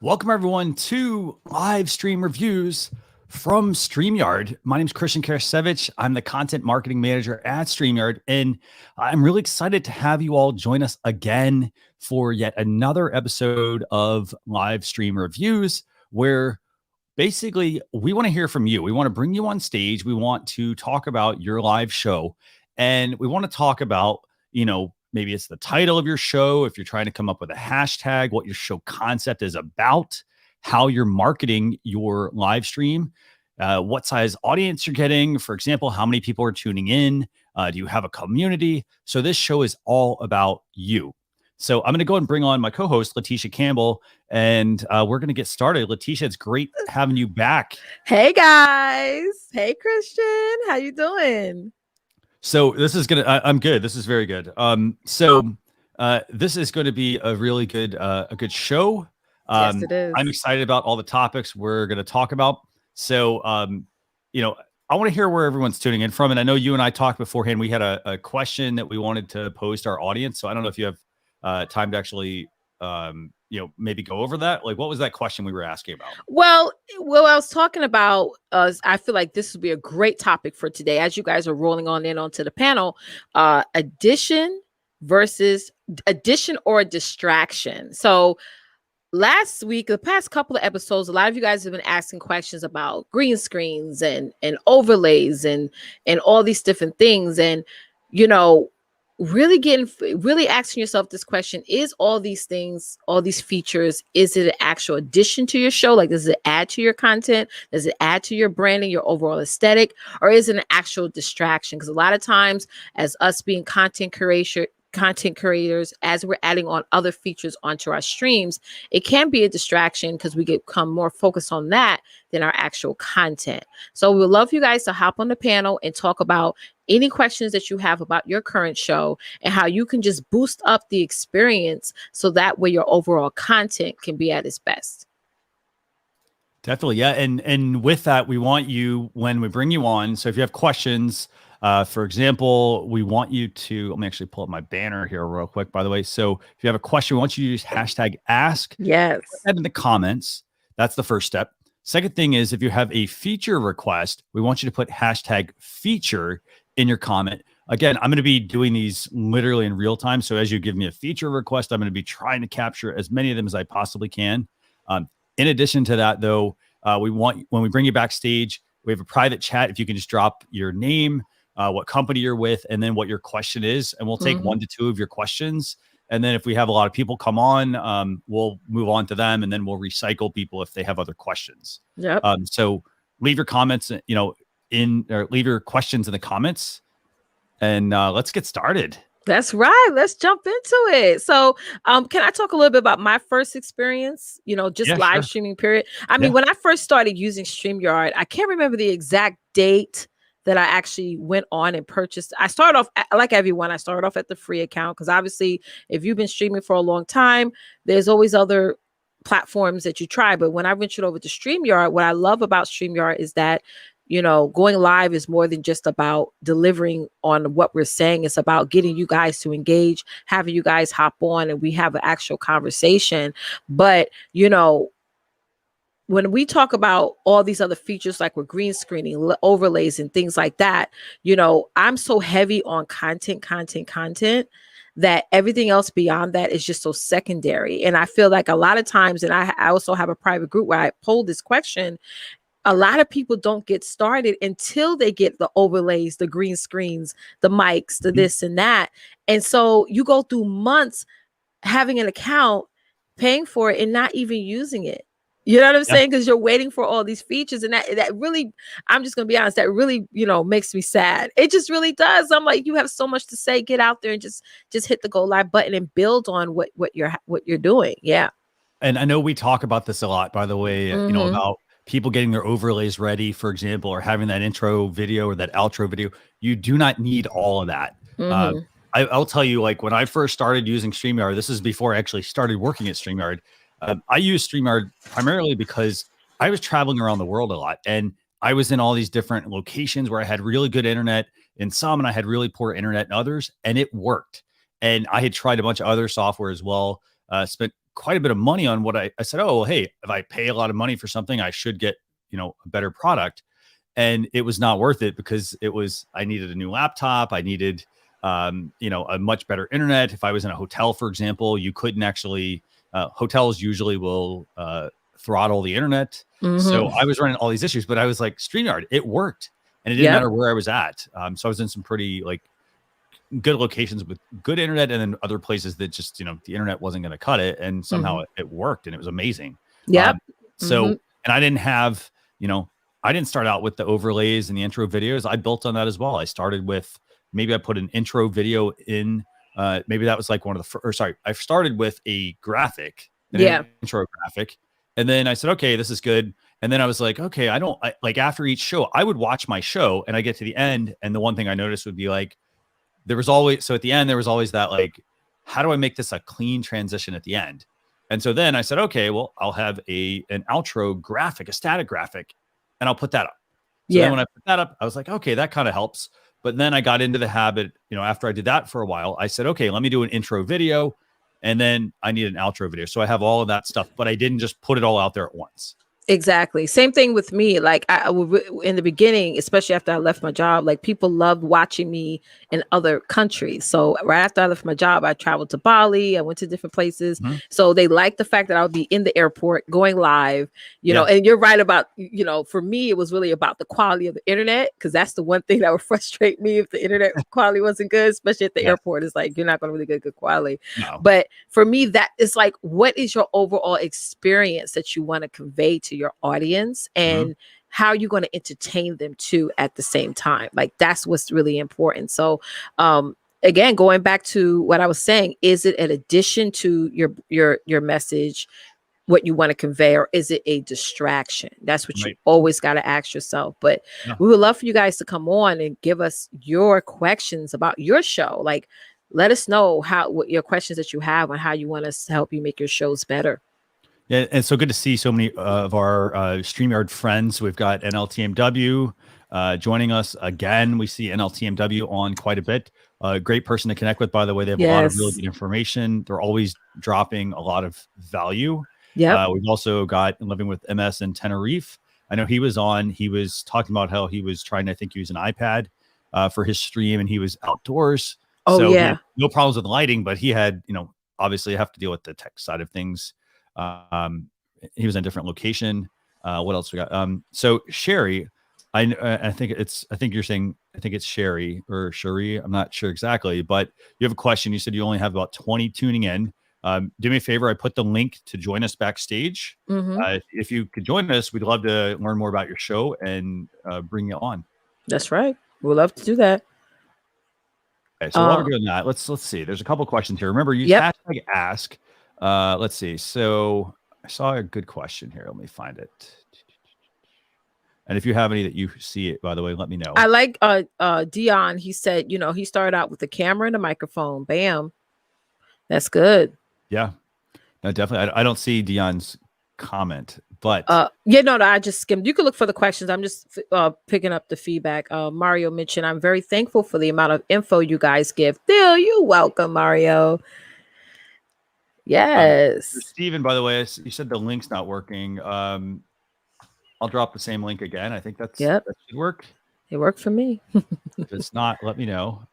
Welcome everyone to live stream reviews from StreamYard. My name is Christian Karasevich. I'm the content marketing manager at StreamYard, and I'm really excited to have you all join us again for yet another episode of live stream reviews, where basically we want to hear from you. We want to bring you on stage. We want to talk about your live show, and we want to talk about, maybe it's the title of your show, if you're trying to come up with a hashtag, what your show concept is about, how you're marketing your live stream, what size audience you're getting. For example, how many people are tuning in? Do you have a community? So this show is all about you. So I'm going to go and bring on my co-host, Leticia Campbell, and we're going to get started. Leticia, it's great having you back. Hey, guys. Hey, Christian. How you doing? So this is I'm good. This is very good. This is going to be a really good, a good show. Yes, it is. I'm excited about all the topics we're going to talk about. So, I want to hear where everyone's tuning in from. And I know you and I talked beforehand. We had a question that we wanted to pose to our audience. So I don't know if you have time to actually, maybe go over that. Like, what was that question we were asking about? Well, I was talking about, I feel like this would be a great topic for today. As you guys are rolling on in onto the panel, addition or distraction. So last week, the past couple of episodes, a lot of you guys have been asking questions about green screens and overlays and all these different things. And, really asking yourself this question: is all these things, all these features, is it an actual addition to your show? Like, does it add to your content? Does it add to your branding, your overall aesthetic? Or is it an actual distraction? Because a lot of times, as us being content creators, as we're adding on other features onto our streams, it can be a distraction because we become more focused on that than our actual content. So we would love you guys to hop on the panel and talk about any questions that you have about your current show and how you can just boost up the experience so that way your overall content can be at its best. Definitely. Yeah. And with that, we want you, when we bring you on, so if you have questions, for example, we want you to, let me actually pull up my banner here real quick, by the way. So if you have a question, we want you to use hashtag ask. Yes. Put that in the comments. That's the first step. Second thing is, if you have a feature request, we want you to put hashtag feature in your comment. Again, I'm going to be doing these literally in real time. So as you give me a feature request, I'm going to be trying to capture as many of them as I possibly can. In addition to that, though, when we bring you backstage, we have a private chat. If you can just drop your name, what company you're with, and then what your question is, and we'll take 1 to 2 of your questions. And then if we have a lot of people come on, we'll move on to them, and then we'll recycle people if they have other questions. Yep. So leave your comments, leave your questions in the comments, and let's get started. That's right. Let's jump into it. So, can I talk a little bit about my first experience, live streaming period? I mean, when I first started using StreamYard, I can't remember the exact date that I actually went on and purchased. I started off like everyone. I started off at the free account because obviously if you've been streaming for a long time, there's always other platforms that you try. But when I ventured over to StreamYard, what I love about StreamYard is that, going live is more than just about delivering on what we're saying. It's about getting you guys to engage, having you guys hop on and we have an actual conversation. But, when we talk about all these other features, like with green screening, overlays and things like that, I'm so heavy on content that everything else beyond that is just so secondary. And I feel like a lot of times, and I also have a private group where I polled this question, a lot of people don't get started until they get the overlays, the green screens, the mics, the this and that. And so you go through months having an account, paying for it and not even using it. You know what I'm saying? Because you're waiting for all these features, and that really, I'm just gonna be honest, that really, makes me sad. It just really does. I'm like, you have so much to say. Get out there and just hit the go live button and build on what you're doing. Yeah. And I know we talk about this a lot, by the way, about people getting their overlays ready, for example, or having that intro video or that outro video. You do not need all of that. I'll tell you, like when I first started using StreamYard, this is before I actually started working at StreamYard. I use StreamYard primarily because I was traveling around the world a lot, and I was in all these different locations where I had really good internet in some, and I had really poor internet in others, and it worked. And I had tried a bunch of other software as well. Spent quite a bit of money on what I said, oh, well, hey, if I pay a lot of money for something, I should get, a better product. And it was not worth it because I needed a new laptop. I needed, a much better internet. If I was in a hotel, for example, you couldn't actually, hotels usually will throttle the internet. So I was running all these issues, but I was like, StreamYard, it worked. And it didn't matter where I was at. So I was in some pretty like good locations with good internet, and then other places that just, the internet wasn't going to cut it. And somehow it worked, and it was amazing. So, and I didn't have, I didn't start out with the overlays and the intro videos. I built on that as well. I started with, maybe I put an intro video in, maybe that was like one of the I started with a graphic, an intro graphic. And then I said, okay, this is good. And then I was like, okay, like after each show, I would watch my show and I get to the end. And the one thing I noticed would be like, at the end, there was always that, like, how do I make this a clean transition at the end? And so then I said, okay, well, I'll have an outro graphic, a static graphic, and I'll put that up. So then when I put that up, I was like, okay, that kind of helps. But then I got into the habit, after I did that for a while, I said, okay, let me do an intro video. And then I need an outro video. So I have all of that stuff, but I didn't just put it all out there at once. Exactly. Same thing with me. Like in the beginning, especially after I left my job, like people loved watching me in other countries. So right after I left my job, I traveled to Bali. I went to different places. So they liked the fact that I would be in the airport going live, know, and you're right about, for me, it was really about the quality of the internet. Cause that's the one thing that would frustrate me if the internet quality wasn't good, especially at the airport. It's like, you're not going to really get good quality. No. But for me, that is like, what is your overall experience that you want to convey to your audience, and how are you going to entertain them too at the same time? Like, that's what's really important. So again, going back to what I was saying, is it an addition to your message, what you want to convey, or is it a distraction? That's what you always got to ask yourself. But we would love for you guys to come on and give us your questions about your show. Like, let us know what your questions that you have on how you want us to help you make your shows better. Yeah, and so good to see so many of our StreamYard friends. We've got NLTMW joining us again. We see NLTMW on quite a bit. Great person to connect with, by the way. They have a lot of really good information. They're always dropping a lot of value. We've also got Living with MS in Tenerife. I know he was on. He was talking about how he was trying to, I think, use an iPad for his stream, and he was outdoors. He had no problems with lighting, but he had, obviously have to deal with the tech side of things. He was in a different location. What else we got? So Sherry, I think you're saying, I think it's Sherry or Sherry. I'm not sure exactly, but you have a question. You said you only have about 20 tuning in. Do me a favor. I put the link to join us backstage. If you could join us, we'd love to learn more about your show and bring you on. That's right. We'd love to do that. Okay, so while we're doing that, let's see. There's a couple questions here. Remember, you hashtag ask. Let's see. So I saw a good question here. Let me find it. And if you have any that you see it, by the way, let me know. I like Dion. He said, he started out with the camera and a microphone. Bam. That's good. Yeah. No, definitely. I don't see Dion's comment, but I just skimmed. You can look for the questions. I'm just picking up the feedback. Mario mentioned, I'm very thankful for the amount of info you guys give. Phil, you're welcome, Mario. Yes. Steven, by the way, you said the link's not working. I'll drop the same link again. I think that should work. It worked for me. If it's not, let me know.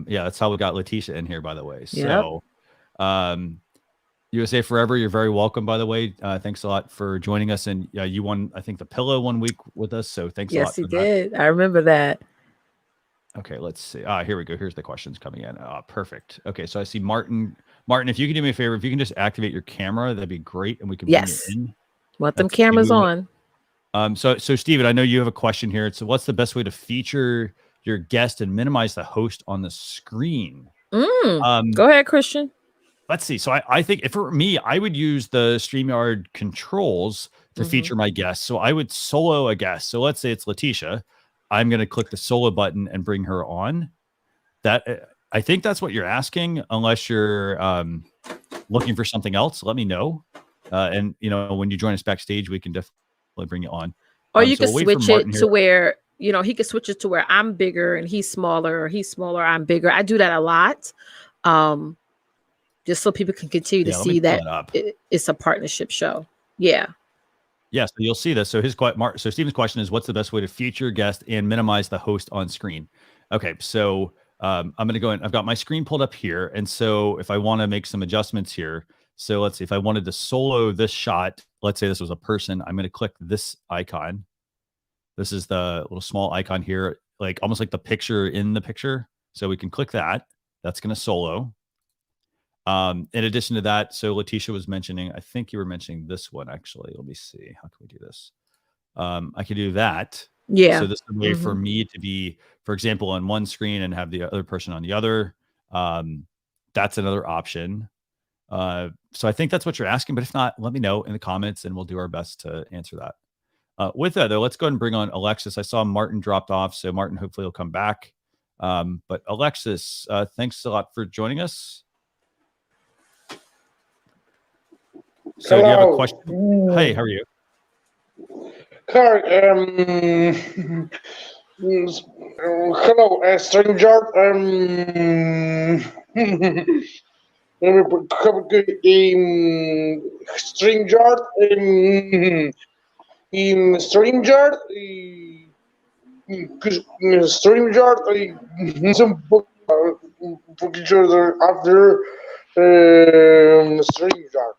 That's how we got Leticia in here, by the way. So USA Forever, you're very welcome, by the way. Thanks a lot for joining us. And you won, I think, the pillow 1 week with us. So thanks a lot. Yes, you did. I remember that. Okay, let's see. Here we go. Here's the questions coming in. Perfect. Okay, so I see Martin. Martin, if you can do me a favor, if you can just activate your camera, that'd be great, and we can bring you in. Want them cameras on. So Steven, I know you have a question here. So what's the best way to feature your guest and minimize the host on the screen? Go ahead, Christian. Let's see. So I think for me, I would use the StreamYard controls to feature my guest. So I would solo a guest. So let's say it's Leticia. I'm going to click the solo button and bring her on. That I think that's what you're asking, unless you're looking for something else. Let me know. And when you join us backstage, we can definitely bring you on. Or you can switch it to where, he could switch it to where I'm bigger and he's smaller, or he's smaller, I'm bigger. I do that a lot. just so people can continue to see that it's a partnership show. Yeah. Yeah, so you'll see this. So so Stephen's question is, what's the best way to feature a guest and minimize the host on screen? Okay, so I'm going to go in. I've got my screen pulled up here. And so if I want to make some adjustments here, so let's see, if I wanted to solo this shot, let's say this was a person, I'm going to click this icon. This is the little small icon here, like almost like the picture in the picture. So we can click that. That's going to solo. In addition to that, so Leticia was mentioning, I think you were mentioning this one actually. Let me see. How can we do this? I can do that. Yeah. So this is a way for me to be, for example, on one screen and have the other person on the other. That's another option. So I think that's what you're asking, but if not, let me know in the comments and we'll do our best to answer that. With that though, let's go ahead and bring on Alexis. I saw Martin dropped off, so Martin hopefully will come back. But Alexis, thanks a lot for joining us. So hello. Do you have a question? Hey, how are you? Hello, StreamYard. StreamYard. In StreamYard. StreamYard. Some picture after StreamYard.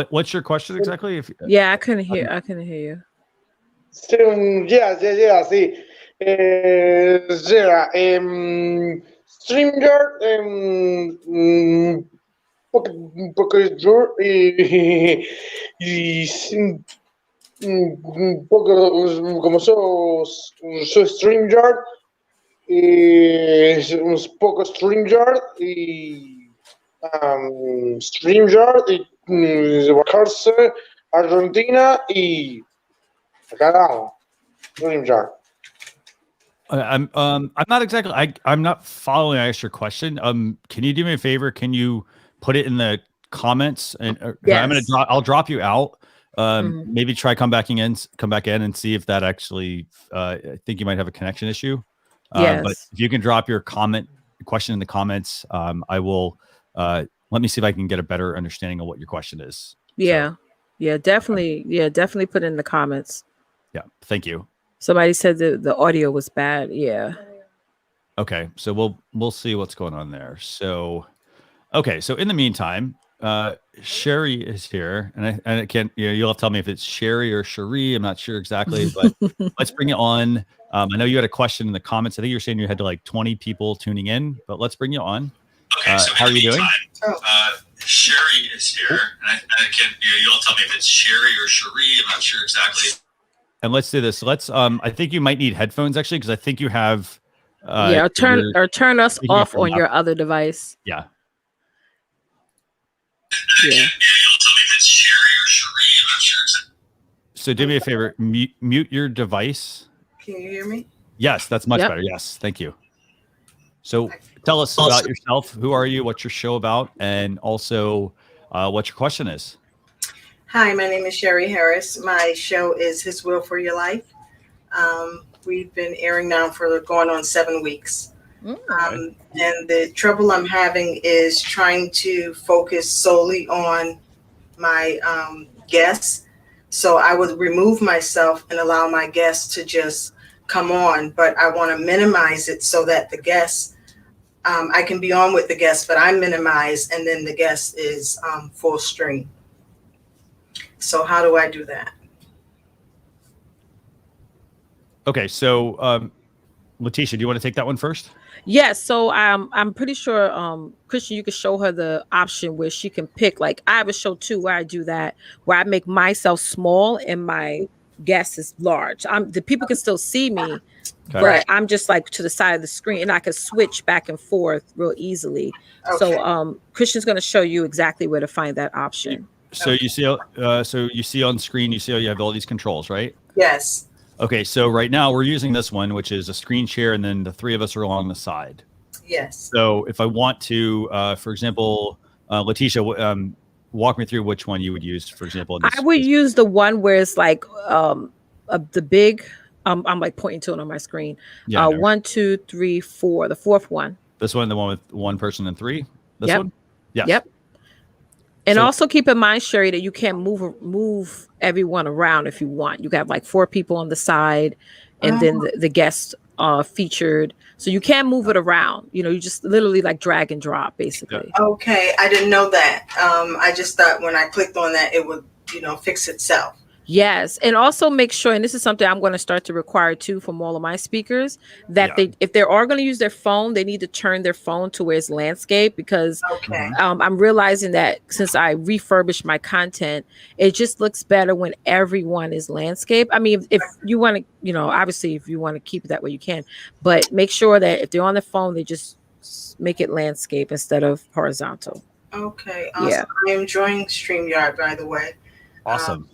What's your question exactly? Yeah, I couldn't hear you. Yeah, sí. StreamYard, porque yo como soy StreamYard, un poco StreamYard y StreamYard y bajarse Argentina y carajo, StreamYard. I'm not exactly. I'm not following. I asked your question. Can you do me a favor? Can you put it in the comments? And yes. I'll drop you out. Maybe try come back in and see if that actually. I think you might have a connection issue. Yes. But if you can drop your question in the comments, I will. Let me see if I can get a better understanding of what your question is. Yeah. So, yeah. Definitely. Okay. Yeah. Definitely put it in the comments. Yeah. Thank you. Somebody said the audio was bad. Yeah. Okay. So we'll see what's going on there. So, okay. So in the meantime, Sherry is here, and I can't. You'll have to tell me if it's Sherry or Cherie. I'm not sure exactly, but let's bring it on. I know you had a question in the comments. I think you were saying you had to like 20 people tuning in, but let's bring you on. Okay. So how are you doing? Sherry is here, and I can't. You'll tell me if it's Sherry or Cherie. I'm not sure exactly. And let's do this. Let's. I think you might need headphones actually, because I think you have. Turn us off on your other device. Yeah. Yeah. You'll tell me if it's Sherry or Cherie. I'm not sure exactly. So do me a favor. Mute your device. Can you hear me? Yes, that's much better. Yes, thank you. So tell us about yourself. Who are you? What's your show about? And also, what your question is. Hi, my name is Sherry Harris. My show is His Will for Your Life. We've been airing now for going on 7 weeks. And the trouble I'm having is trying to focus solely on my guests. So I would remove myself and allow my guests to just come on, but I want to minimize it so that the guests, I can be on with the guests, but I'm minimized and then the guest is full stream. So how do I do that? Okay, so Leticia, do you want to take that one first? Yes. So I'm pretty sure, Christian, you can show her the option where she can pick. Like I have a show too where I do that, where I make myself small and my guest is large. The people can still see me, but I'm just like to the side of the screen, and I can switch back and forth real easily. Okay. So Christian's going to show you exactly where to find that option. So you see, on screen, you see how you have all these controls, right? Yes. Okay, so right now we're using this one, which is a screen share, and then the three of us are along the side. Yes. So if I want to, for example, Leticia, walk me through which one you would use, for example. I would use the one where it's like the big, I'm like pointing to it on my screen. Yeah, 1, 2, 3, 4, the fourth one. This one, the one with one person and three? This Yep. one? Yes. Yep. And So- also keep in mind, Sherry, that you can't move everyone around if you want. You have like 4 people on the side, and then the guests featured. So you can't move it around. You know, you just literally like drag and drop, basically. Okay, I didn't know that. I just thought when I clicked on that, it would, fix itself. Yes, and also make sure, and this is something I'm going to start to require too from all of my speakers, that if they are going to use their phone, they need to turn their phone to where it's landscape, because Okay. I'm realizing that since I refurbish my content, it just looks better when everyone is landscape. I mean, if you want to, obviously if you want to keep it that way, you can, but make sure that if they're on the phone, they just make it landscape instead of horizontal. Okay. Awesome. Yeah. I'm enjoying StreamYard, by the way. Awesome.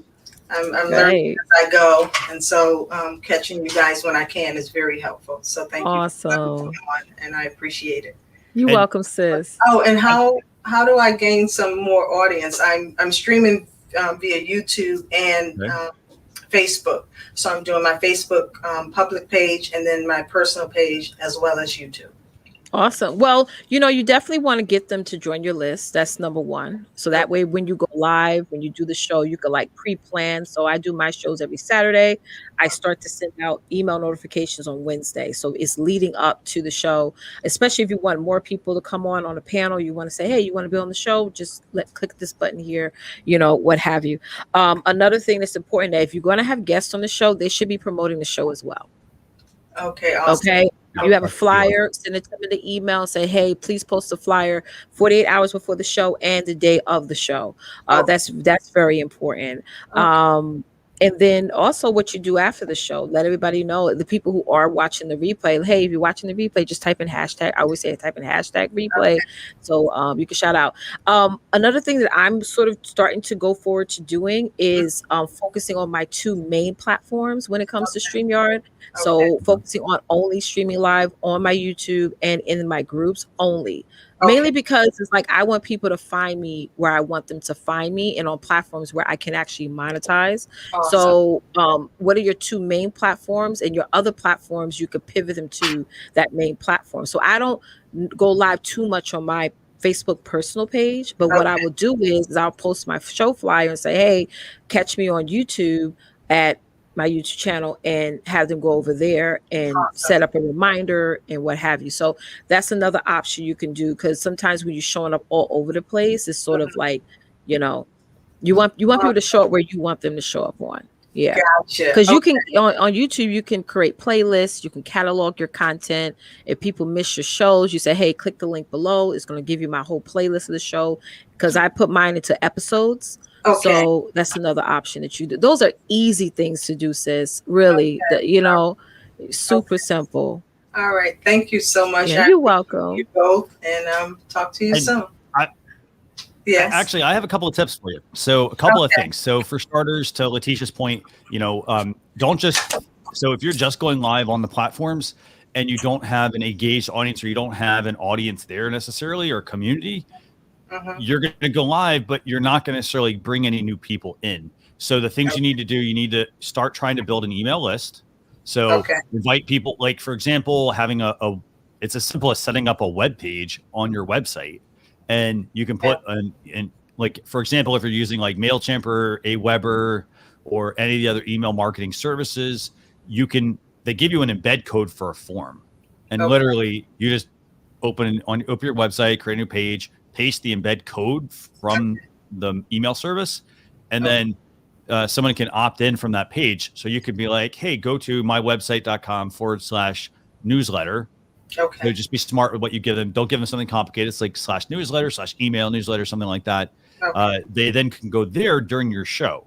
I'm learning as I go, and so catching you guys when I can is very helpful. So thank you for letting me come on, and I appreciate it. You're welcome, sis. Oh, and how do I gain some more audience? I'm streaming via YouTube and Facebook. So I'm doing my Facebook public page and then my personal page as well as YouTube. Awesome. Well, you definitely want to get them to join your list. That's number one. So that way, when you go live, when you do the show, you can like pre-plan. So I do my shows every Saturday. I start to send out email notifications on Wednesday. So it's leading up to the show, especially if you want more people to come on a panel. You want to say, hey, you want to be on the show? Just click this button here, what have you. Another thing that's important, that if you're going to have guests on the show, they should be promoting the show as well. Okay. Awesome. Okay. You have a flyer, send it to me the email and say, hey, please post a flyer 48 hours before the show and the day of the show. That's very important. Okay. And then also what you do after the show, let everybody know, the people who are watching the replay, hey, if you're watching the replay, just type in hashtag. I always say type in hashtag replay. Okay. So you can shout out. Another thing that I'm sort of starting to go forward to doing is focusing on my 2 main platforms when it comes to StreamYard. So focusing on only streaming live on my YouTube and in my groups only. Mainly because it's like I want people to find me where I want them to find me, and on platforms where I can actually monetize. Awesome. So what are your 2 main platforms, and your other platforms you could pivot them to that main platform. So I don't go live too much on my Facebook personal page, but what I will do is I'll post my show flyer and say, hey, catch me on YouTube at my YouTube channel, and have them go over there and set up a reminder and what have you. So that's another option you can do, because sometimes when you're showing up all over the place, it's sort of like, you want people to show up where you want them to show up on. Yeah. Gotcha. Because you can on YouTube, you can create playlists, you can catalog your content. If people miss your shows, you say, hey, click the link below. It's going to give you my whole playlist of the show, because I put mine into episodes. Okay. So that's another option that you do. Those are easy things to do, sis. Really, super simple. All right. Thank you so much. Yeah, you're welcome. You both, and talk to you soon. Yes. Actually, I have a couple of tips for you. So a couple of things. So for starters, to Leticia's point, don't just, so if you're just going live on the platforms and you don't have an engaged audience, or you don't have an audience there necessarily, or community, you're going to go live, but you're not going to necessarily bring any new people in. So the things you need to do, you need to start trying to build an email list. So invite people, like, for example, having it's as simple as setting up a web page on your website, and you can put like, for example, if you're using like MailChimp or Aweber or any of the other email marketing services, they give you an embed code for a form, and literally you just open your website, create a new page, paste the embed code from the email service, and then someone can opt in from that page. So you could be like, hey, go to mywebsite.com/newsletter. Okay. So just be smart with what you give them. Don't give them something complicated. It's like /newsletter, /email newsletter, something like that. Okay. They then can go there during your show.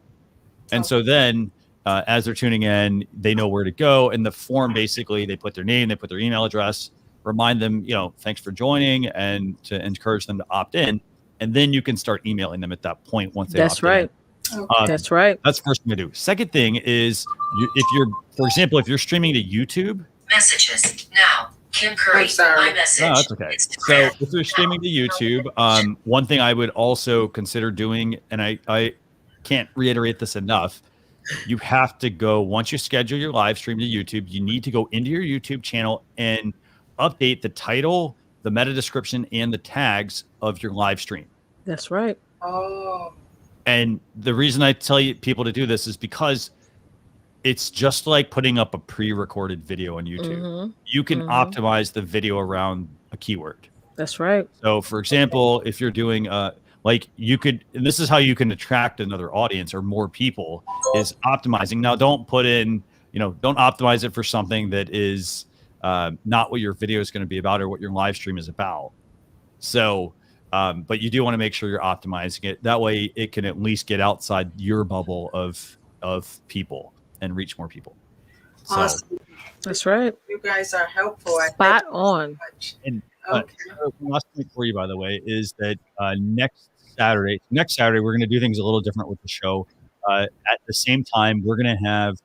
And so then as they're tuning in, they know where to go. And the form, basically, they put their name, they put their email address, remind them, thanks for joining, and to encourage them to opt in. And then you can start emailing them at that point once they opt in. That's right. That's the first thing to do. Second thing is, for example, if you're streaming to YouTube. Messages now. Kim Curry. I'm sorry. My message. No, that's okay. So if you're streaming to YouTube, one thing I would also consider doing, and I can't reiterate this enough, you have to go, once you schedule your live stream to YouTube, you need to go into your YouTube channel and update the title, the meta description and the tags of your live stream. That's right. Oh. And the reason I tell you people to do this is because it's just like putting up a pre-recorded video on YouTube. Mm-hmm. You can optimize the video around a keyword. That's right. So for example, if you're doing like you could, and this is how you can attract another audience or more people, is optimizing. Now don't put in, don't optimize it for something that is not what your video is going to be about or what your live stream is about. So but you do want to make sure you're optimizing it. That way it can at least get outside your bubble of people and reach more people. Awesome. That's right. You guys are helpful. Spot on. And Okay. last thing for you, by the way, is that next Saturday, we're going to do things a little different with the show. At the same time, we're going to have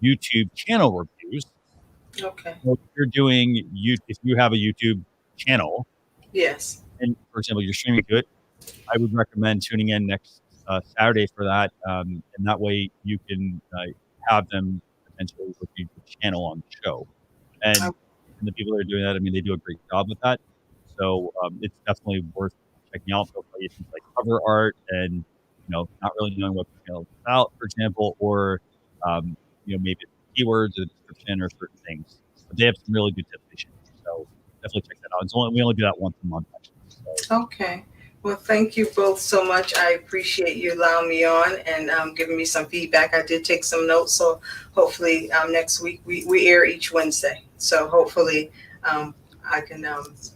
YouTube channel reviews. Okay. So if you have a YouTube channel, Yes. and for example, you're streaming to it, I would recommend tuning in next Saturday for that. And that way you can have them potentially review the channel on the show. And the people that are doing that, I mean, they do a great job with that. So it's definitely worth checking out. They'll tell you things like cover art and, not really knowing what the channel is about, for example, or, maybe keywords or the description or certain things. But they have some really good tips they share. So definitely check that out. We only do that once a month, actually. So. Okay. Well, thank you both so much. I appreciate you allowing me on and giving me some feedback. I did take some notes. So hopefully next week we air each Wednesday. So hopefully I can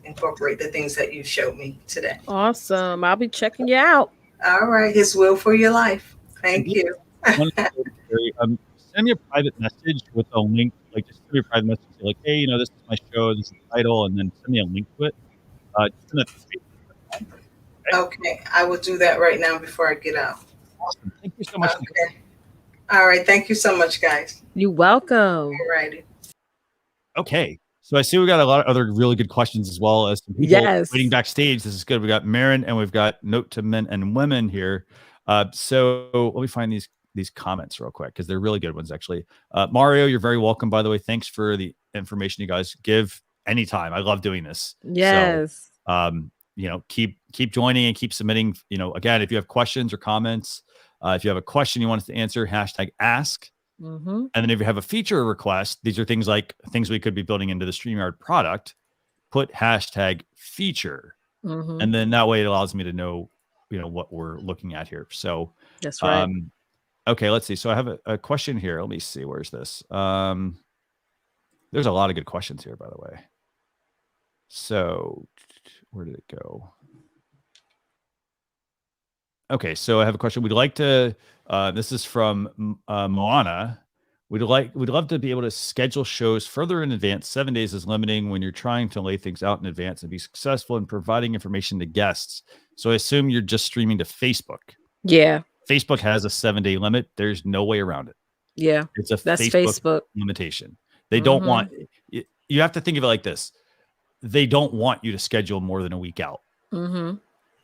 incorporate the things that you showed me today. Awesome. I'll be checking you out. All right. His will for your life. Thank you. Send me a private message with a link. Like, just send me a private message. Say like, hey, this is my show. This is the title. And then send me a link to it. Send that to Facebook. Okay. I will do that right now before I get out. Awesome. Thank you so much. Okay. All right. Thank you so much, guys. You're welcome. All righty. Okay. So I see we got a lot of other really good questions as well as some people waiting backstage. This is good. We got Marin and we've got Note to Men and Women here. So let me find these comments real quick because they're really good ones, actually. Mario, you're very welcome, by the way. Thanks for the information you guys give anytime. I love doing this. Yes. So, keep joining and keep submitting. Again, if you have questions or comments, if you have a question you want us to answer, #ask. Mm-hmm. And then if you have a feature request, these are things like things we could be building into the StreamYard product, put #feature. Mm-hmm. And then that way it allows me to know, what we're looking at here. So that's right. Okay, let's see. So I have a question here. Let me see. Where's this? There's a lot of good questions here, by the way. So where did it go? Okay, so I have a question. We'd like to, this is from Moana. We'd love to be able to schedule shows further in advance. 7 days is limiting when you're trying to lay things out in advance and be successful in providing information to guests. So I assume you're just streaming to Facebook. Yeah. Facebook has a 7-day limit. There's no way around it. Yeah. It's a Facebook limitation. They don't want, you have to think of it like this. They don't want you to schedule more than a week out. Mm-hmm.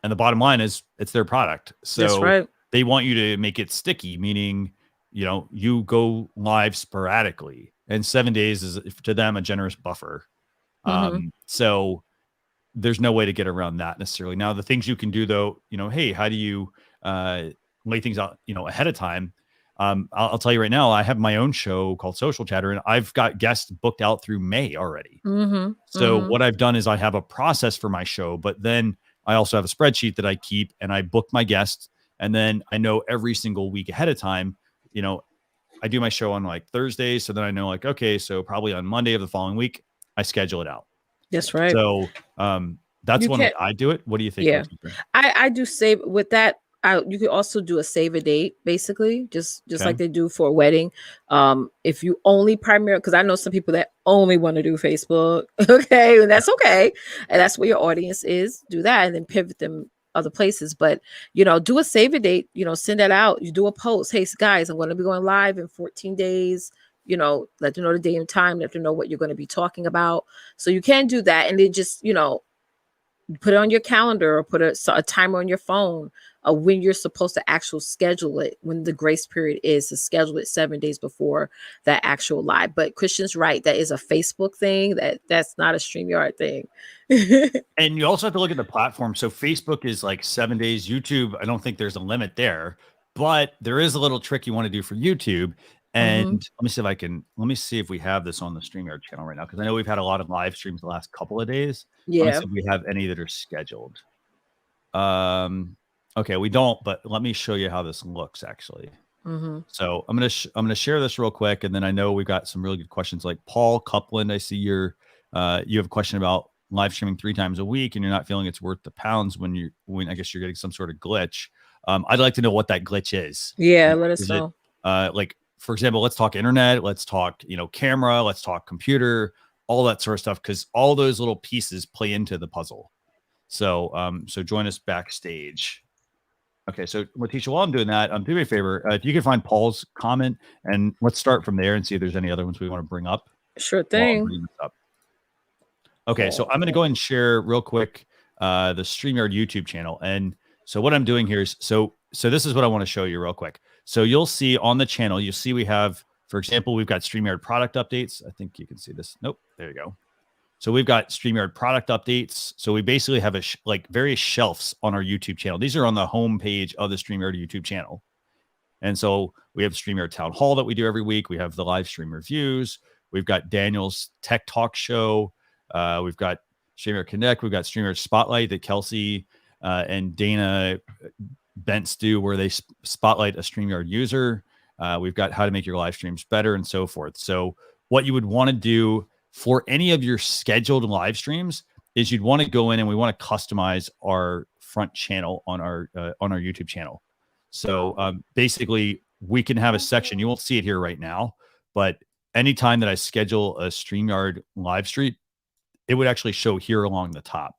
And the bottom line is it's their product. So that's right. They want you to make it sticky, meaning, you go live sporadically, and 7 days is to them a generous buffer. So there's no way to get around that necessarily. Now, the things you can do though, hey, how do you lay things out, ahead of time? I'll tell you right now, I have my own show called Social Chatter, and I've got guests booked out through May already. So what I've done is I have a process for my show, but then I also have a spreadsheet that I keep, and I book my guests, and then I know every single week ahead of time, I do my show on like Thursday. So then I know okay, so probably on Monday of the following week, I schedule it out. That's right. So that's one way I do it. What do you think? Yeah, I do save with that. You could also do a save a date, basically, just like they do for a wedding. If you only because I know some people that only want to do Facebook. Okay, and that's okay, and that's where your audience is. Do that, and then pivot them other places. But do a save a date. Send that out. You do a post. Hey guys, I'm going to be going live in 14 days. Let them know the day and time. Let them know what you're going to be talking about. So you can do that, and then just put it on your calendar or put a timer on your phone when you're supposed to actually schedule it, when the grace period is to schedule it 7 days before that actual live. But Christian's right. That is a Facebook thing. That's not a StreamYard thing. And you also have to look at the platform. So Facebook is like 7 days. YouTube, I don't think there's a limit there, but there is a little trick you want to do for YouTube. And let me see if we have this on the StreamYard channel right now, because I know we've had a lot of live streams the last couple of days. Let me Yeah. see if we have any that are scheduled. Okay, we don't, but let me show you how this looks actually. So I'm gonna share this real quick, and then I know we've got some really good questions. Like Paul Coupland, I see you have a question about live streaming 3 times a week, and you're not feeling it's worth the pounds when I guess you're getting some sort of glitch. I'd like to know what that glitch is. Yeah, let us know. Like, for example, let's talk internet, let's talk, camera, let's talk computer, all that sort of stuff, because all those little pieces play into the puzzle. So, so join us backstage. Okay, so Leticia, while I'm doing that, do me a favor. If you can find Paul's comment, and let's start from there and see if there's any other ones we want to bring up. Sure thing. Okay, so I'm going to go ahead and share real quick the StreamYard YouTube channel. And so what I'm doing here is, so this is what I want to show you real quick. So you'll see on the channel, you'll see we have, for example, we've got StreamYard product updates. I think you can see this. Nope, there you go. So we've got StreamYard product updates. So we basically have various shelves on our YouTube channel. These are on the home page of the StreamYard YouTube channel. And so we have the StreamYard Town Hall that we do every week. We have the live stream reviews. We've got Daniel's Tech Talk Show. We've got StreamYard Connect. We've got StreamYard Spotlight that Kelsey and Dana Bents do, where they spotlight a StreamYard user. We've got how to make your live streams better and so forth. So what you would want to do for any of your scheduled live streams is you'd want to go in and we want to customize our front channel on our YouTube channel. So basically we can have a section. You won't see it here right now, but anytime that I schedule a StreamYard live stream, it would actually show here along the top.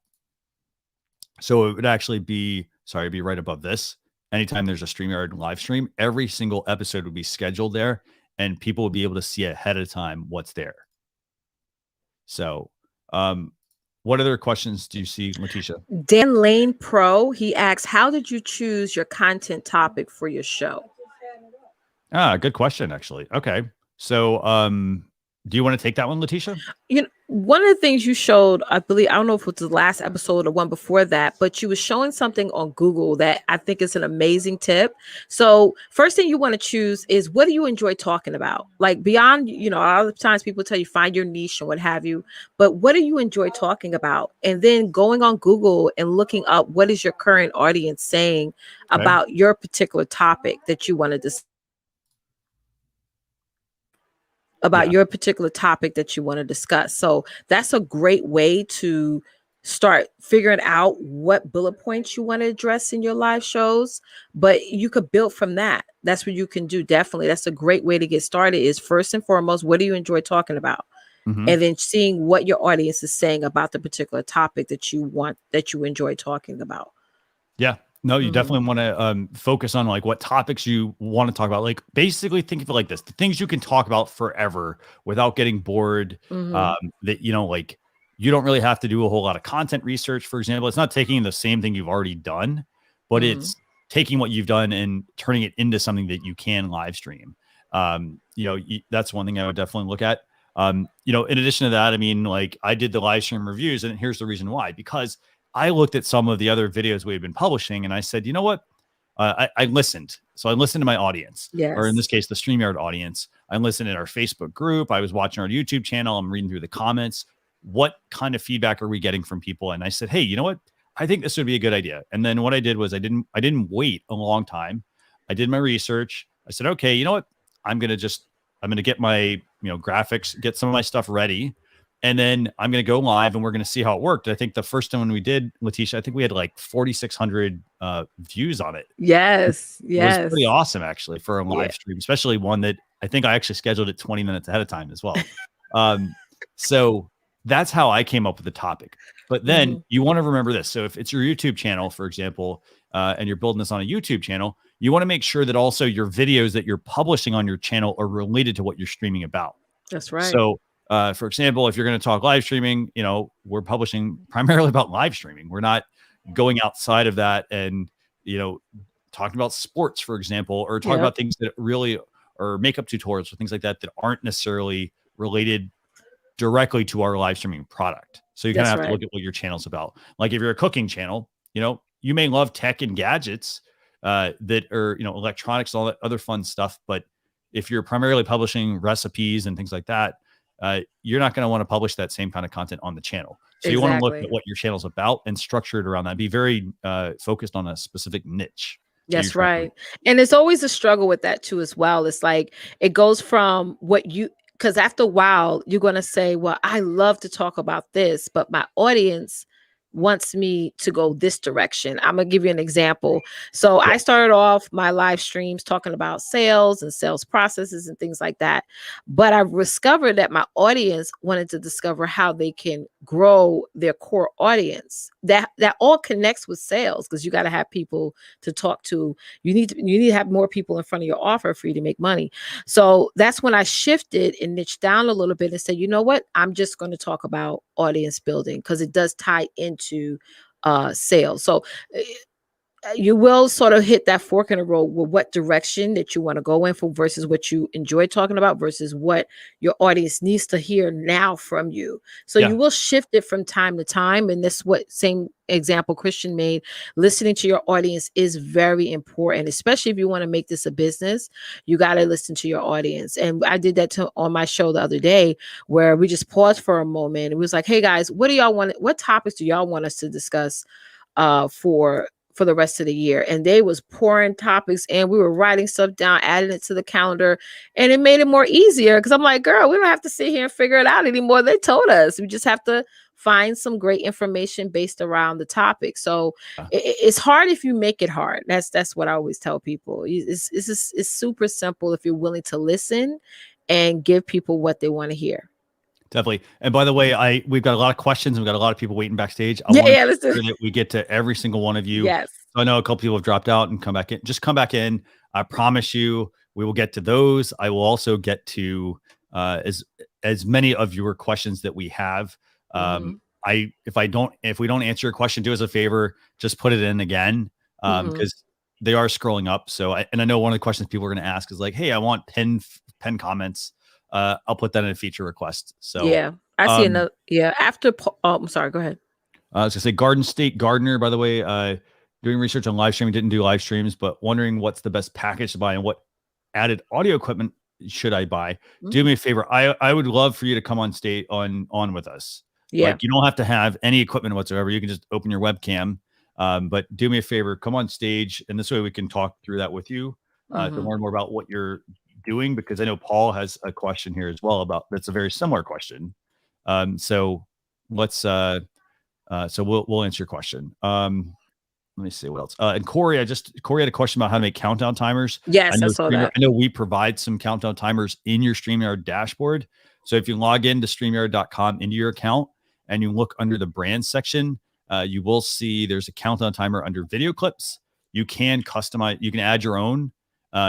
So it would actually be right above this. Anytime there's a StreamYard live stream, every single episode would be scheduled there, and people would be able to see ahead of time what's there. So, what other questions do you see, Leticia? Dan Lane Pro, he asks, how did you choose your content topic for your show? Good question, actually. Okay. So, do you want to take that one, Leticia? One of the things you showed, I believe, I don't know if it was the last episode or one before that, but you were showing something on Google that I think is an amazing tip. So first thing you want to choose is, what do you enjoy talking about? Like beyond, a lot of times people tell you find your niche and what have you, but what do you enjoy talking about? And then going on Google and looking up what is your current audience saying about your particular topic that you want to discuss. Your particular topic that you want to discuss. So that's a great way to start figuring out what bullet points you want to address in your live shows, but you could build from that. That's what you can do. Definitely. That's a great way to get started, is first and foremost, what do you enjoy talking about? And then seeing what your audience is saying about the particular topic that you enjoy talking about. Yeah. No, you definitely want to focus on like what topics you want to talk about. Like basically think of it like this: the things you can talk about forever without getting bored. That like you don't really have to do a whole lot of content research. For example, it's not taking the same thing you've already done, but it's taking what you've done and turning it into something that you can live stream. That's one thing I would definitely look at. In addition to that, I mean, like I did the live stream reviews, and here's the reason why: because I looked at some of the other videos we've been publishing, and I said, you know what? I listened. So I listened to my audience, or in this case, the StreamYard audience. I listened in our Facebook group. I was watching our YouTube channel. I'm reading through the comments. What kind of feedback are we getting from people? And I said, hey, you know what? I think this would be a good idea. And then what I did was I didn't wait a long time. I did my research. I said, okay, you know what? I'm going to get my, graphics, get some of my stuff ready. And then I'm going to go live and we're going to see how it worked. I think the first time when we did, Leticia, I think we had like 4,600 views on it. Yes. It was pretty awesome, actually, for a live stream, especially one that I think I actually scheduled it 20 minutes ahead of time as well. So that's how I came up with the topic. But then you want to remember this. So if it's your YouTube channel, for example, and you're building this on a YouTube channel, you want to make sure that also your videos that you're publishing on your channel are related to what you're streaming about. That's right. So For example, if you're going to talk live streaming, we're publishing primarily about live streaming. We're not going outside of that and, talking about sports, for example, or talking about things that really or makeup tutorials or things like that aren't necessarily related directly to our live streaming product. So you kind of have to look at what your channel's about. Like if you're a cooking channel, you may love tech and gadgets that are, electronics, all that other fun stuff. But if you're primarily publishing recipes and things like that, you're not going to want to publish that same kind of content on the channel. So you want to look at what your channel's about and structure it around that. Be very focused on a specific niche. That's right. And it's always a struggle with that too, as well. It's like, it goes from because after a while, you're going to say, well, I love to talk about this, but my audience wants me to go this direction. I'm going to give you an example. So I started off my live streams talking about sales and sales processes and things like that. But I discovered that my audience wanted to discover how they can grow their core audience. That all connects with sales, because you got to have people to talk to. You need to have more people in front of your offer for you to make money. So that's when I shifted and niched down a little bit and said, you know what? I'm just going to talk about audience building, because it does tie into sales. So you will sort of hit that fork in the road with what direction that you want to go in for versus what you enjoy talking about versus what your audience needs to hear now from you. So you will shift it from time to time. And this same example Christian made, listening to your audience is very important, especially if you want to make this a business. You got to listen to your audience. And I did that on my show the other day, where we just paused for a moment. It was like, hey guys, what topics do y'all want us to discuss for the rest of the year? And they was pouring topics, and we were writing stuff down, adding it to the calendar, and it made it more easier, because I'm like, girl, we don't have to sit here and figure it out anymore. They told us. We just have to find some great information based around the topic. So it's hard if you make it hard. That's what I always tell people. It's super simple if you're willing to listen and give people what they want to hear. Definitely. And by the way, we've got a lot of questions. We've got a lot of people waiting backstage. I want to make sure that we get to every single one of you. Yes. So I know a couple people have dropped out and come back in. Just come back in. I promise you, we will get to those. I will also get to as many of your questions that we have. If we don't answer your question, do us a favor, just put it in again, because they are scrolling up. So I know one of the questions people are going to ask is like, hey, I want pen comments. I'll put that in a feature request. So I see another. After I'm sorry, go ahead. I was gonna say Garden State Gardener, by the way, doing research on live streaming, didn't do live streams, but wondering what's the best package to buy and what added audio equipment should I buy. Do me a favor. I would love for you to come on stage on with us. Like, you don't have to have any equipment whatsoever. You can just open your webcam. But do me a favor, come on stage, and this way we can talk through that with you to learn more about what you're doing, because I know Paul has a question here as well that's a very similar question. So let's so we'll answer your question. Let me see what else. And Corey had a question about how to make countdown timers. Yes, I saw that. I know we provide some countdown timers in your StreamYard dashboard. So if you log into StreamYard.com into your account and you look under the brand section, you will see there's a countdown timer under video clips. You can customize, you can add your own.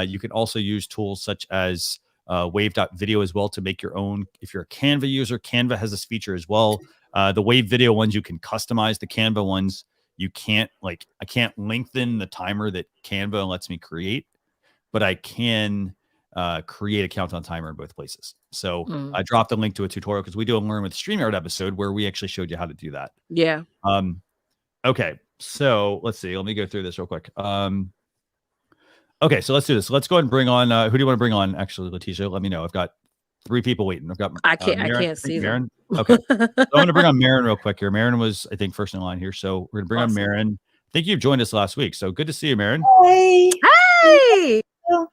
You can also use tools such as wave.video as well to make your own. If you're a Canva user, Canva has this feature as well. The wave video ones, you can customize. The Canva ones, you can't. Like, I can't lengthen the timer that Canva lets me create, but I can create a countdown timer in both places. So I dropped a link to a tutorial, because we do a Learn with StreamYard episode where we actually showed you how to do that. Yeah. Okay. So let's see. Let me go through this real quick. Okay, so let's do this. Let's go ahead and bring on. Who do you want to bring on? Actually, Leticia, let me know. I've got 3 people waiting. I've got. I can't see Marin. Okay, so I'm going to bring on Marin real quick here. Marin was, I think, first in line here, so we're going to bring on Marin. I think you've joined us last week, so good to see you, Marin. Hey,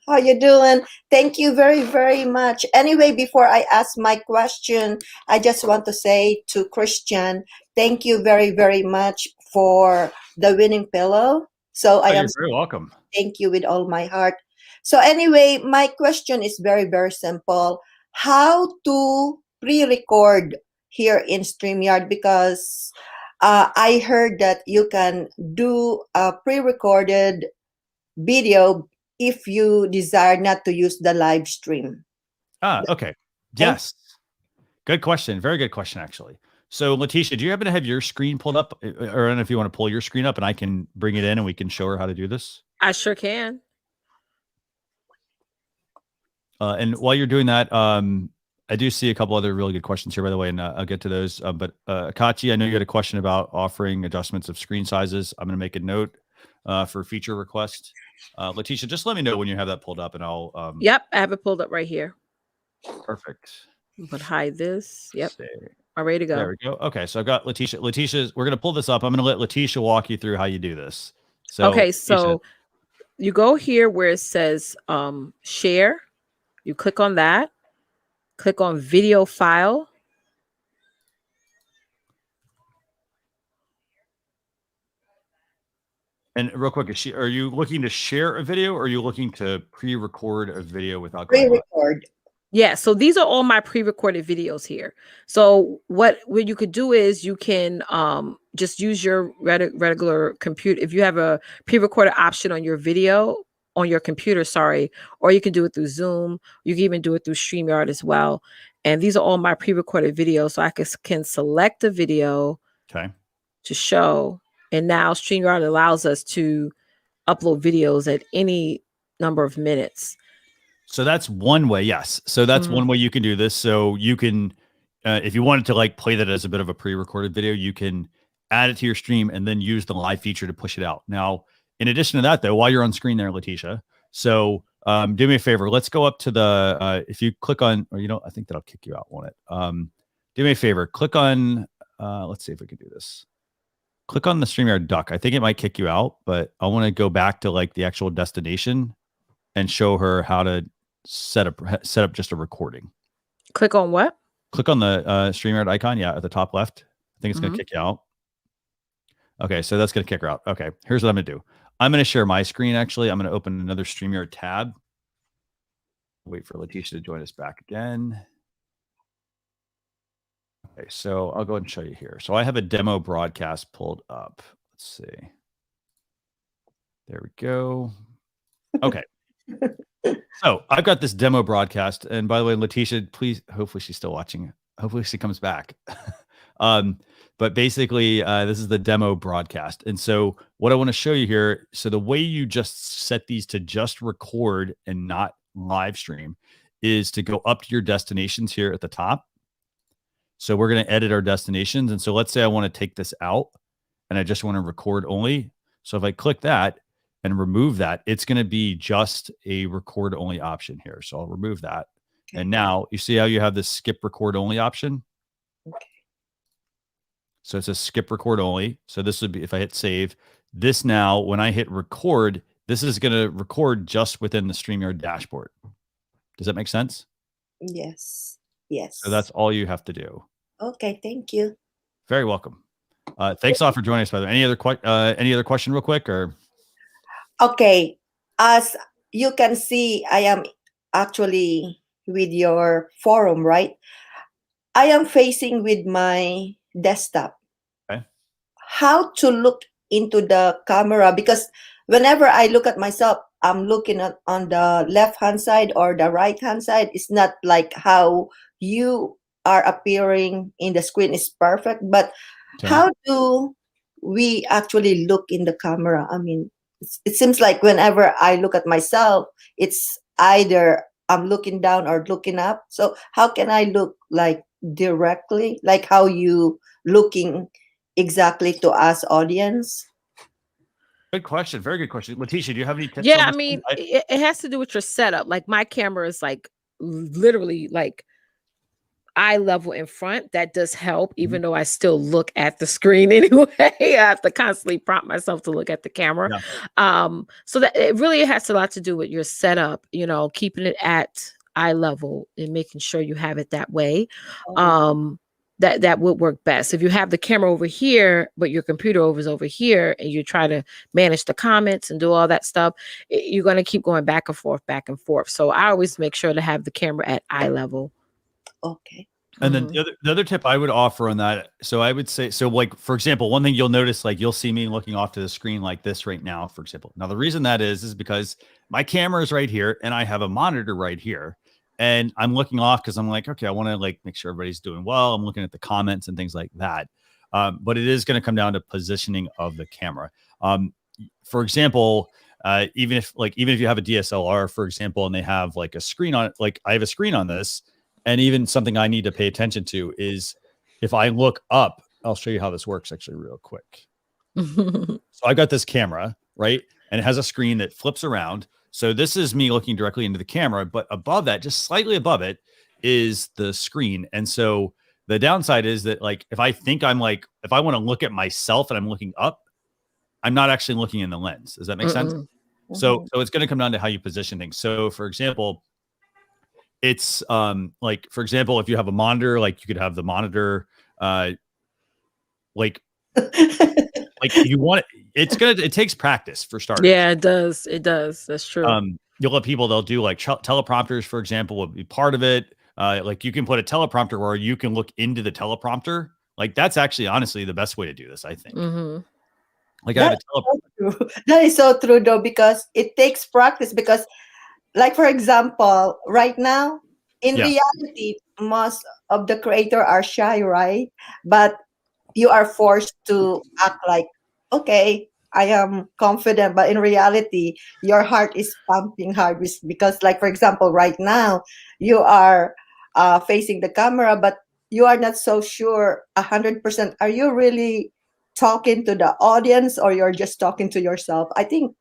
how you doing? Thank you very, very much. Anyway, before I ask my question, I just want to say to Christian, thank you very, very much for the winning pillow. So you're very welcome. Thank you with all my heart. So anyway, my question is very, very simple. How to pre-record here in StreamYard? Because I heard that you can do a pre-recorded video if you desire not to use the live stream. Okay. Yes. Good question. Very good question, actually. So, Leticia, do you happen to have your screen pulled up? Or I don't know if you want to pull your screen up and I can bring it in and we can show her how to do this. I sure can. And while you're doing that, I do see a couple other really good questions here, by the way, and I'll get to those. But Kachi, I know you had a question about offering adjustments of screen sizes. I'm going to make a note for feature request. Leticia, just let me know when you have that pulled up, and I'll. Yep, I have it pulled up right here. Perfect. But hide this. Yep. Stay. All ready to go. There we go. Okay, so I've got Leticia. Leticia's. We're going to pull this up. I'm going to let Leticia walk you through how you do this. So, okay, Leticia, so you go here where it says share. You click on that. Click on video file. And real quick, are you looking to share a video or are you looking to pre-record a video without going live? Pre-record. Yeah, so these are all my pre-recorded videos here. So what you could do is you can just use your regular computer. If you have a pre-recorded option on your video, on your computer, sorry, or you can do it through Zoom. You can even do it through StreamYard as well. And these are all my pre-recorded videos. So I can select a video to show. And now StreamYard allows us to upload videos at any number of minutes. So that's one way. Yes. So that's one way you can do this. So you can, if you wanted to like play that as a bit of a pre-recorded video, you can add it to your stream and then use the live feature to push it out. Now, in addition to that, though, while you're on screen there, Leticia, so do me a favor. Let's go up to the, if you click on, or I think that'll kick you out, won't it? Do me a favor. Click on, let's see if we can do this. Click on the StreamYard duck. I think it might kick you out, but I want to go back to like the actual destination and show her how to set up just a recording. Click on what? Click on the StreamYard icon. Yeah, at the top left. I think it's going to kick you out. Okay, so that's going to kick her out. Okay, here's what I'm going to do. I'm going to share my screen, actually. I'm going to open another StreamYard tab. Wait for Leticia to join us back again. Okay, so I'll go ahead and show you here. So I have a demo broadcast pulled up. Let's see. There we go. Okay. So I've got this demo broadcast. And by the way, Leticia, please, hopefully she's still watching. Hopefully she comes back. But basically, this is the demo broadcast. And so what I want to show you here, so the way you just set these to just record and not live stream is to go up to your destinations here at the top. So we're going to edit our destinations. And so let's say I want to take this out and I just want to record only. So if I click that and remove that, it's going to be just a record only option here. So I'll remove that. Okay. And now you see how you have this skip record only option? Okay. So it's a skip record only. So this would be, if I hit save, this now, when I hit record, this is going to record just within the StreamYard dashboard. Does that make sense? Yes. Yes. So that's all you have to do. Okay. Thank you. Very welcome. Thanks all for joining us, by the way. Any other question real quick or? Okay. As you can see, I am actually with your forum, right? I am facing with my desktop. Okay. How to look into the camera, because whenever I look at myself, I'm looking at on the left hand side or the right hand side. It's not like how you are appearing in the screen is perfect, but okay. How do we actually look in the camera? I mean, it seems like whenever I look at myself, it's either I'm looking down or looking up. So how can I look like directly, like how you looking exactly to us audience? Good question. Very good question. Leticia, do you have any tips? Yeah, I mean, it has to do with your setup. Like my camera is like literally like eye level in front. That does help, even though I still look at the screen anyway. I have to constantly prompt myself to look at the camera. Yeah. So that it really has a lot to do with your setup, keeping it at eye level and making sure you have it that way. That would work best. If you have the camera over here, but your computer is over here, and you try to manage the comments and do all that stuff, you're going to keep going back and forth. So I always make sure to have the camera at eye level. Okay. And then the other tip I would offer on that, so I would say, so like, for example, one thing you'll notice, like you'll see me looking off to the screen like this right now, for example. Now, the reason that is because my camera is right here and I have a monitor right here. and I'm looking off because I'm like, okay, I want to like make sure everybody's doing well. I'm looking at the comments and things like that. But it is going to come down to positioning of the camera. For example, even if you have a DSLR, for example, and they have like a screen on it, like I have a screen on this, and even something I need to pay attention to is if I look up, I'll show you how this works actually real quick. So I got this camera, right? And it has a screen that flips around. So this is me looking directly into the camera, but above that, just slightly above it, is the screen. And so the downside is that like if I want to look at myself and I'm looking up, I'm not actually looking in the lens. Does that make sense? So it's going to come down to how you position things. So for example, it's like for example, if you have a monitor, like you could have the monitor like you want it takes practice for starters. Yeah, it does. That's true. You'll have people, they'll do like teleprompters, for example, would be part of it. Like you can put a teleprompter where you can look into the teleprompter. Like that's actually honestly the best way to do this, I think. Like I have a teleprompter. That is so true though, because it takes practice. Because, like for example, right now, in reality, most of the creators are shy, right? But you are forced to act like, okay, I am confident, but in reality, your heart is pumping hard because, like for example, right now you are facing the camera, but you are not so sure 100%. Are you really talking to the audience or you're just talking to yourself? I think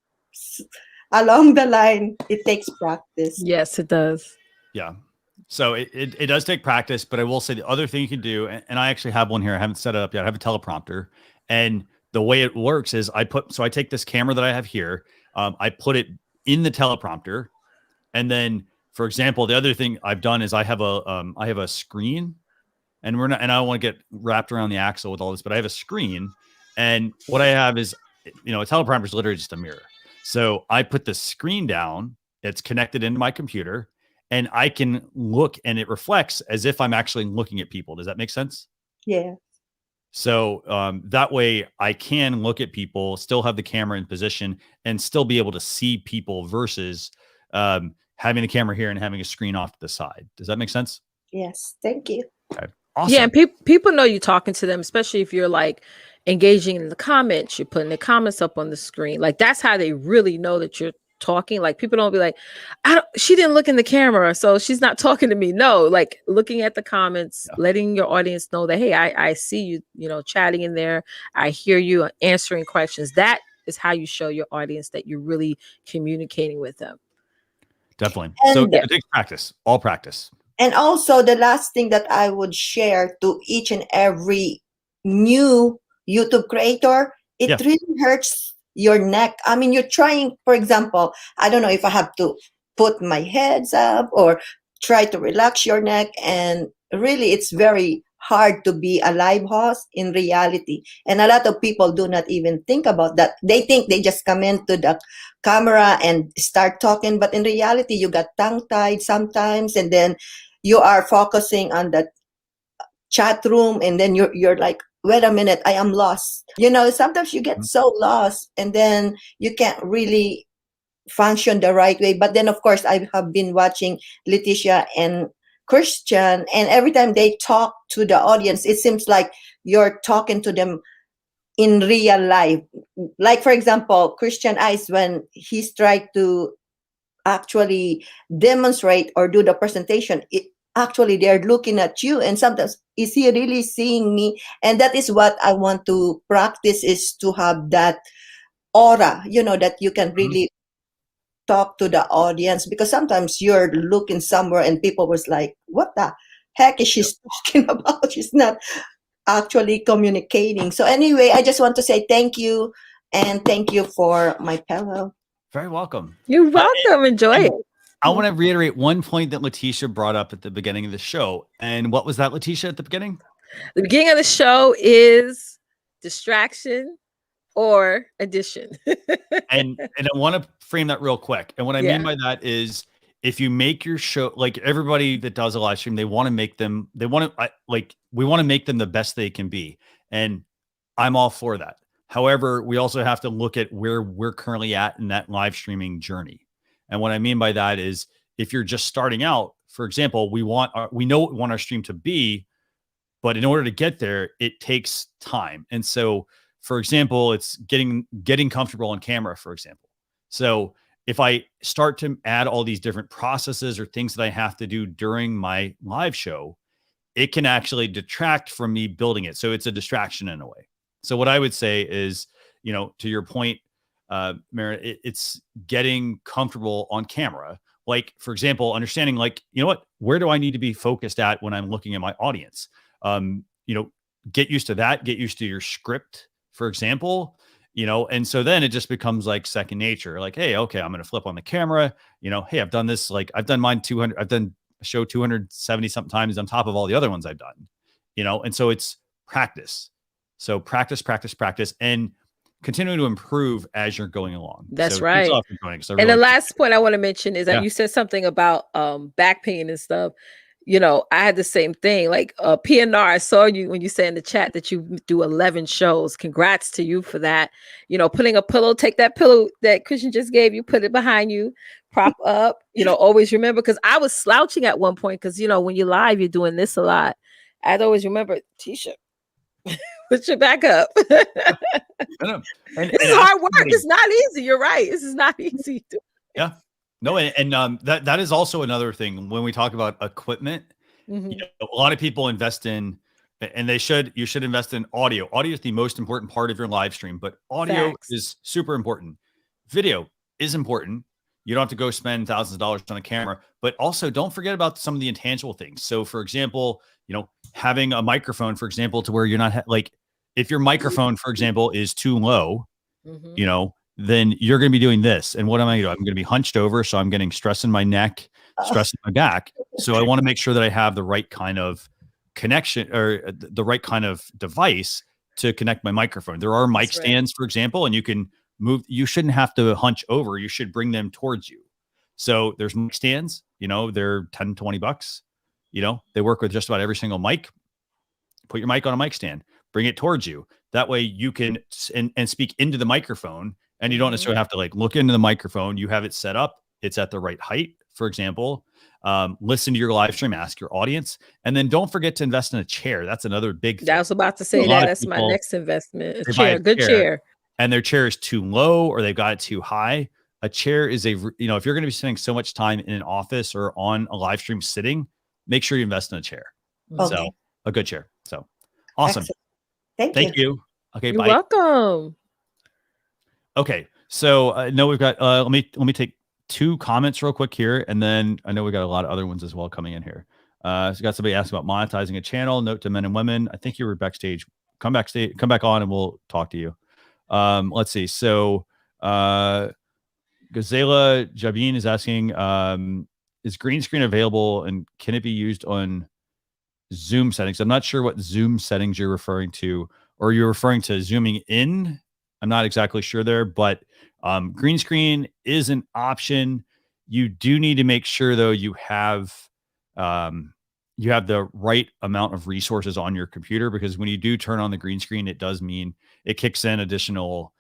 along the line, it takes practice. Yes, it does. Yeah. So it does take practice, but I will say the other thing you can do, and I actually have one here. I haven't set it up yet. I have a teleprompter, and the way it works is I take this camera that I have here, I put it in the teleprompter, and then, for example, the other thing I've done is I have a screen, and I don't want to get wrapped around the axle with all this, but I have a screen, and what I have is, a teleprompter is literally just a mirror. So I put the screen down, it's connected into my computer, and I can look and it reflects as if I'm actually looking at people. Does that make sense? Yeah. So that way I can look at people, still have the camera in position, and still be able to see people versus having the camera here and having a screen off to the side. Does that make sense? Yes. Thank you. Okay. Awesome. Yeah, and people know you're talking to them, especially if you're like engaging in the comments, you're putting the comments up on the screen. Like that's how they really know that you're talking. Like people don't be like, she didn't look in the camera, so she's not talking to me. No, like looking at the comments, letting your audience know that, hey, I see you, chatting in there. I hear you answering questions. That is how you show your audience that you're really communicating with them. Definitely. And so it takes practice, all practice. And also the last thing that I would share to each and every new YouTube creator, it really hurts your neck. I mean, you're trying, for example, I don't know if I have to put my heads up or try to relax your neck. And really, it's very hard to be a live host in reality. And a lot of people do not even think about that. They think they just come into the camera and start talking. But in reality, you got tongue-tied sometimes. And then you are focusing on the chat room. And then you're like, wait a minute, I am lost. Sometimes you get so lost and then you can't really function the right way. But then, of course, I have been watching Leticia and Christian, and every time they talk to the audience, it seems like you're talking to them in real life. Like, for example, Christian Ice, when he's tried to actually demonstrate or do the presentation, actually they're looking at you, and sometimes, is he really seeing me? And that is what I want to practice, is to have that aura, that you can really talk to the audience, because sometimes you're looking somewhere and people was like, what the heck is she talking about? She's not actually communicating. So anyway, I just want to say thank you, and thank you for my pillow. Very welcome. You're welcome. Enjoy it. I want to reiterate one point that Leticia brought up at the beginning of the show. And what was that, Leticia, at the beginning? The beginning of the show is distraction or addition. and I want to frame that real quick. And what I mean by that is, if you make your show, like everybody that does a live stream, we want to make them the best they can be. And I'm all for that. However, we also have to look at where we're currently at in that live streaming journey. And what I mean by that is, if you're just starting out, for example, we know what we want our stream to be, but in order to get there, it takes time. And so, for example, it's getting comfortable on camera, for example. So if I start to add all these different processes or things that I have to do during my live show, it can actually detract from me building it. So it's a distraction in a way. So what I would say is, to your point, Mara, it's getting comfortable on camera. Like, for example, understanding where do I need to be focused at when I'm looking at my audience? Get used to that, get used to your script, for example, and so then it just becomes like second nature. Like, hey, okay, I'm going to flip on the camera, hey, I've done this. Like I've done mine 200, I've done a show 270 something times on top of all the other ones I've done, and so it's practice. So practice, and continuing to improve as you're going along. That's so right. And the last point I want to mention is that you said something about back pain and stuff. I had the same thing. Like PNR, I saw you when you said in the chat that you do 11 shows. Congrats to you for that. Putting a pillow, take that pillow that Christian just gave you, put it behind you, prop up. Always remember, because I was slouching at one point, because when you're live, you're doing this a lot. I'd always remember, Tisha, put your back up. This is hard work. It's not easy. You're right. This is not easy. Yeah. No, and that is also another thing when we talk about equipment. A lot of people invest in, and you should invest in audio. Audio is the most important part of your live stream, but audio is super important. Video is important. You don't have to go spend thousands of dollars on a camera, but also don't forget about some of the intangible things. So, for example, having a microphone, for example, to where you're not if your microphone, for example, is too low, then you're going to be doing this. And what am I going to do? I'm going to be hunched over. So I'm getting stress in my neck, stress in my back. So I want to make sure that I have the right kind of connection or the right kind of device to connect my microphone. There are mic stands, for example, and you can move. You shouldn't have to hunch over. You should bring them towards you. So there's mic stands, they're 10, 20 bucks. They work with just about every single mic. Put your mic on a mic stand, bring it towards you. That way you can and speak into the microphone. And you don't necessarily have to look into the microphone. You have it set up. It's at the right height, for example. Listen to your live stream, ask your audience. And then don't forget to invest in a chair. That's another big thing. I was about to say that. That's my next investment. A chair, good chair. And their chair is too low or they've got it too high. A chair is if you're going to be spending so much time in an office or on a live stream sitting, make sure you invest in a chair. Okay. So a good chair. So awesome. Excellent. Thank you. Okay. You're welcome. Okay, so I know we've got. Let me take two comments real quick here, and then I know we got a lot of other ones as well coming in here. So we got somebody asking about monetizing a channel. Note to men and women. I think you were backstage. Come back on, and we'll talk to you. Let's see. So Gazela Jabin is asking, is green screen available, and can it be used on Zoom settings? I'm not sure what Zoom settings you're referring to, or you're referring to zooming in. I'm not exactly sure there, but green screen is an option. You do need to make sure, though, you have the right amount of resources on your computer, because when you do turn on the green screen, it does mean it kicks in additional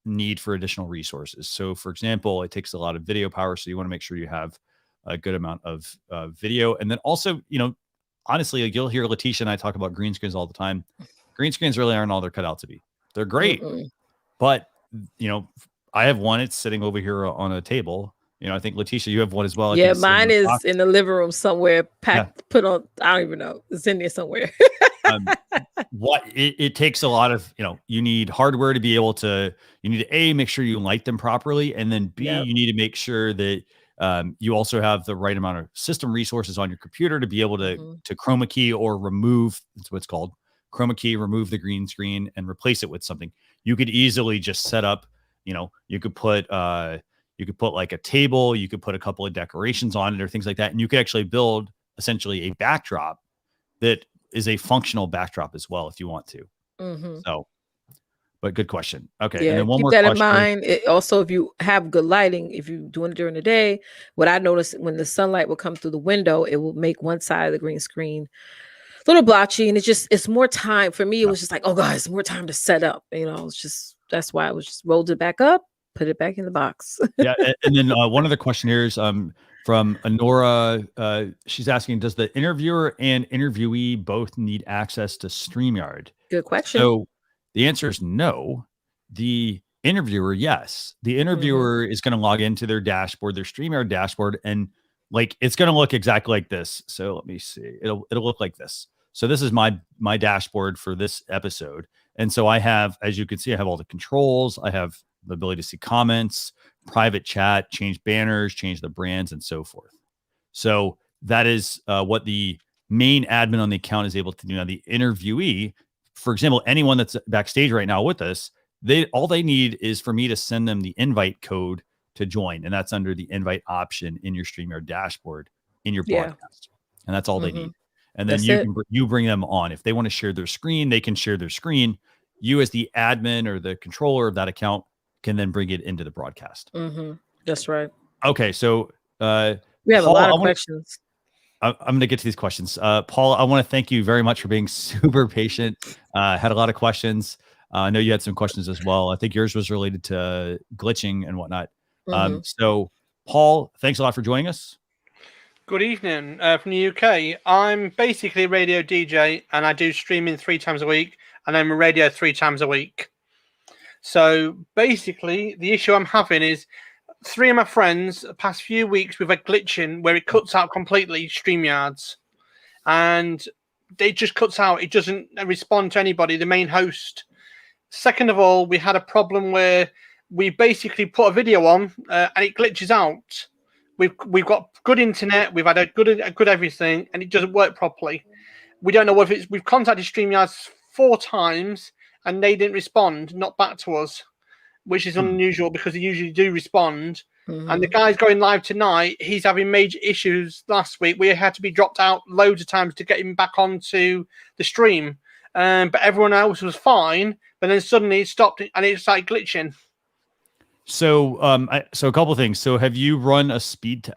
need for additional resources. So, for example, it takes a lot of video power, so you want to make sure you have a good amount of video. And then also, honestly, you'll hear Leticia and I talk about green screens all the time. Green screens really aren't all they're cut out to be. They're great. But, I have one. It's sitting over here on a table. I think, Leticia, you have one as well. Yeah, mine is in the living room somewhere, put on. I don't even know. It's in there somewhere. It takes a lot of, you need hardware to be able to, you need to A, make sure you light them properly. And then B, you need to make sure that you also have the right amount of system resources on your computer to be able to chroma key or remove, that's what it's called, chroma key, remove the green screen and replace it with something. You could easily just set up, you could put like a table, you could put a couple of decorations on it or things like that. And you could actually build essentially a backdrop that is a functional backdrop as well, if you want to. So, but good question. Okay. Yeah, and then one keep more that question. in mind. Also, if you have good lighting, if you're doing it during the day, what I noticed when the sunlight will come through the window, it will make one side of the green screen a little blotchy, and it's more time for me. It was just like, oh God, it's more time to set up. It's just, that's why I was just rolled it back up, put it back in the box. Yeah. And then one other question here is, from Honora. She's asking, does the interviewer and interviewee both need access to StreamYard? Good question. So the answer is no. The interviewer, yes. The interviewer is going to log into their dashboard, their StreamYard dashboard, and like it's going to look exactly like this. So let me see. It'll look like this. So this is my dashboard for this episode. And so I have, as you can see, I have all the controls. I have the ability to see comments, private chat, change banners, change the brands, and so forth. So that is what the main admin on the account is able to do. Now, the interviewee, for example, anyone that's backstage right now with us, all they need is for me to send them the invite code to join, and that's under the invite option in your StreamYard dashboard in your broadcast, and that's all they need. And then you bring them on. If they want to share their screen, they can share their screen. You, as the admin or the controller of that account, can then bring it into the broadcast. That's right. Okay, so we have Paul, a lot of questions. I'm going to get to these questions. Paul, I want to thank you very much for being super patient. Had a lot of questions. I know you had some questions as well. I think yours was related to glitching and whatnot. So, Paul, thanks a lot for joining us. Good evening from the UK. I'm basically a radio DJ, and I do streaming 3 times a week, and I'm a radio 3 times a week. So basically, the issue I'm having is 3 of my friends, the past few weeks, we've had glitching where it cuts out completely StreamYards. And it just cuts out. It doesn't respond to anybody, the main host. Second of all, we had a problem where we basically put a video on and it glitches out. We've got good internet, we've had a good everything, and it doesn't work properly. We don't know what it's. We've contacted StreamYards 4 times and they didn't respond, not back to us, which is unusual because they usually do respond. And the guy's going live tonight. He's having major issues. Last week we had to be dropped out loads of times to get him back onto the stream, but everyone else was fine. But then suddenly it stopped and it started glitching. So, so a couple of things. So, have you run a speed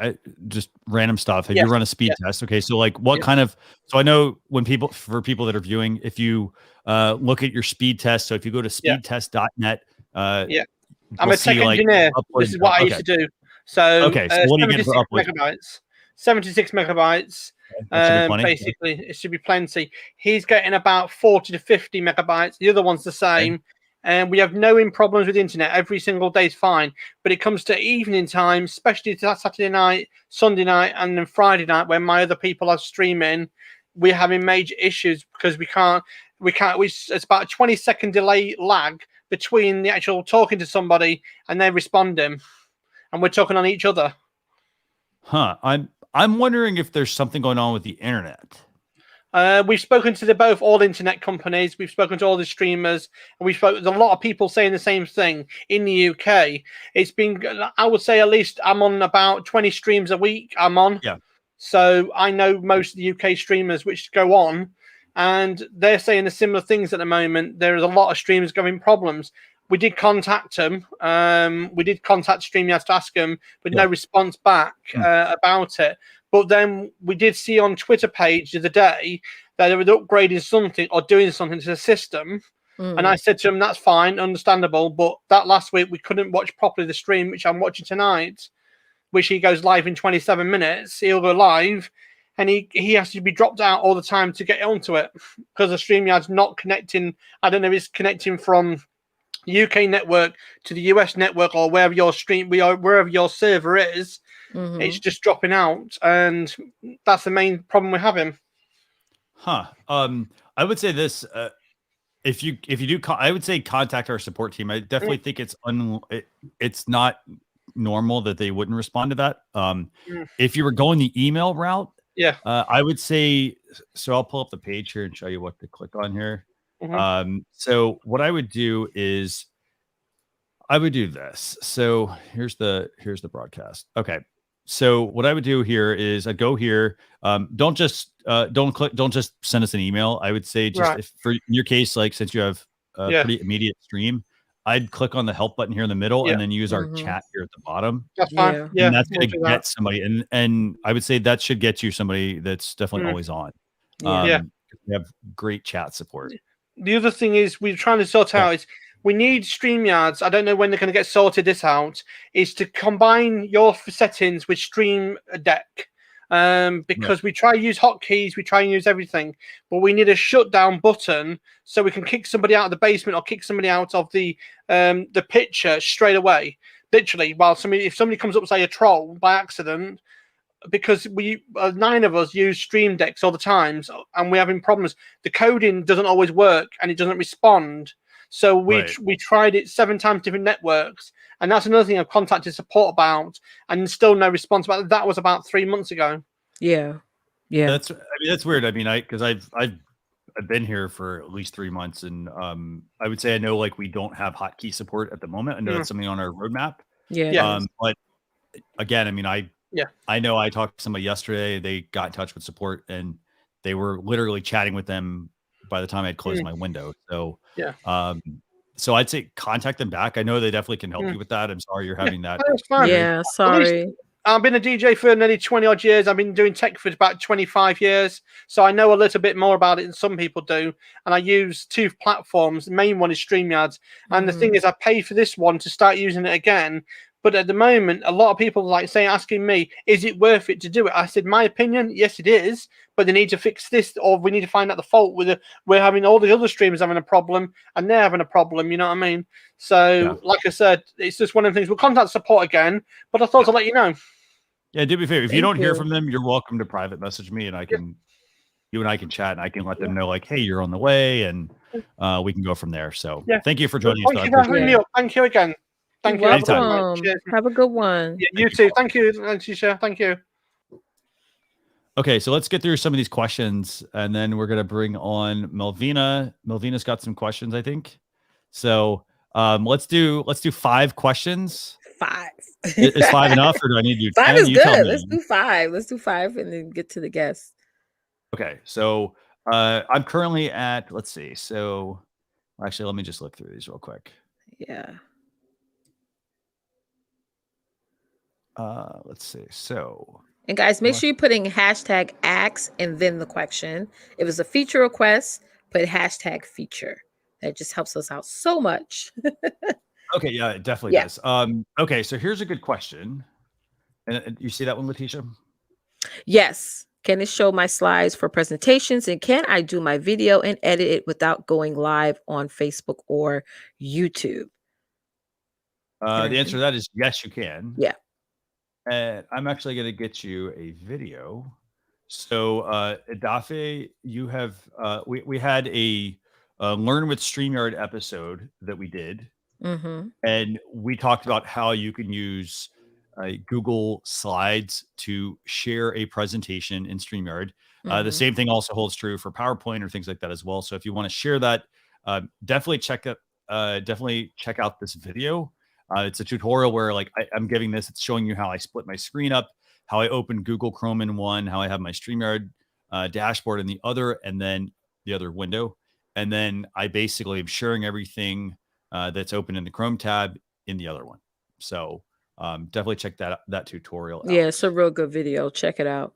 just random stuff? Have you run a speed test? Okay, so like, what kind of? So, I know for people that are viewing, if you look at your speed test. So, if you go to speedtest.net, I'm a tech engineer. This is what I used to do. So, okay, so what do you get for upload? 76 megabytes. Basically, it should be plenty. He's getting about 40 to 50 megabytes. The other one's the same. Okay. And we have no problems with internet. Every single day is fine. But it comes to evening time, especially Saturday night, Sunday night, and then Friday night when my other people are streaming, we're having major issues because we can't. It's about a 20-second delay lag between the actual talking to somebody and they're responding, and we're talking on each other. I'm wondering if there's something going on with the internet. We've spoken to all internet companies. We've spoken to all the streamers, and we've spoken to a lot of people saying the same thing in the UK. It's been, I would say, at least I'm on about 20 streams a week. I'm on. Yeah. So I know most of the UK streamers which go on, and they're saying the similar things at the moment. There is a lot of streamers having problems. We did contact them. We did contact StreamYard to ask them, but no response back about it. But then we did see on Twitter page the other day that they were upgrading something or doing something to the system. And I said to them, that's fine, understandable. But that last week we couldn't watch properly the stream, which I'm watching tonight, which he goes live in 27 minutes. He'll go live and he has to be dropped out all the time to get onto it because the StreamYard's not connecting. I don't know if it's connecting from UK network to the US network or wherever your wherever your server is. It's just dropping out, and that's the main problem we're having. I would say this: if you do, I would say contact our support team. I definitely think it's not normal that they wouldn't respond to that. If you were going the email route, I would say. So I'll pull up the page here and show you what to click on here. So what I would do is I would do this. So here's the broadcast. Okay. So what I would do here is I'd go here. Don't just send us an email. I would say just if for your case, like since you have a pretty immediate stream, I'd click on the help button here in the middle and then use our chat here at the bottom. That's fine. And that's going to get somebody. And I would say that should get you somebody that's definitely always on. We have great chat support. The other thing is we're trying to sort out is we need StreamYards. I don't know when they're going to get sorted this out. Is to combine your settings with Stream Deck. Because we try to use hotkeys, we try and use everything, but we need a shutdown button so we can kick somebody out of the basement or kick somebody out of the picture straight away. Literally, while if somebody comes up, say a troll by accident, because we 9 of us use Stream Decks all the time, and we're having problems. The coding doesn't always work and it doesn't respond. So we tried it 7 times different networks, and that's another thing I've contacted support about, and still no response. But that was about 3 months ago. Yeah. That's weird. I mean, because I've been here for at least 3 months, and I would say I know like we don't have hotkey support at the moment. I know that's something on our roadmap. Yeah. But again, I mean, I know I talked to somebody yesterday. They got in touch with support, and they were literally chatting with them by the time I'd closed my window. So so I'd say contact them back. I know they definitely can help you with that. I'm sorry you're having that. Yeah, sorry. I've been a DJ for nearly 20 odd years. I've been doing tech for about 25 years. So I know a little bit more about it than some people do. And I use 2 platforms. The main one is StreamYards. And the thing is, I paid for this one to start using it again. But at the moment, a lot of people asking me, is it worth it to do it? I said, my opinion, yes, it is. But they need to fix this, or we need to find out the fault. We're having all the other streamers having a problem, and they're having a problem. You know what I mean? So, like I said, it's just one of the things. We'll contact support again, but I thought I'd let you know. Yeah, do me a favor. If you don't hear from them, you're welcome to private message me, and you and I can chat, and I can let them know, like, hey, you're on the way, and we can go from there. So, thank you for joining us. Thank you for having me up. Thank you again. Thank you. Have a good one. Yeah, you too. Thank you, Leticia. Thank you. Okay, so let's get through some of these questions, and then we're gonna bring on Melvina. Melvina's got some questions, I think. So let's do 5 questions. 5. Is 5 enough, or do I need to do 5 10? is good. Let's do 5. Let's do 5 and then get to the guests. Okay, so I'm currently at, let's see. So actually, let me just look through these real quick. Yeah. Let's see. So, and guys, make sure you put in hashtag ask and then the question. If it's a feature request, put hashtag feature. That just helps us out so much. Okay, yeah, it definitely does. Okay, so here's a good question. And you see that one, Leticia? Yes. Can it show my slides for presentations? And can I do my video and edit it without going live on Facebook or YouTube? The answer to that is yes, you can. Yeah. And I'm actually going to get you a video. So, Adafe, you have we had a Learn with StreamYard episode that we did, and we talked about how you can use Google Slides to share a presentation in StreamYard. The same thing also holds true for PowerPoint or things like that as well. So, if you want to share that, definitely check out this video. It's a tutorial where I'm giving this, it's showing you how I split my screen up, how I open Google Chrome in one, how I have my StreamYard dashboard in the other, and then the other window. And then I basically am sharing everything that's open in the Chrome tab in the other one. So definitely check that tutorial out. Yeah, it's a real good video. Check it out.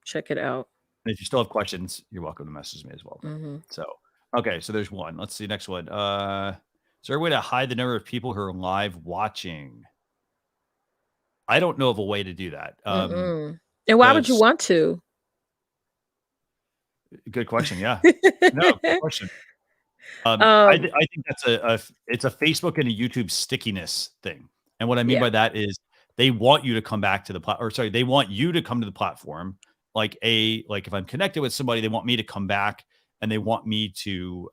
Check it out. And if you still have questions, you're welcome to message me as well. So, okay, so there's one. Let's see, next one. Is there a way to hide the number of people who are live watching? I don't know of a way to do that. And why would you want to? Good question. Yeah. No, good question. I think that's it's a Facebook and a YouTube stickiness thing. And what I mean by that is they want you to come back to the platform, or sorry, they want you to come to the platform. Like if I'm connected with somebody, they want me to come back, and they want me to,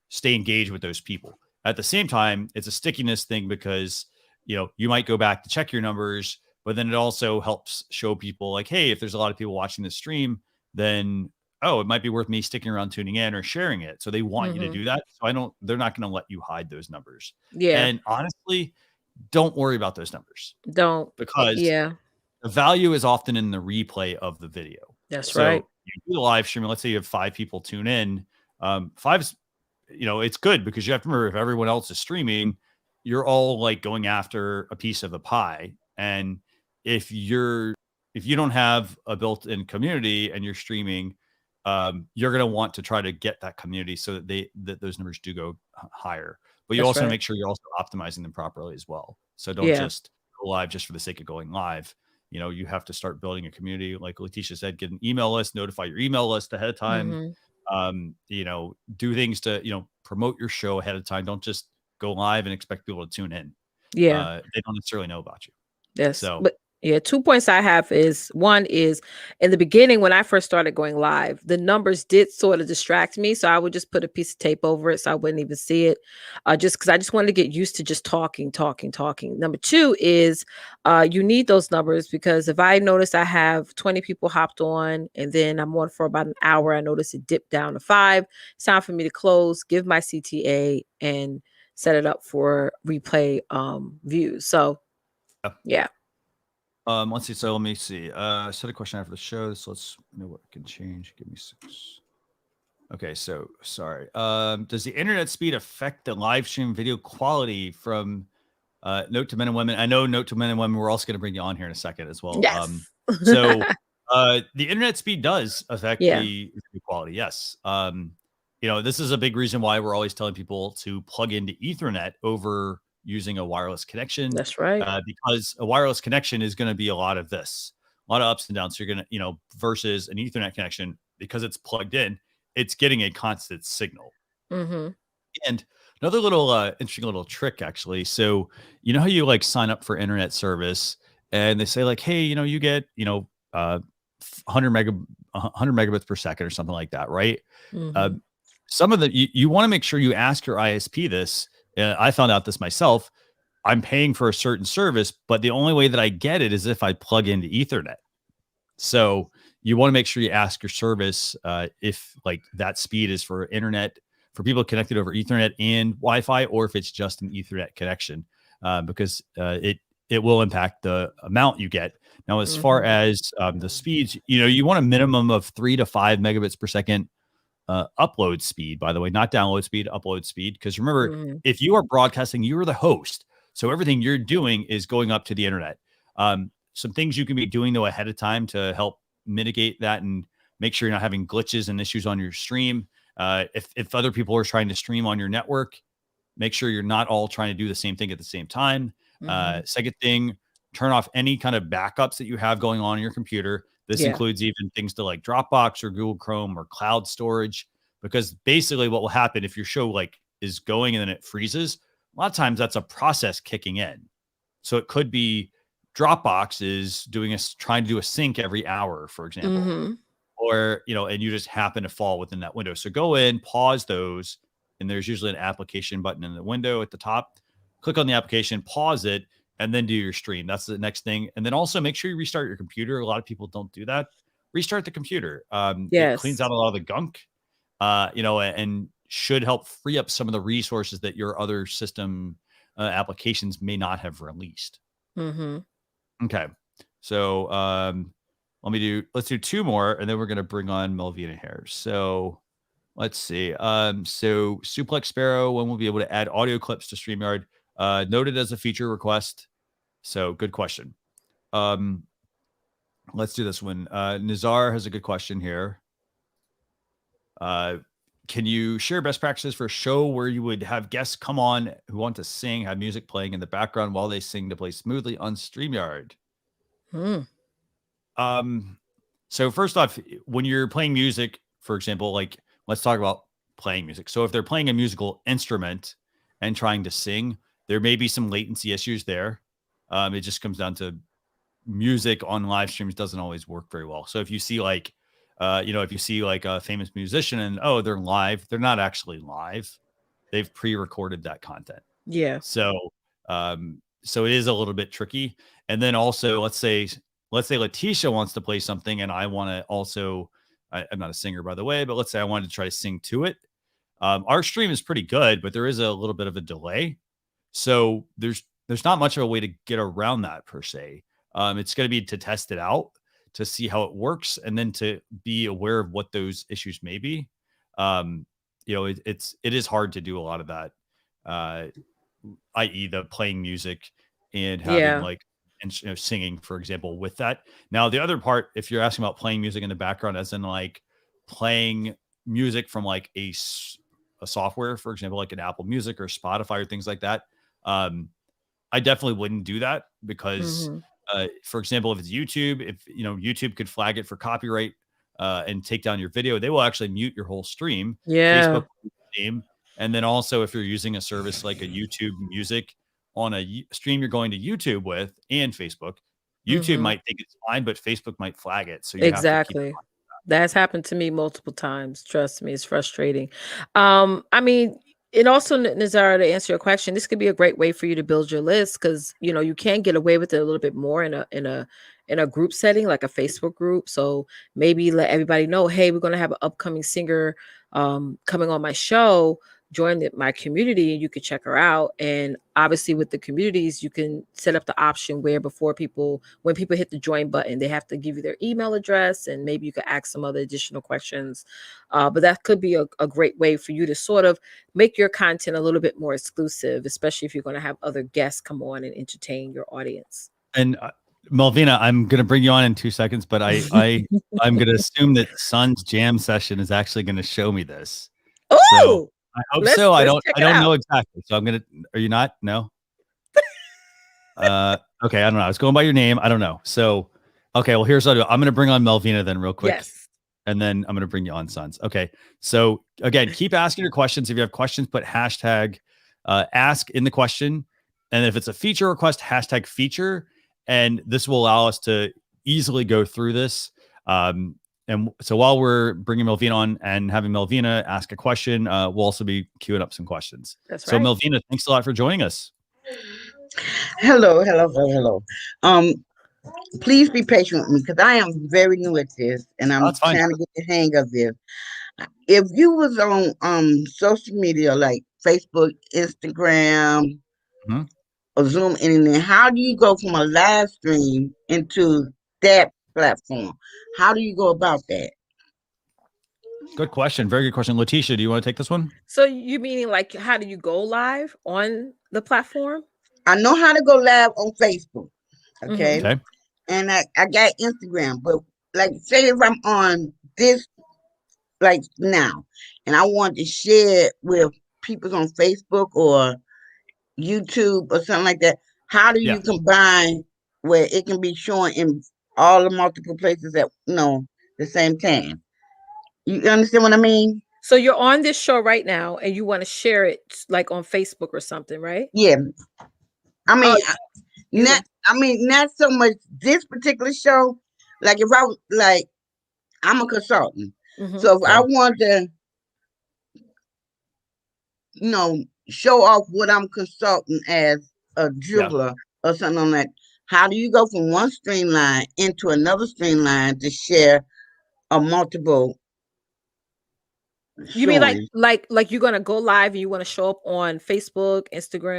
stay engaged with those people. At the same time, it's a stickiness thing because, you might go back to check your numbers, but then it also helps show people like, hey, if there's a lot of people watching this stream, then, it might be worth me sticking around, tuning in, or sharing it. So they want you to do that. So they're not going to let you hide those numbers. Yeah. And honestly, don't worry about those numbers. Don't. Because the value is often in the replay of the video. That's right. You do the live stream. Let's say you have 5 people tune in. 5's, it's good because you have to remember, if everyone else is streaming, you're all going after a piece of the pie. And if you don't have a built-in community and you're streaming, you're going to want to try to get that community so that those numbers do go higher. but you That's also want right. to make sure you're also optimizing them properly as well. So don't Yeah. just go live just for the sake of going live. You have to start building a community. Like Leticia said, get an email list, notify your email list ahead of time. Do things to, promote your show ahead of time. Don't just go live and expect people to tune in. Yeah. They don't necessarily know about you. Yes. So But yeah, 2 points I have is one is in the beginning when I first started going live, the numbers did sort of distract me. So I would just put a piece of tape over it so I wouldn't even see it. Just because I just wanted to get used to just talking. Number two is you need those numbers because if I notice I have 20 people hopped on and then I'm on for about an hour, I notice it dipped down to 5. It's time for me to close, give my CTA and set it up for replay views. So yeah. let's see. So let me see. Set a question after the show. So let's know what can change. Give me 6. Okay, so sorry. Does the internet speed affect the live stream video quality from Note to Men and Women? I know Note to Men and Women. We're also going to bring you on here in a second as well. Yes. So the internet speed does affect Yeah. the quality. Yes. This is a big reason why we're always telling people to plug into Ethernet over using a wireless connection. That's right. Because a wireless connection is going to be a lot of this, a lot of ups and downs. So you're going to, versus an Ethernet connection, because it's plugged in, it's getting a constant signal. And another little interesting little trick, actually. So you know how you like sign up for internet service and they say like, hey, you get, 100 megabits per second or something like that, right? Some of the, you want to make sure you ask your ISP this. I found out this myself. I'm paying for a certain service, but the only way that I get it is if I plug into Ethernet. So you want to make sure you ask your service if like that speed is for internet, for people connected over Ethernet and Wi-Fi, or if it's just an Ethernet connection, because it will impact the amount you get. Now, as far as the speeds, you want a minimum of 3 to 5 megabits per second upload speed, by the way, not download speed, upload speed. Because remember, if you are broadcasting, you are the host. So everything you're doing is going up to the internet. Some things you can be doing though ahead of time to help mitigate that and make sure you're not having glitches and issues on your stream. If other people are trying to stream on your network, make sure you're not all trying to do the same thing at the same time. Second thing, turn off any kind of backups that you have going on your computer. This includes even things to like Dropbox or Google Chrome or cloud storage, because basically what will happen if your show like is going and then it freezes, a lot of times that's a process kicking in. So it could be Dropbox is trying to do a sync every hour, for example, or, and you just happen to fall within that window. So go in, pause those, and there's usually an application button in the window at the top. Click on the application, pause it, and then do your stream. That's the next thing. And then also make sure you restart your computer. A lot of people don't do that. Restart the computer. It cleans out a lot of the gunk, and should help free up some of the resources that your other system applications may not have released. Okay. So let's do 2 more, and then we're going to bring on Melvina here. So let's see. So Suplex Sparrow, when we'll be able to add audio clips to StreamYard, noted as a feature request. So good question. Let's do this one. Nizar has a good question here. Can you share best practices for a show where you would have guests come on who want to sing, have music playing in the background while they sing to play smoothly on StreamYard? So first off, when you're playing music, for example, like let's talk about playing music. So if they're playing a musical instrument and trying to sing, there may be some latency issues there. It just comes down to music on live streams doesn't always work very well. So if you see like, if you see like a famous musician and they're live, they're not actually live. They've pre-recorded that content. Yeah. So it is a little bit tricky. And then also let's say Leticia wants to play something and I want to also, I'm not a singer by the way, but let's say I wanted to try to sing to it. Our stream is pretty good, but there is a little bit of a delay. So there's not much of a way to get around that per se. It's going to be to test it out, to see how it works, and then to be aware of what those issues may be. It is hard to do a lot of that, i.e. the playing music and having singing, for example, with that. Now, the other part, if you're asking about playing music in the background, as in like playing music from like a software, for example, like an Apple Music or Spotify or things like that, I definitely wouldn't do that because, for example, if it's YouTube, if YouTube could flag it for copyright and take down your video, they will actually mute your whole stream. Yeah. Facebook, same. And then also, if you're using a service like a YouTube Music on a stream you're going to YouTube with and Facebook, YouTube might think it's fine, but Facebook might flag it. So you have to keep Exactly. That's happened to me multiple times. Trust me, it's frustrating. I mean, and also, Nazara, to answer your question, this could be a great way for you to build your list because you can get away with it a little bit more in a group setting, like a Facebook group. So maybe let everybody know, hey, we're going to have an upcoming singer coming on my show. Join my community and you can check her out. And obviously with the communities, you can set up the option where when people hit the join button, they have to give you their email address and maybe you could ask some other additional questions. But that could be a great way for you to sort of make your content a little bit more exclusive, especially if you're going to have other guests come on and entertain your audience. And Melvina, I'm going to bring you on in 2 seconds, but I'm going to assume that Sun's jam session is actually going to show me this. Oh, so I hope so. I don't know exactly. So are you not? No. Okay. I don't know. I was going by your name. I don't know. So, okay. Well, here's what I'll do. I'm going to bring on Melvina then real quick. Yes. And then I'm going to bring you on Sons. Okay. So again, keep asking your questions. If you have questions, put hashtag ask in the question. And if it's a feature request, hashtag feature. And this will allow us to easily go through this. And so while we're bringing Melvina on and having Melvina ask a question, we'll also be queuing up some questions. That's right. So Melvina, thanks a lot for joining us. Hello. Please be patient with me because I am very new at this and I'm trying to get the hang of this. If you was on social media like Facebook, Instagram, or Zoom, anything, how do you go from a live stream into that platform? How do you go about that? Good question. Very good question. Leticia, do you want to take this one? So you meaning like, how do you go live on the platform? I know how to go live on Facebook. Okay. Okay. And I got Instagram, but like say if I'm on this like now and I want to share it with people on Facebook or YouTube or something like that, how do you combine where it can be shown in all the multiple places at the same time? You understand what I mean? So you're on this show right now and you want to share it like on Facebook or something, right? Yeah. I mean, not so much this particular show. Like if I was like, I'm a consultant. So if I want to, show off what I'm consulting as a jeweler or something on that, how do you go from one streamline into another streamline to share a multiple? You mean like you're gonna go live and you want to show up on Facebook,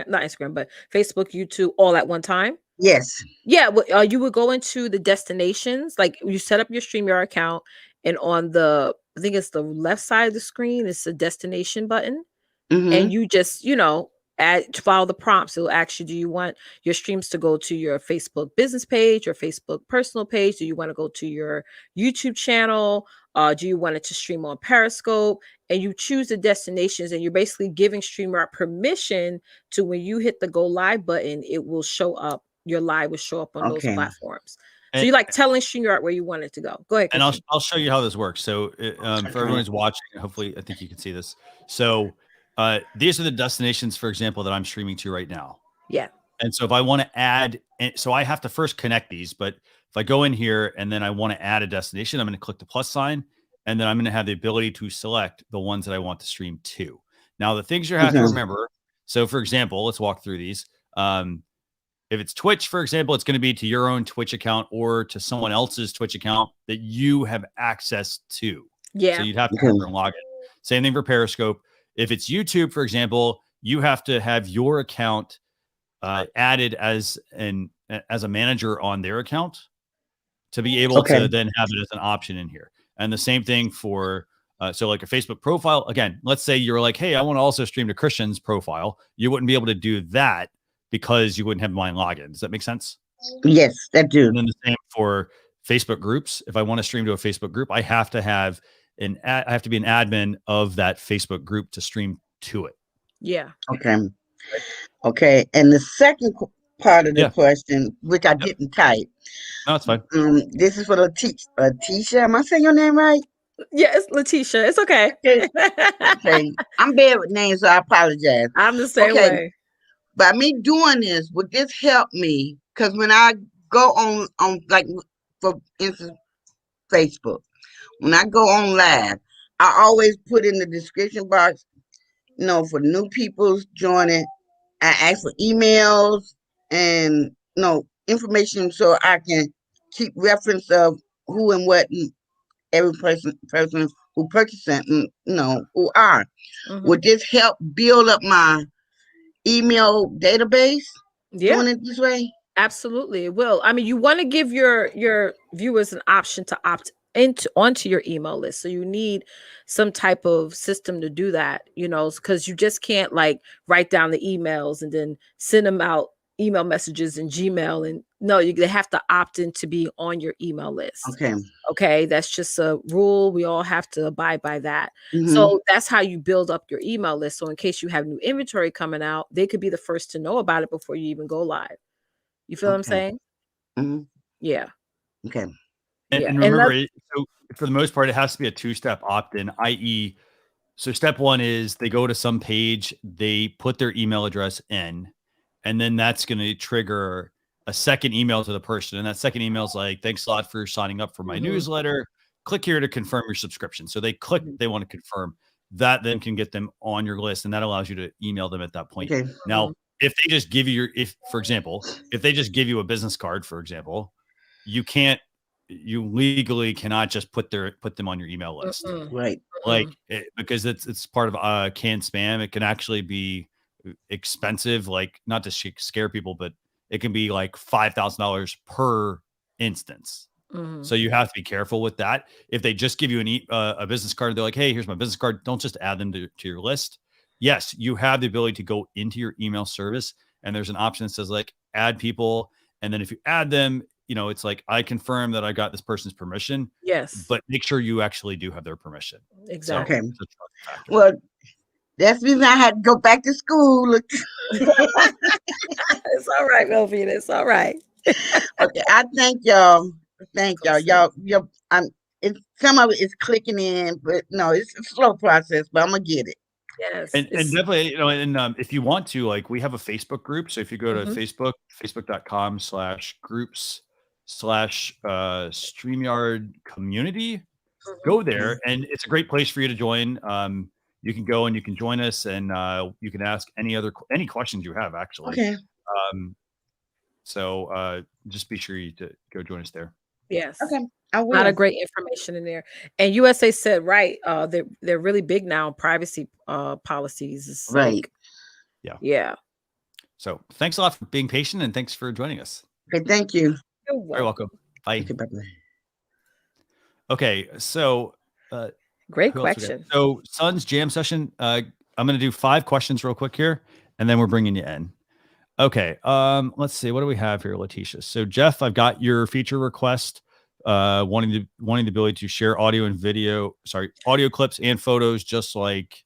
not Instagram, but Facebook, YouTube, all at one time? Yes. Yeah. Well, you would go into the destinations, like you set up your StreamYard account, and on I think it's the left side of the screen, it's a destination button, and you just follow the prompts. It'll ask you, do you want your streams to go to your Facebook business page, your Facebook personal page? Do you want to go to your YouTube channel? Do you want it to stream on Periscope? And you choose the destinations and you're basically giving StreamYard permission to when you hit the go live button, it will show up. Your live will show up on those platforms. So you're like telling StreamYard where you want it to go. Go ahead. And I'll show you how this works. So for everyone who's watching, hopefully I think you can see this. So these are the destinations, for example, that I'm streaming to right now. Yeah. And so if I want to add, so I have to first connect these, but if I go in here and then I want to add a destination, I'm going to click the plus sign, and then I'm going to have the ability to select the ones that I want to stream to. Now, the things you have to remember. So for example, let's walk through these. If it's Twitch, for example, it's going to be to your own Twitch account or to someone else's Twitch account that you have access to. Yeah. So you'd have to go and log in. Same thing for Periscope. If it's YouTube, for example, you have to have your account added as a manager on their account to be able to then have it as an option in here. And the same thing for so like a Facebook profile. Again, let's say you're like, hey, I want to also stream to Christian's profile. You wouldn't be able to do that because you wouldn't have mine login. Does that make sense? Yes, that do. And then the same for Facebook groups. If I want to stream to a Facebook group, I have to have I have to be an admin of that Facebook group to stream to it. Yeah. Okay. Okay. And the second part of the Yeah. question, which I didn't type, No, it's fine. this is for Leticia. Am I saying your name right? Yeah, it's Leticia. It's okay. Okay. Okay. I'm bad with names, so I apologize. I'm the same Okay. way. By me doing this, would this help me? Because when I go on like, for instance, Facebook, when I go on live, I always put in the description box, for new people joining, I ask for emails and information so I can keep reference of who and what every person who purchased it, who are. Would this help build up my email database? Yeah. Doing it this way? Absolutely, it will. I mean, you want to give your viewers an option to opt onto your email list. So you need some type of system to do that, because you just can't like write down the emails and then send them out email messages in Gmail. And no, they have to opt in to be on your email list. Okay, that's just a rule. We all have to abide by that. So that's how you build up your email list. So in case you have new inventory coming out, they could be the first to know about it before you even go live. You feel what I'm saying? Yeah. Okay. And remember, so for the most part, it has to be a two-step opt-in, i.e., so step one is they go to some page, they put their email address in, and then that's going to trigger a second email to the person. And that second email is like, thanks a lot for signing up for my newsletter. Click here to confirm your subscription. So they click, they want to confirm. That then can get them on your list, and that allows you to email them at that point. Okay. Now, if they just give you for example, if they just give you a business card, for example, you legally cannot just put them on your email list. Right. Like because it's part of canned spam. It can actually be expensive, like not to scare people, but it can be like $5,000 per instance. So you have to be careful with that. If they just give you a business card, they're like, hey, here's my business card. Don't just add them to your list. Yes, you have the ability to go into your email service, and there's an option that says like add people. And then if you add them, it's like, I confirm that I got this person's permission. Yes. But make sure you actually do have their permission. Exactly. Okay. Well, that's the reason I had to go back to school. It's all right, Melvina. It's all right. Okay. I thank y'all. Thank y'all. Y'all, some of it is clicking in, but no, it's a slow process, but I'm going to get it. Yes. And definitely, if you want to, like, we have a Facebook group. So if you go to facebook.com/groups/StreamYard community, go there. And it's a great place for you to join. You can go and you can join us, and you can ask any questions you have, actually. Okay. So just be sure to go join us there. Yes. Okay. A lot of great information in there. And USA said, right, they're really big now on privacy policies. It's right. Yeah. So thanks a lot for being patient, and thanks for joining us. Okay, thank you. You're welcome. Bye. Okay, bye-bye. Okay, so great question. So Sun's jam session, I'm going to do 5 questions real quick here, and then we're bringing you in. Okay, let's see. What do we have here, Leticia? So Jeff, I've got your feature request, wanting the ability to share audio clips and photos, just like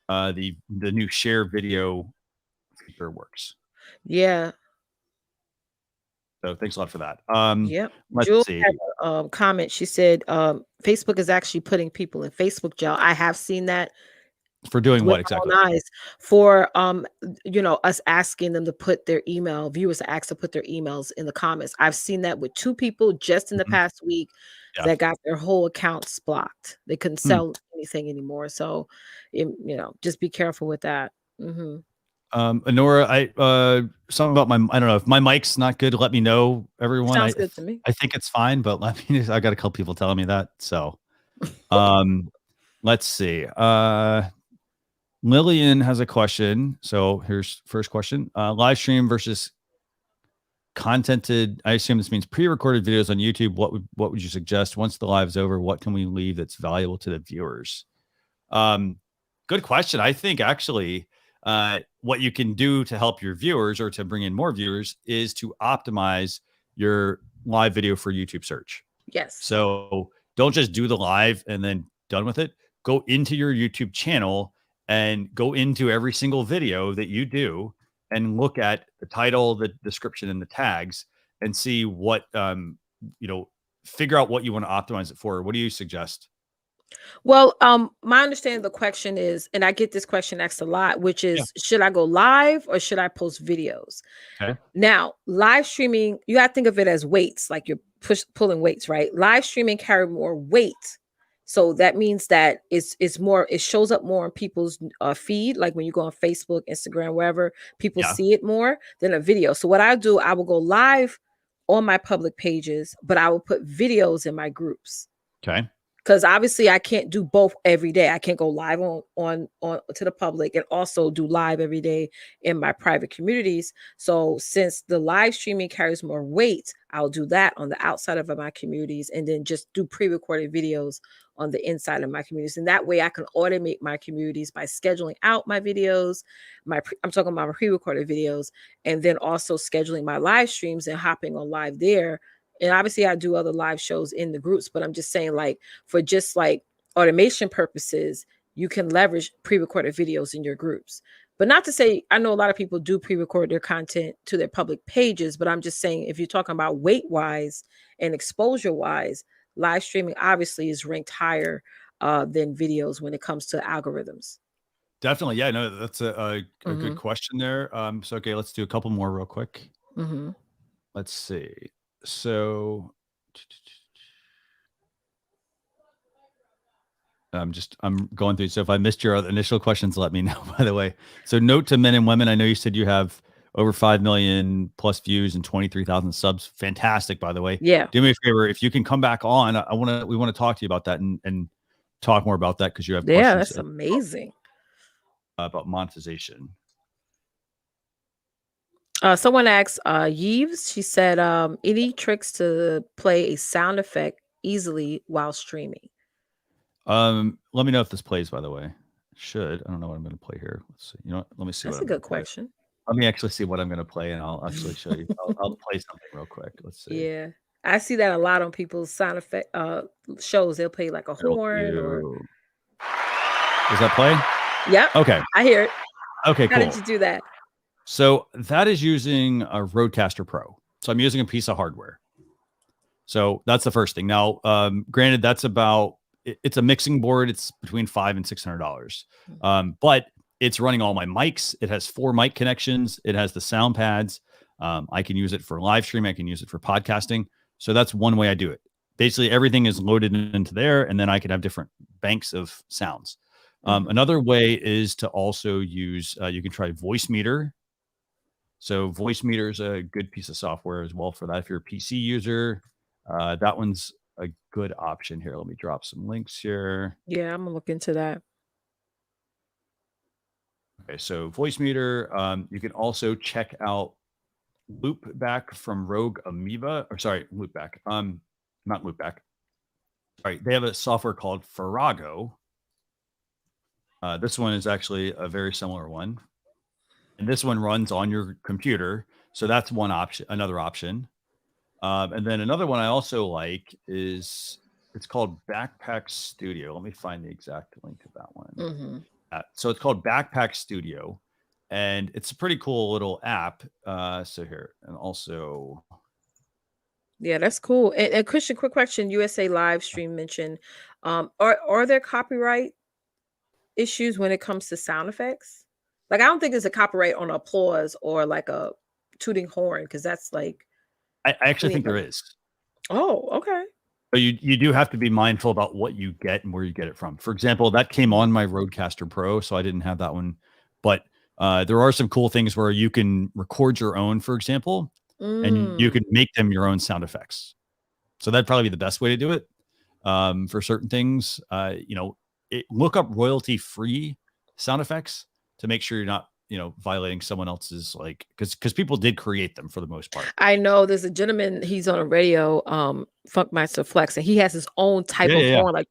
the new share video feature works. Yeah. So thanks a lot for that. Yep. Let's Jewel see. had a comment. She said Facebook is actually putting people in Facebook jail. I have seen that. For doing what exactly? For us asking them to put their email, viewers are asked to put their emails in the comments. I've seen that with 2 people just in the past week that got their whole accounts blocked. They couldn't sell anything anymore. So, just be careful with that. Honora, something about I don't know if my mic's not good. Let me know, everyone. Sounds good to me. I think it's fine, but let me. I got a couple people telling me that. So, let's see. Lillian has a question. So here's first question. Live stream versus contented. I assume this means pre-recorded videos on YouTube. What would you suggest once the live's over? What can we leave that's valuable to the viewers? Good question. I think actually what you can do to help your viewers or to bring in more viewers is to optimize your live video for YouTube search. Yes. So don't just do the live and then done with it, go into your YouTube channel and go into every single video that you do and look at the title, the description, and the tags, and see what figure out what you want to optimize it for. What do you suggest? Well, my understanding of the question is, and I get this question asked a lot, which is, should I go live or should I post videos? Okay. Now, live streaming, you got to think of it as weights, like you're pulling weights, right? Live streaming carry more weight. So that means that it's more, it shows up more on people's feed. Like when you go on Facebook, Instagram, wherever, people see it more than a video. So what I do, I will go live on my public pages, but I will put videos in my groups. Okay. Because obviously I can't do both every day. I can't go live on to the public and also do live every day in my private communities. So since the live streaming carries more weight, I'll do that on the outside of my communities and then just do pre-recorded videos on the inside of my communities. And that way I can automate my communities by scheduling out my videos. I'm talking about my pre-recorded videos, and then also scheduling my live streams and hopping on live there. And obviously I do other live shows in the groups, but I'm just saying, like, for just like automation purposes, you can leverage pre-recorded videos in your groups. But not to say, I know a lot of people do pre-record their content to their public pages, but I'm just saying, if you're talking about weight wise and exposure wise, live streaming obviously is ranked higher than videos when it comes to algorithms. Definitely. Yeah, no, that's a good question there. So, okay, let's do a couple more real quick. Let's see. So I'm going through. So if I missed your initial questions, let me know, by the way. So note to men and women, I know you said you have over 5 million plus views and 23,000 subs. Fantastic, by the way. Yeah. Do me a favor. If you can come back on, we want to talk to you about that and talk more about that, because you have questions. Yeah, that's amazing. About monetization. Someone asked Yves, she said, any tricks to play a sound effect easily while streaming? Let me know if this plays, by the way. It should. I don't know what I'm going to play here. Let's see. You know what? Let me see. That's a good question. Let me actually see what I'm going to play, and I'll actually show you. I'll play something real quick. Let's see. Yeah. I see that a lot on people's sound effect shows. They'll play like a horn or. Does that play? Yep. Okay. I hear it. Okay, How did you do that? So that is using a Rodecaster Pro. So I'm using a piece of hardware. So that's the first thing. Now, granted, that's it's a mixing board. It's between $500 and $600. But it's running all my mics. It has 4 mic connections. It has the sound pads. I can use it for live stream. I can use it for podcasting. So that's one way I do it. Basically, everything is loaded into there, and then I can have different banks of sounds. Another way is to also use, you can try Voicemeeter. So Voicemeeter is a good piece of software as well for that. If you're a PC user, that one's a good option here. Let me drop some links here. Yeah, I'm gonna look into that. Okay, so Voicemeeter. You can also check out Loopback from Rogue Amoeba, or sorry, Loopback. Not Loopback. Sorry, they have a software called Farrago. This one is actually a very similar one. And this one runs on your computer. So that's one option, another option. And then another one I also like is, it's called Backpack Studio. Let me find the exact link to that one. So it's called Backpack Studio, and it's a pretty cool little app. So here, and also. Yeah, that's cool. And Christian, quick question. USA live stream mentioned, are there copyright issues when it comes to sound effects? Like, I don't think there's a copyright on applause or like a tooting horn, because that's like. I actually think there is. Oh, okay. But you do have to be mindful about what you get and where you get it from. For example, that came on my Rodecaster Pro, so I didn't have that one. But there are some cool things where you can record your own, for example, and you can make them your own sound effects. So that'd probably be the best way to do it. For certain things, look up royalty-free sound effects to make sure you're not, violating someone else's, like, because people did create them for the most part. I know there's a gentleman, he's on a radio, Funkmaster Flex, and he has his own type of horn, like,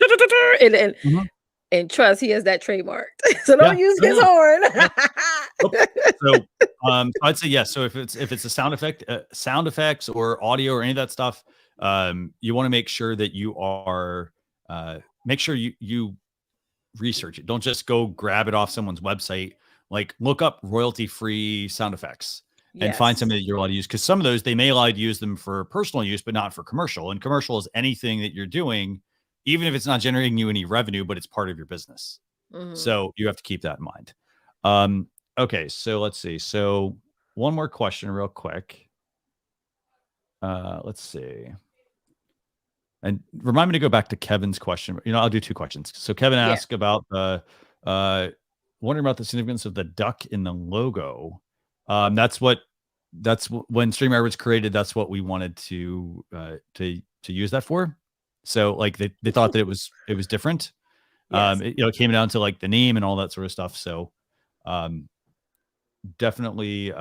and trust, he has that trademarked. So don't use his horn. So I'd say yes. So if it's a sound effects or audio or any of that stuff, you want to make sure that you are make sure you research it. Don't just go grab it off someone's website. Like look up royalty-free sound effects and find something that you're allowed to use. Because some of those, they may allow you to use them for personal use, but not for commercial. And commercial is anything that you're doing, even if it's not generating you any revenue, but it's part of your business. So you have to keep that in mind. Okay, so let's see. So one more question real quick. Let's see. And remind me to go back to Kevin's question. I'll do 2 questions. So Kevin asked about the wondering about the significance of the duck in the logo. That's when StreamYard was created. That's what we wanted to use that for. So like they thought that it was different. It came down to like the name and all that sort of stuff. So definitely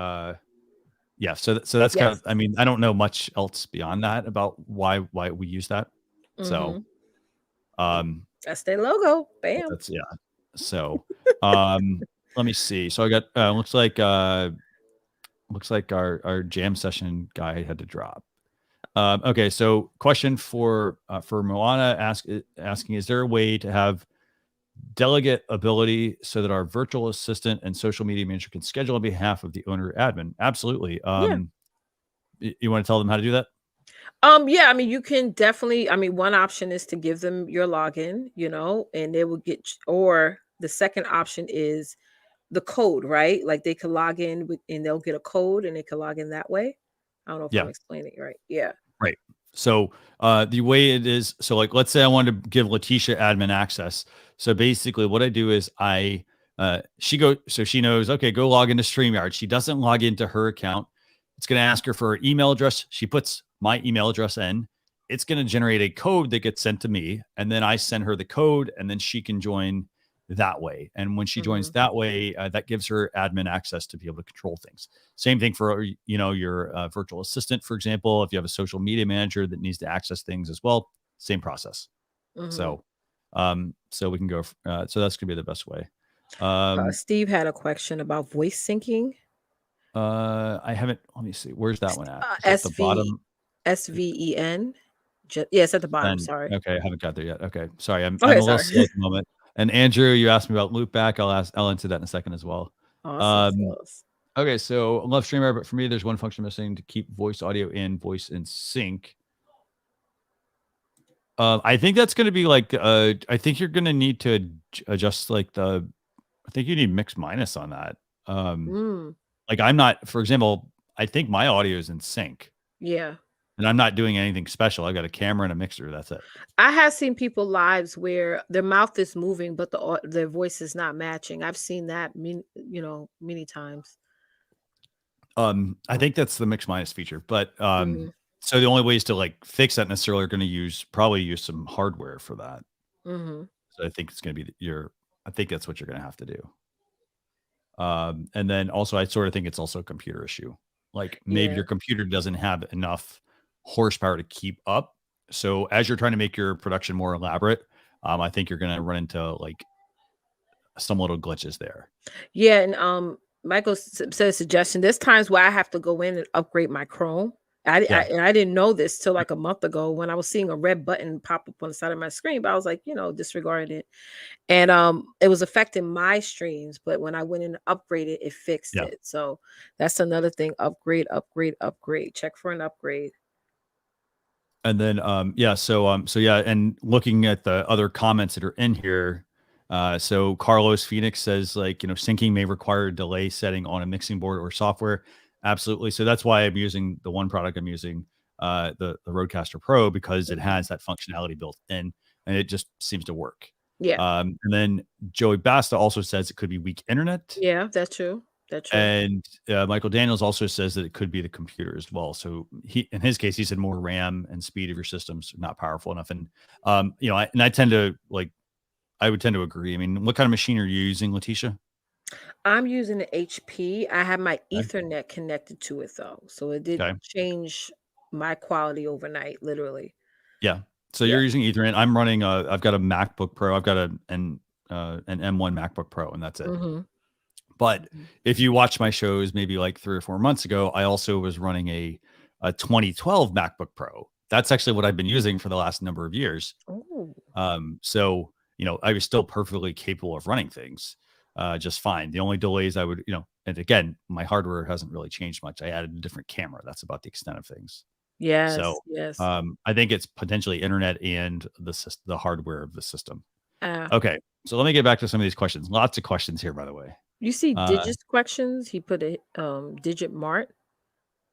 yeah, so that's kind of, I mean, I don't know much else beyond that about why we use that. So that's their logo. Bam. That's So let me see. So I got looks like our jam session guy had to drop. Okay, so question for Moana asking, is there a way to have delegate ability so that our virtual assistant and social media manager can schedule on behalf of the owner admin? Absolutely. You want to tell them how to do that? Yeah, I mean, you can definitely, one option is to give them your login, and they will get, or the second option is the code, right? Like they can log in and they'll get a code and they can log in that way. I don't know if I'm explaining it right. Yeah. Right. So the way it is, so like, let's say I wanted to give Leticia admin access. So basically what I do is she knows, okay, go log into StreamYard. She doesn't log into her account. It's going to ask her for her email address. She puts my email address in. It's going to generate a code that gets sent to me. And then I send her the code and then she can join that way. And when she joins that way, that gives her admin access to be able to control things. Same thing for, your virtual assistant, for example, if you have a social media manager that needs to access things as well, same process. So we can go, so that's gonna be the best way. Steve had a question about voice syncing. I haven't, let me see. Where's that one at? At the bottom? SVEN. It's at the bottom. Sorry. Okay. I haven't got there yet. Okay. Sorry. I'm a little slow at the moment. And Andrew, you asked me about loopback. I'll answer that in a second as well. Awesome. Okay, so I love StreamYard, but for me, there's one function missing to keep voice audio in, voice in sync. I think that's going to be like, I think you're going to need to adjust I think you need mix minus on that. Like I'm not, for example, I think my audio is in sync. Yeah. And I'm not doing anything special. I've got a camera and a mixer. That's it. I have seen people lives where their mouth is moving, but their voice is not matching. I've seen that, many times. I think that's the mix minus feature, but so the only ways to like fix that necessarily are going to probably use some hardware for that. So I think it's going to be I think that's what you're going to have to do. And then also I sort of think it's also a computer issue. Like maybe your computer doesn't have enough horsepower to keep up. So as you're trying to make your production more elaborate, I think you're going to run into like some little glitches there. Yeah. And Michael said a suggestion. There's times where I have to go in and upgrade my Chrome. I didn't know this till like a month ago when I was seeing a red button pop up on the side of my screen, but I was like, disregarding it. And it was affecting my streams, but when I went in and upgraded, it fixed it. So that's another thing. Upgrade. Check for an upgrade. And then and looking at the other comments that are in here, so Carlos Phoenix says syncing may require a delay setting on a mixing board or software. Absolutely. So that's why I'm using the one product I'm using, the Rodecaster Pro, because it has that functionality built in and it just seems to work. Yeah. And then Joey Basta also says it could be weak internet. Yeah, that's true. And Michael Daniels also says that it could be the computer as well. So in his case, he said more RAM and speed of your systems are not powerful enough. And I would tend to agree. I mean, what kind of machine are you using, Leticia? I'm using an HP. I have my Ethernet connected to it though, so it did change my quality overnight, literally. Yeah. So you're using Ethernet. I'm running. I've got a MacBook Pro. I've got an M1 MacBook Pro, and that's it. But if you watch my shows, maybe like 3 or 4 months ago, I also was running a 2012 MacBook Pro. That's actually what I've been using for the last number of years. So, I was still perfectly capable of running things just fine. The only delays I would, and again, my hardware hasn't really changed much. I added a different camera. That's about the extent of things. Yes. So, Yes. I think it's potentially internet and the hardware of the system. Ah. Okay. So let me get back to some of these questions. Lots of questions here, by the way. You see digits questions? He put a digit mart.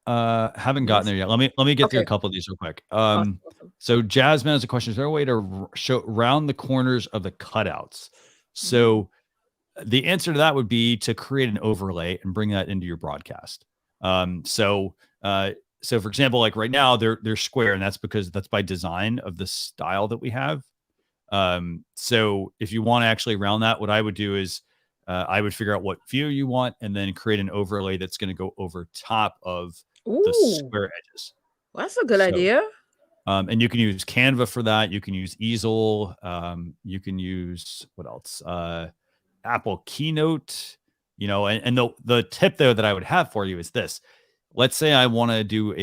Haven't gotten there yet. Let me get through a couple of these real quick. Awesome. So Jasmine has a question. Is there a way to show round the corners of the cutouts? So the answer to that would be to create an overlay and bring that into your broadcast. So for example, like right now they're square, and that's because that's by design of the style that we have. So if you want to actually round that, what I would do is I would figure out what view you want and then create an overlay that's going to go over top of the square edges. Well, that's a good idea. And you can use Canva for that. You can use Easel. You can use what else? Apple Keynote, and the tip there that I would have for you is this. Let's say I want to do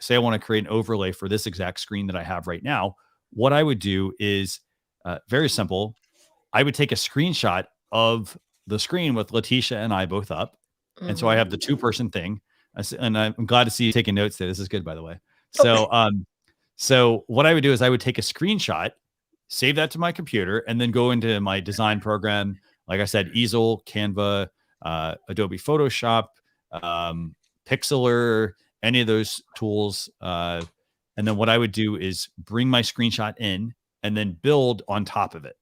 say I want to create an overlay for this exact screen that I have right now. What I would do is very simple. I would take a screenshot of the screen with Leticia and I both up. And so I have the 2-person thing. And I'm glad to see you taking notes there. This is good, by the way. So, so what I would do is I would take a screenshot, save that to my computer, and then go into my design program. Like I said, Easel, Canva, Adobe Photoshop, Pixlr, any of those tools. And then what I would do is bring my screenshot in and then build on top of it.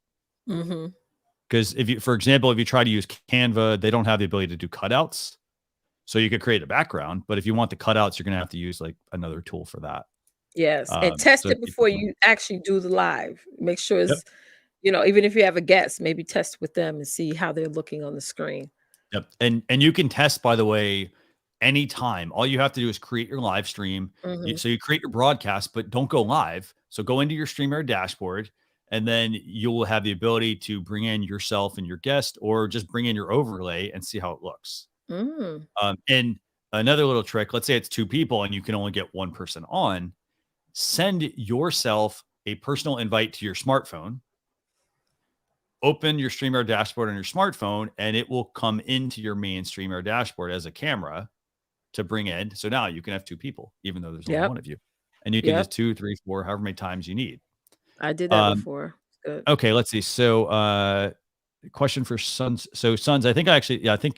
Because for example, if you try to use Canva, they don't have the ability to do cutouts. So you could create a background, but if you want the cutouts, you're going to have to use like another tool for that. Yes. And test it before you actually do the live. Make sure it's, even if you have a guest, maybe test with them and see how they're looking on the screen. Yep. And you can test, by the way, anytime. All you have to do is create your live stream. So you create your broadcast, but don't go live. So go into your StreamYard dashboard, and then you will have the ability to bring in yourself and your guest, or just bring in your overlay and see how it looks. And another little trick, let's say it's 2 people and you can only get 1 person on, send yourself a personal invite to your smartphone, open your StreamYard dashboard on your smartphone, and it will come into your main StreamYard dashboard as a camera to bring in. So now you can have 2 people, even though there's only 1 of you, and you can just 2, 3, 4, however many times you need. I did that before. Good. Okay, let's see. So, question for Sons. So, Sons, I think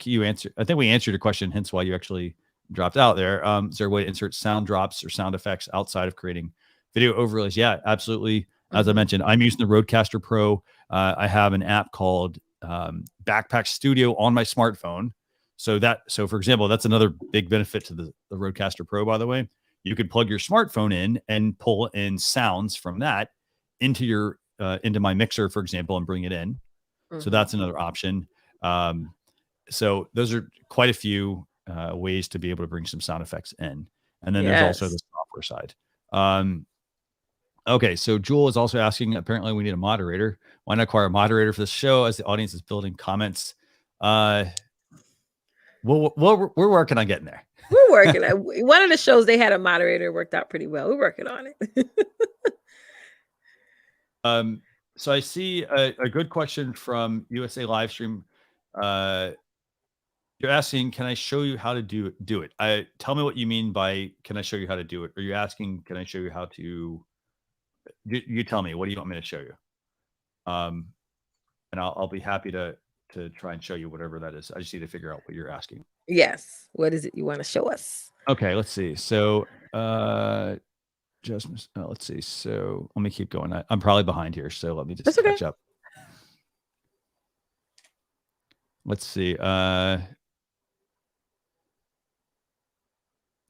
we answered your question, hence why you actually dropped out there. Is there a way to insert sound drops or sound effects outside of creating video overlays? Yeah, absolutely. As I mentioned, I'm using the Rodecaster Pro. I have an app called Backpack Studio on my smartphone. So for example, that's another big benefit to the Rodecaster Pro, by the way. You can plug your smartphone in and pull in sounds from that into my mixer, for example, and bring it in. So that's another option. So those are quite a few ways to be able to bring some sound effects in. And then there's also the software side. Okay, so Jewel is also asking, apparently we need a moderator. Why not acquire a moderator for the show as the audience is building comments? We're working on getting there. We're working on one of the shows they had a moderator, worked out pretty well. We're working on it. So I see a good question from USA Livestream. You're asking, can I show you how to do it? Tell me what you mean by can I show you how to do it? Are you asking, can I show you how to? You tell me. What do you want me to show you? And I'll be happy to try and show you whatever that is. I just need to figure out what you're asking. Yes. What is it you want to show us? Okay, let's see. So let's see. So let me keep going. I'm probably behind here, so let me just catch up. Let's see.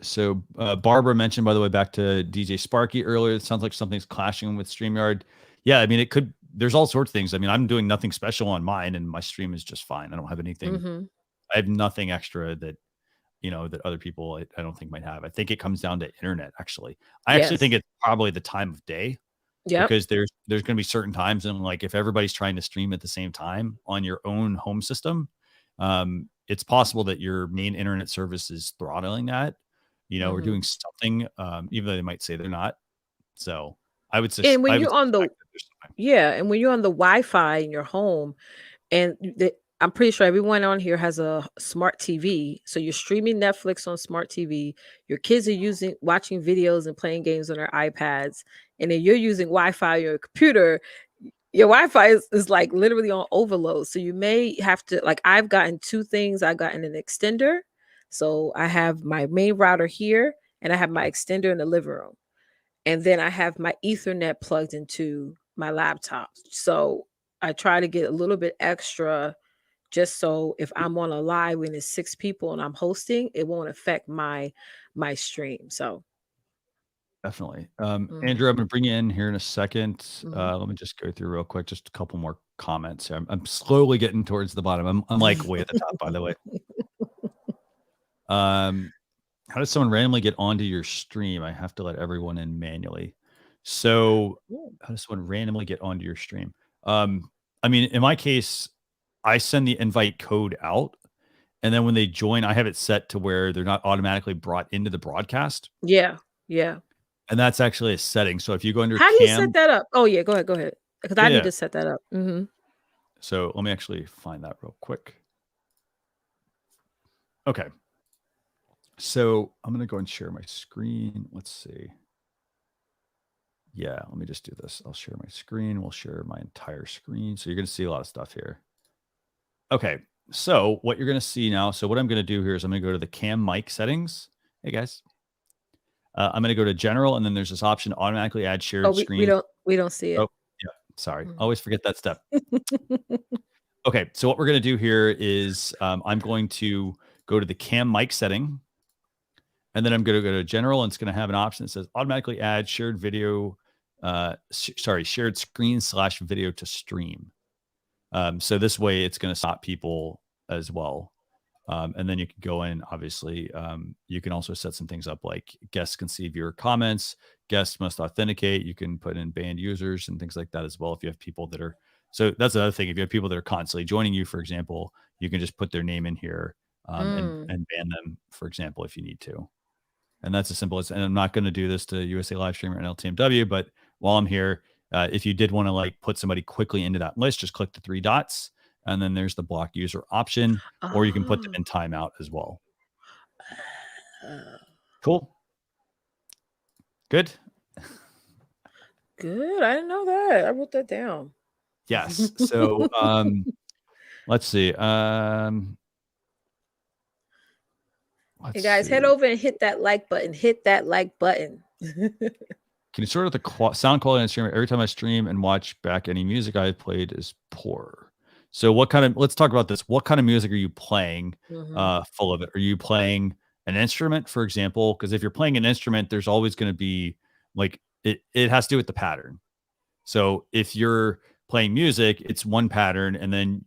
So Barbara mentioned, by the way, back to DJ Sparky earlier, it sounds like something's clashing with StreamYard. Yeah, I mean, it could. There's all sorts of things. I mean, I'm doing nothing special on mine, and my stream is just fine. I don't have anything. I have nothing extra that that other people I don't think might have. I think it comes down to internet. Actually, I actually think it's probably the time of day. Yeah, because there's going to be certain times, and like if everybody's trying to stream at the same time on your own home system, it's possible that your main internet service is throttling that. Or doing something, even though they might say they're not. So I would say, and when you're on the Yeah, and when you're on the Wi-Fi in your home, and I'm pretty sure everyone on here has a smart TV, so you're streaming Netflix on smart TV. Your kids are watching videos and playing games on their iPads, and then you're using Wi-Fi on your computer. Your Wi-Fi is like literally on overload. So you may have to, like, I've gotten two things. I've gotten an extender. So I have my main router here and I have my extender in the living room. And then I have my Ethernet plugged into my laptop. So I try to get a little bit extra just so if I'm on a live when it's 6 people and I'm hosting, it won't affect my stream. So Definitely. Andrew, I'm going to bring you in here in a second. Let me just go through real quick, just a couple more comments. I'm slowly getting towards the bottom. I'm like way at the top, by the way. How does someone randomly get onto your stream? I have to let everyone in manually. So how does someone randomly get onto your stream? I mean, in my case, I send the invite code out, and then when they join, I have it set to where they're not automatically brought into the broadcast. Yeah. And that's actually a setting. So if you go under How do you set that up? Oh yeah, go ahead. Because I need to set that up. So let me actually find that real quick. Okay. So I'm going to go and share my screen. Let's see. Yeah, let me just do this. I'll share my screen. We'll share my entire screen. So you're going to see a lot of stuff here. Okay. So what you're going to see now. So what I'm going to do here is I'm going to go to the cam mic settings. Hey guys. I'm going to go to general, and then there's this option automatically add shared screen. We don't see it. Oh, yeah. Sorry. Always forget that step. Okay. So what we're going to do here is I'm going to go to the cam mic setting, and then I'm going to go to general, and it's going to have an option that says automatically add shared video, shared screen / video to stream. So this way it's going to stop people as well. And then you can go in, obviously, you can also set some things up like guests can see viewer comments, guests must authenticate. You can put in banned users and things like that as well. If you have people that are, so that's another thing. If you have people that are constantly joining you, for example, you can just put their name in here and ban them, for example, if you need to. And that's as simple as, and I'm not going to do this to USA Livestream or LTMW, but while I'm here, if you did want to like put somebody quickly into that list, just click the 3 dots. And then there's the block user option, or you can put them in timeout as well. Cool. Good. Good. I didn't know that. I wrote that down. Yes. So let's see. Hey guys, head over and hit that like button. Hit that like button. Can you sort of the sound quality on stream? Every time I stream and watch back, any music I played is poor. So what kind of, let's talk about this. What kind of music are you playing full of it? Are you playing an instrument, for example? Because if you're playing an instrument, there's always going to be like, it has to do with the pattern. So if you're playing music, it's one pattern, and then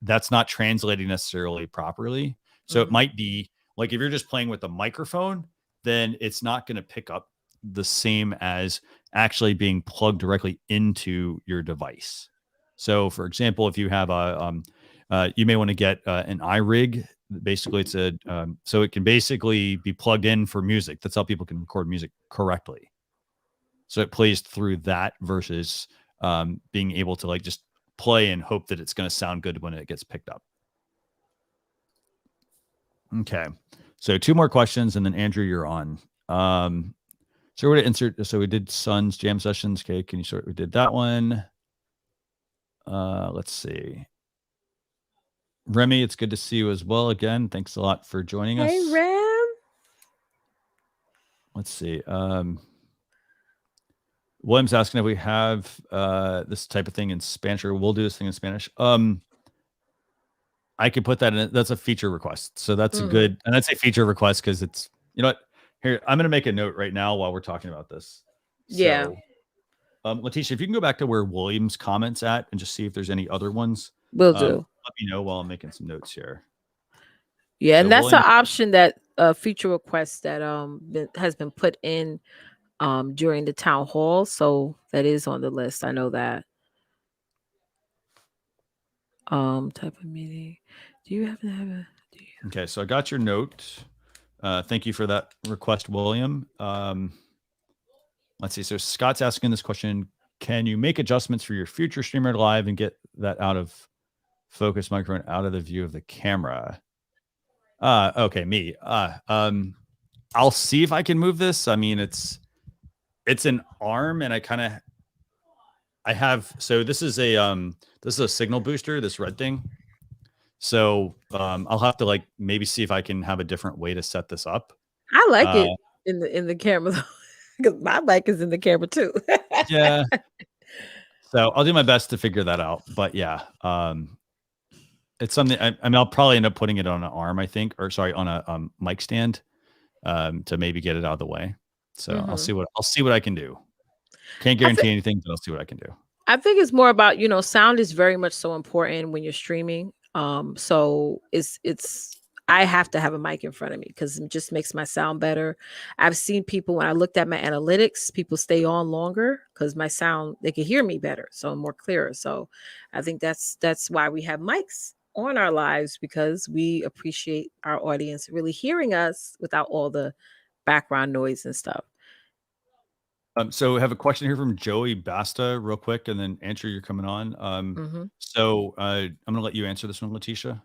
that's not translating necessarily properly. So it might be like, if you're just playing with a microphone, then it's not going to pick up the same as actually being plugged directly into your device. So, for example, if you have you may want to get an iRig. Basically, it's so it can basically be plugged in for music. That's how people can record music correctly. So it plays through that versus being able to like just play and hope that it's going to sound good when it gets picked up. Okay, so 2 more questions, and then Andrew, you're on. So we're going to insert. So we did Sun's jam sessions. Okay, can you sort? We did that one. Let's see. Remy, it's good to see you as well again. Thanks a lot for joining us. Hey, Rem. Let's see. William's asking if we have this type of thing in Spanish, or we'll do this thing in Spanish. I could put that in. That's a feature request. So that's a good, and that's a feature request because it's, you know what? Here, I'm going to make a note right now while we're talking about this. Yeah. So, Leticia, if you can go back to where William's comments at and just see if there's any other ones. Will do. Let me know while I'm making some notes here. Yeah, So and that's William, an option that feature request that has been put in during the town hall. So that is on the list. I know that. Type of meeting. Do you happen to have a? Okay, so I got your note. Thank you for that request, William. Let's see. So Scott's asking this question. can you make adjustments for your future streamer live and get that out of focus microphone out of the view of the camera? Okay, me. I'll see if I can move this. I mean, it's an arm, and I have, so this is a signal booster, this red thing. So I'll have to like maybe see if I can have a different way to set this up. I like it in the camera though, because my mic is in the camera too. Yeah. So I'll do my best to figure that out. But yeah, it's something. I mean, I'll probably end up putting it on an arm, I think, or sorry, on a mic stand, to maybe get it out of the way. So I'll see what I can do. Can't guarantee anything, but I'll see what I can do. I think it's more about, sound is very much so important when you're streaming. So it's I have to have a mic in front of me because it just makes my sound better. I've seen people, when I looked at my analytics, people stay on longer because my sound, they can hear me better, so I'm more clearer. So I think that's why we have mics on our lives, because we appreciate our audience really hearing us without all the background noise and stuff. So I have a question here from Joey Basta real quick, and then Andrew, you're coming on. So I'm going to let you answer this one, Leticia.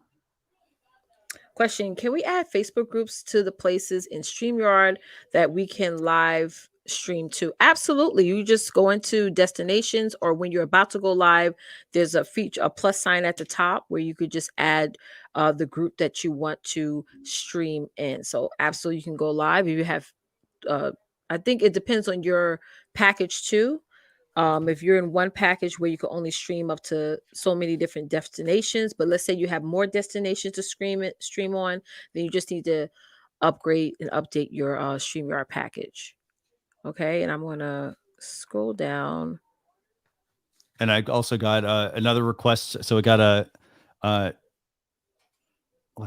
Question: can we add Facebook groups to the places in StreamYard that we can live stream to? Absolutely. You just go into destinations, or when you're about to go live, there's a feature, a plus sign at the top where you could just add the group that you want to stream in. So absolutely, you can go live. If you have, I think it depends on your package too. If you're in one package where you can only stream up to so many different destinations, but let's say you have more destinations to stream on, then you just need to upgrade and update your StreamYard package. Okay, and I'm gonna scroll down. And I also got another request. So we got let's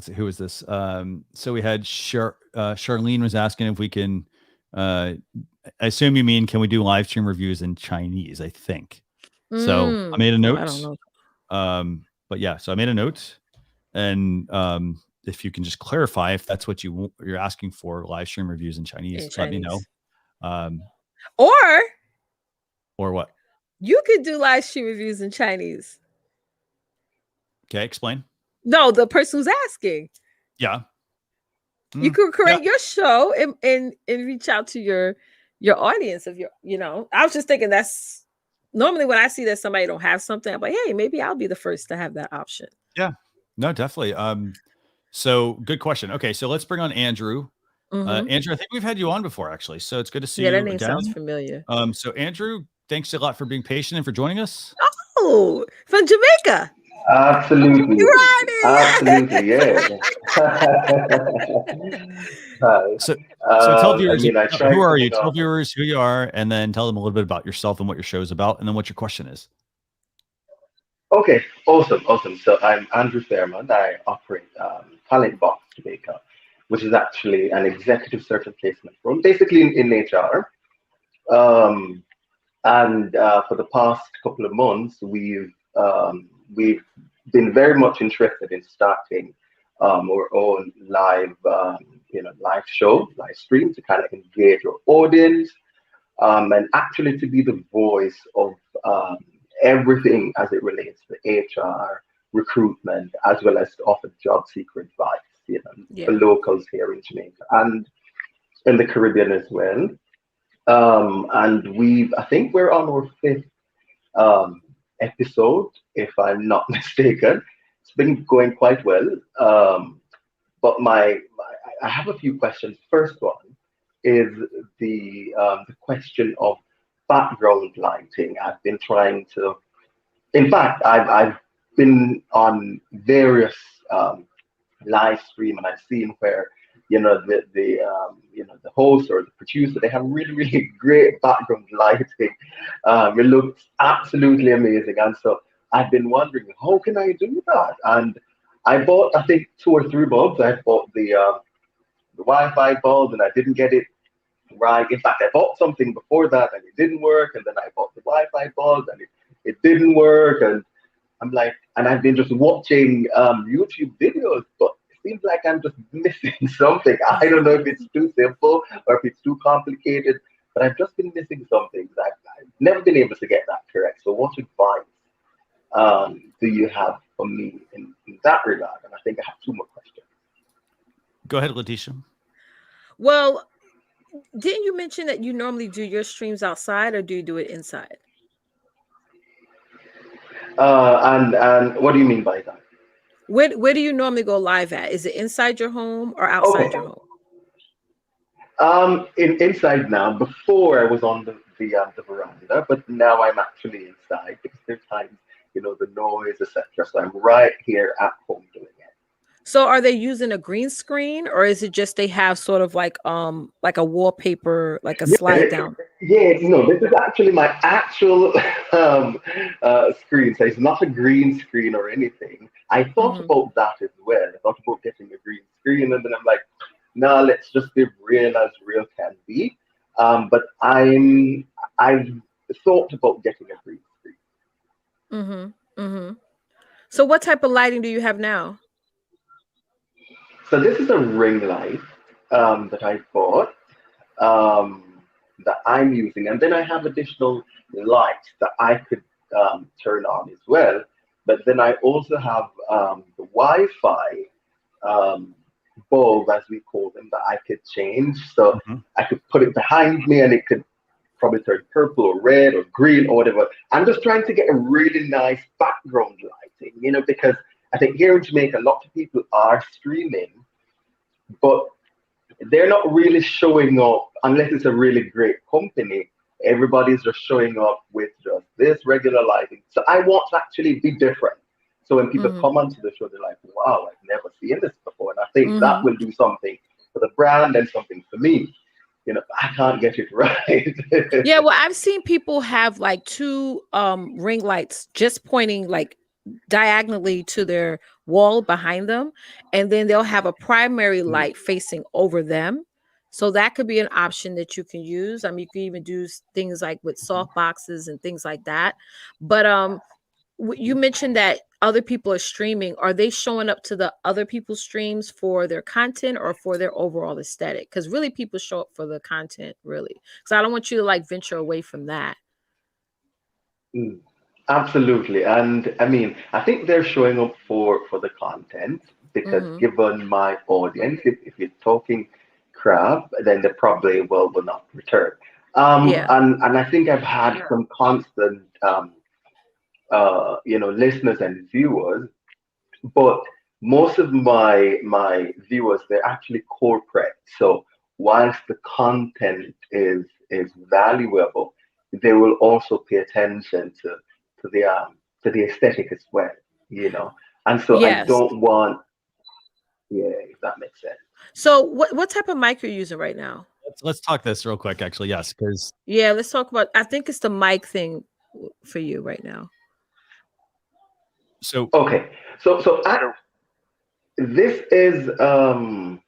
see, who is this? So we had Charlene was asking if we can. I assume you mean, can we do live stream reviews in Chinese? I think. So I made a note. I don't know. But yeah, so I made a note, and if you can just clarify if that's what you're asking for, live stream reviews in Chinese, let me know. Or what? You could do live stream reviews in Chinese. Okay, explain. No, the person who's asking. Yeah. You could create your show and reach out to your audience of I was just thinking, that's normally when I see that somebody don't have something, I'm like, hey, maybe I'll be the first to have that option. Yeah, no, definitely. So good question. Okay, so let's bring on Andrew. Andrew, I think we've had you on before, actually. So it's good to see you. Yeah, that name sounds familiar. So Andrew, thanks a lot for being patient and for joining us. Oh, from Jamaica. Absolutely. Absolutely, yeah. So tell viewers, who are you? Tell off. viewers who you are, and then tell them a little bit about yourself and what your show is about, and then what your question is. Okay, awesome. So I'm Andrew Fairman. I operate Talent Box Jamaica, which is actually an executive search and placement firm, basically in HR. And for the past couple of months, we've been very much interested in starting our own live show, live stream, to kind of engage our audience, and actually to be the voice of everything as it relates to HR, recruitment, as well as to offer job seeker advice, for locals here in Jamaica and in the Caribbean as well. And I think we're on our 5th episode, if I'm not mistaken. It's been going quite well. But I have a few questions. First one is the question of background lighting. I've been trying to, in fact, I've been on various live stream, and I've seen where the host or the producer, they have really, really great background lighting. It looks absolutely amazing. And so I've been wondering, how can I do that? And I bought, I think, 2 or 3 bulbs. I bought the Wi-Fi bulb, and I didn't get it right. In fact, I bought something before that and it didn't work. And then I bought the Wi-Fi bulb and it didn't work. And I'm like, and I've been just watching YouTube videos, but seems like I'm just missing something. I don't know if it's too simple or if it's too complicated, but I've just been missing something. never been able to get that correct. So what advice do you have for me in that regard? And I think I have two more questions. Go ahead, Leticia. Well, didn't you mention that you normally do your streams outside, or do you do it inside? And what do you mean by that? Where do you normally go live at? Is it inside your home or outside your home? Inside now. Before I was on the veranda, but now I'm actually inside because there's times, the noise, etc. So I'm right here at home doing it. So are they using a green screen, or is it just they have sort of like a wallpaper, like a slide down? Yeah, no, this is actually my actual screen. So it's not a green screen or anything. I thought about that as well. I thought about getting a green screen, and then I'm like, no, let's just be real as real can be. But I've thought about getting a green screen. So what type of lighting do you have now? So this is a ring light that I bought that I'm using, and then I have additional lights that I could turn on as well. But then I also have the Wi-Fi bulb, as we call them, that I could change. So I could put it behind me, and it could probably turn purple or red or green or whatever. I'm just trying to get a really nice background lighting, because I think here in Jamaica, a lot of people are streaming, but they're not really showing up unless it's a really great company. Everybody's just showing up with just this regular lighting. So I want to actually be different. So when people come onto the show, they're like, wow, I've never seen this before. And I think that will do something for the brand and something for me. I can't get it right. Yeah, well, I've seen people have like two ring lights just pointing like diagonally to their wall behind them, and then they'll have a primary light facing over them. So that could be an option that you can use. I mean, you can even do things like with soft boxes and things like that. But you mentioned that other people are streaming. Are they showing up to the other people's streams for their content or for their overall aesthetic? Because really people show up for the content, really. So I don't want you to like venture away from that. Absolutely. And I mean, I think they're showing up for the content because given my audience, if you're talking crap, then they probably will not return. And I think I've had some constant listeners and viewers, but most of my viewers, they're actually corporate. So whilst the content is valuable, they will also pay attention to the aesthetic as well, And so I don't want, if that makes sense. So what type of mic are you using right now? Let's talk this real quick, actually. Yes, because let's talk about. I think it's the mic thing for you right now. So okay, so this is I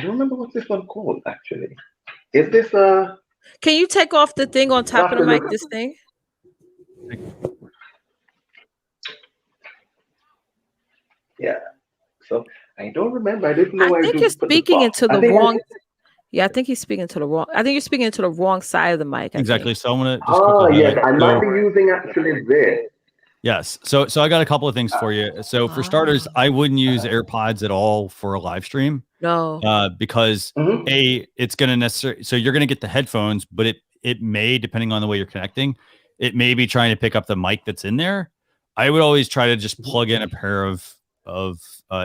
don't remember what this one called actually. Is this Can you take off the thing on top of the mic? This thing. Yeah. So I don't remember. I didn't know. I think you're speaking into the wrong. Yeah, I think he's speaking to the wrong. I think you're speaking into the wrong side of the mic. Exactly. So I'm gonna just quickly yes, I might be using actually this. Yes. So I got a couple of things for you. So for starters, I wouldn't use AirPods at all for a live stream. No. Because it's going to necessarily, so you're going to get the headphones, but it may, depending on the way you're connecting, it may be trying to pick up the mic that's in there. I would always try to just plug in a pair of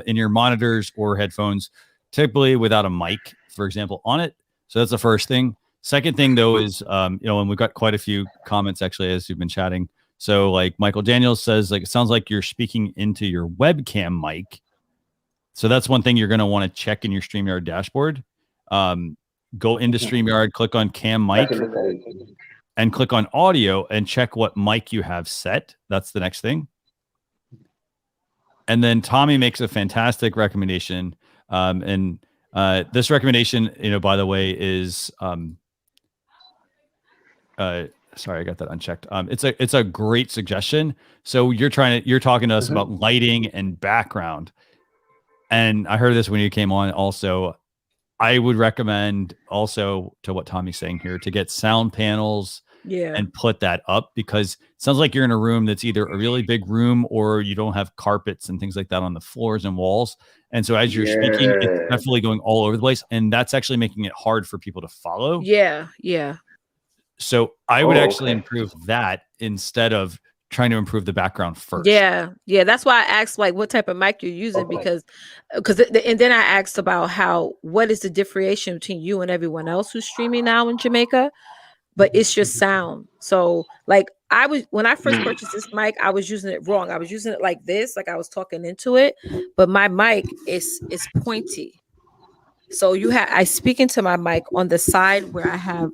in-ear monitors or headphones, typically without a mic, for example, on it. So that's the first thing. Second thing though is, and we've got quite a few comments actually as you've been chatting. So like Michael Daniels says, like, it sounds like you're speaking into your webcam mic. So that's one thing you're going to want to check in your StreamYard dashboard. Go into StreamYard, click on cam mic and click on audio and check what mic you have set. That's the next thing. And then Tommy makes a fantastic recommendation. And this recommendation, by the way, is, sorry, I got that unchecked. It's a great suggestion. So you're talking to us about lighting and background. And I heard this when you came on also. I would recommend also to what Tommy's saying here to get sound panels Yeah. and put that up, because it sounds like you're in a room that's either a really big room or you don't have carpets and things like that on the floors and walls. And so as you're speaking, it's Yeah. definitely going all over the place. And that's actually making it hard for people to follow. Yeah. Yeah. So I would Oh, actually okay. improve that instead of trying to improve the background first. Yeah. Yeah. That's why I asked like what type of mic you're using, Okay. because and then I asked about what is the differentiation between you and everyone else who's streaming now in Jamaica, but it's just sound. So like when I first purchased this mic, I was using it wrong. I was using it like this, like I was talking into it, but my mic is pointy. So I speak into my mic on the side where I have.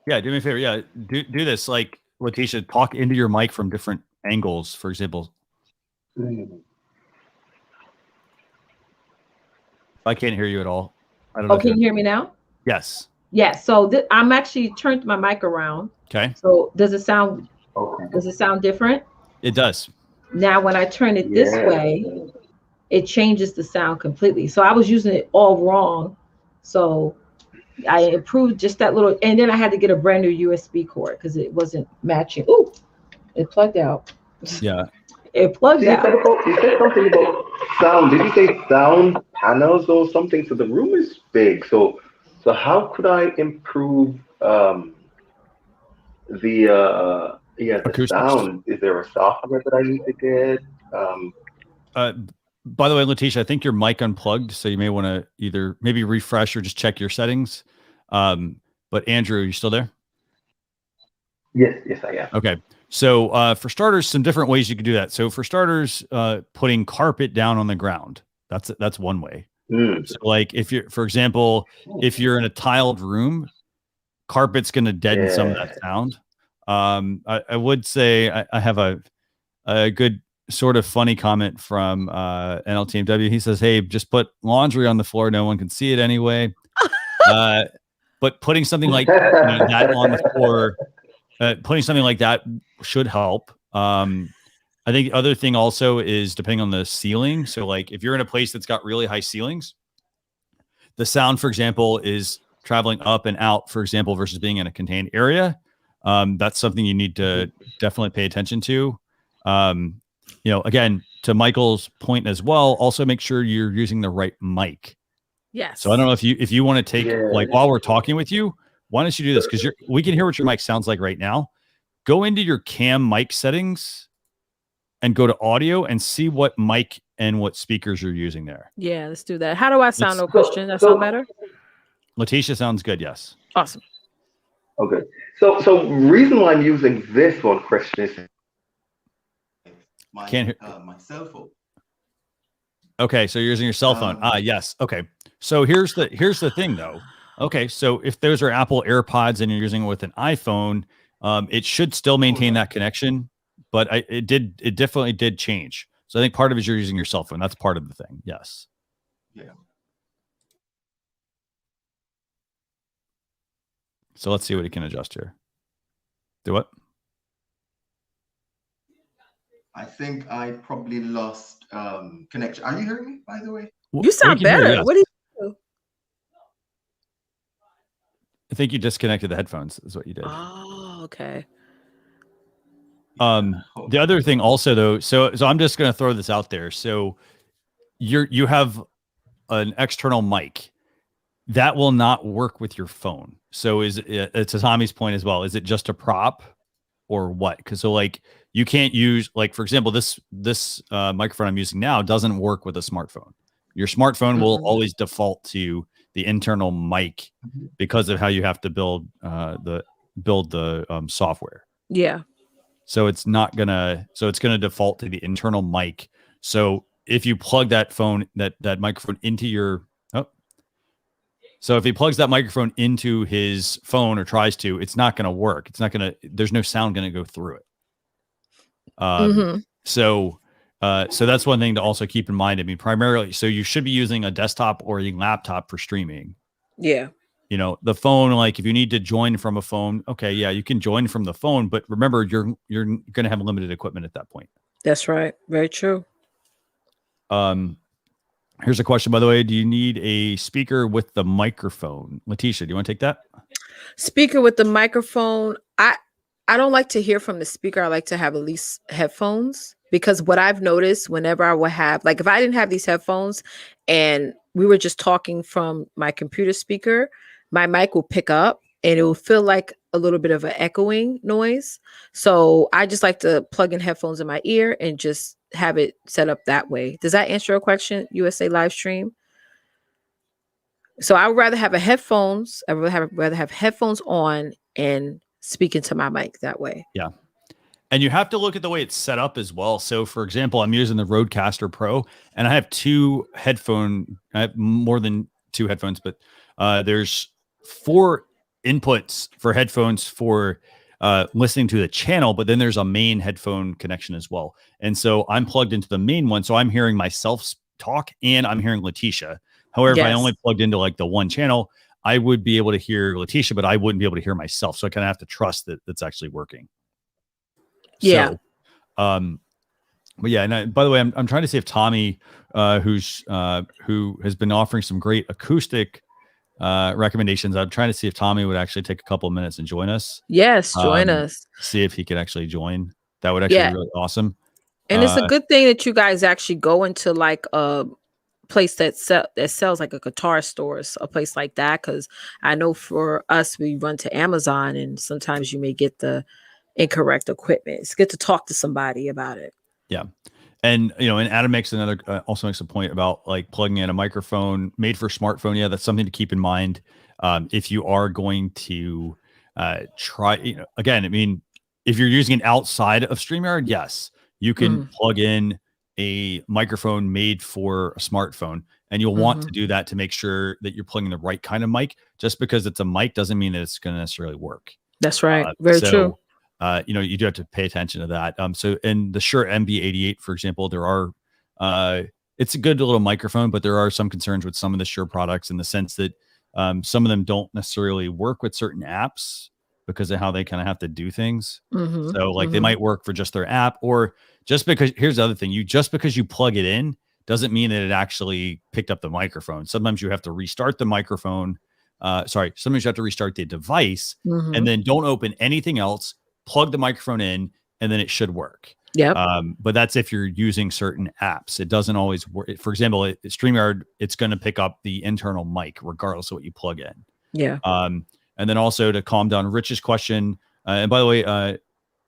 Yeah, do me a favor. Yeah, do this. Like, Leticia, talk into your mic from different angles, for example. Mm. I can't hear you at all. I don't know. Oh, can you hear me now? Yes. Yeah. So I'm actually turned my mic around. Okay. So does it sound different? It does. Now, when I turn it this way, it changes the sound completely. So I was using it all wrong. So I improved just that little, and then I had to get a brand new USB cord because it wasn't matching. Ooh, it plugged out. Yeah. It plugged You out. said something about sound. Did you say sound panels or something? So the room is big. So how could I improve the Acoustics. sound? Is there a software that I need to get? By the way, Leticia, I think your mic unplugged, so you may want to either maybe refresh or just check your settings. But Andrew, you still there? Yes, I am. Okay. So for starters, some different ways you could do that. So for starters, putting carpet down on the ground. That's one way. So like for example, if you're in a tiled room, carpet's going to deaden some of that sound. I would say I have a good sort of funny comment from NLTMW. He says, "Hey, just put laundry on the floor. No one can see it anyway." But putting something like that on the floor, putting something like that should help. I think the other thing also is depending on the ceiling. So like if you're in a place that's got really high ceilings, the sound, for example, is traveling up and out, for example, versus being in a contained area. That's something you need to definitely pay attention to. Again, to Michael's point as well, also make sure you're using the right mic. Yes. So I don't know if you want to take like while we're talking with you, why don't you do this? Because we can hear what your mic sounds like right now. Go into your cam mic settings and go to audio and see what mic and what speakers you're using there. Yeah, let's do that. How do I sound, no Christian? That sound better? Leticia sounds good, yes. Awesome. Okay. So reason why I'm using this one, Christian, is Can't hear. My cell phone. Okay, so you're using your cell phone. Yes. Okay. So here's the thing though. Okay, so if those are Apple AirPods and you're using it with an iPhone, it should still maintain that connection, but it definitely did change. So I think part of it is you're using your cell phone. That's part of the thing. Yes. Yeah. So let's see what he can adjust here. Do what? I think I probably lost connection. Are you hearing me, by the way? You sound better. Yes. What do you do? I think you disconnected the headphones is what you did. Oh, okay. The other thing also though, so I'm just going to throw this out there. So you have an external mic that will not work with your phone. So to Tommy's point as well, is it just a prop or what? Because so like you can't use, like, for example, this microphone I'm using now doesn't work with a smartphone. Your smartphone will always default to the internal mic because of how you have to build the software. Yeah. So it's gonna default to the internal mic. So if you plug that microphone into so if he plugs that microphone into his phone or tries to, it's not going to work. There's no sound going to go through it. So that's one thing to also keep in mind. I mean, primarily, so you should be using a desktop or a laptop for streaming. Yeah. The phone, like if you need to join from a phone, okay, yeah, you can join from the phone, but remember you're going to have limited equipment at that point. That's right. Very true. Here's a question, by the way. Do you need a speaker with the microphone? Leticia, do you want to take that? Speaker with the microphone. I don't like to hear from the speaker. I like to have at least headphones, because what I've noticed whenever I would have, like if I didn't have these headphones and we were just talking from my computer speaker, my mic will pick up and it will feel like a little bit of an echoing noise. So I just like to plug in headphones in my ear and just have it set up that way. Does that answer your question, USA live stream? So I would rather have a headphones. I would rather have headphones on and speaking to my mic that way. Yeah. And you have to look at the way it's set up as well. So for example, I'm using the Rodecaster Pro and I have I have more than 2 headphones, but there's 4 inputs for headphones for listening to the channel, but then there's a main headphone connection as well. And so I'm plugged into the main one. So I'm hearing myself talk and I'm hearing Leticia. However, if I only plugged into like the one channel, I would be able to hear Leticia, but I wouldn't be able to hear myself. So I kind of have to trust that it's actually working. Yeah. So, but yeah, and by the way, I'm trying to see if Tommy, who has been offering some great acoustic recommendations. I'm trying to see if Tommy would actually take a couple of minutes and join us. Yes, join us. See if he could actually join. That would actually be really awesome. And it's a good thing that you guys actually go into like a place that sells like a guitar store, a place like that, because I know for us, we run to Amazon and sometimes you may get the incorrect equipment. It's good to talk to somebody about it. Yeah. And, and Adam makes also makes a point about like plugging in a microphone made for smartphone. Yeah, that's something to keep in mind. If you are going to try, again, I mean, if you're using it outside of StreamYard, yes, you can plug in a microphone made for a smartphone, and you'll want to do that to make sure that you're plugging the right kind of mic. Just because it's a mic doesn't mean that it's going to necessarily work. That's right. Very true. You do have to pay attention to that. So in the Shure MB88, for example, there are, it's a good little microphone, but there are some concerns with some of the Shure products in the sense that some of them don't necessarily work with certain apps because of how they kind of have to do things. So like they might work for just their app, or just because, here's the other thing, just because you plug it in doesn't mean that it actually picked up the microphone. Sometimes you have to restart the microphone. Sometimes you have to restart the device and then don't open anything else, plug the microphone in, and then it should work. Yeah. But that's if you're using certain apps. It doesn't always work. For example, StreamYard, it's going to pick up the internal mic regardless of what you plug in. Yeah. And then also to calm down Rich's question. And by the way,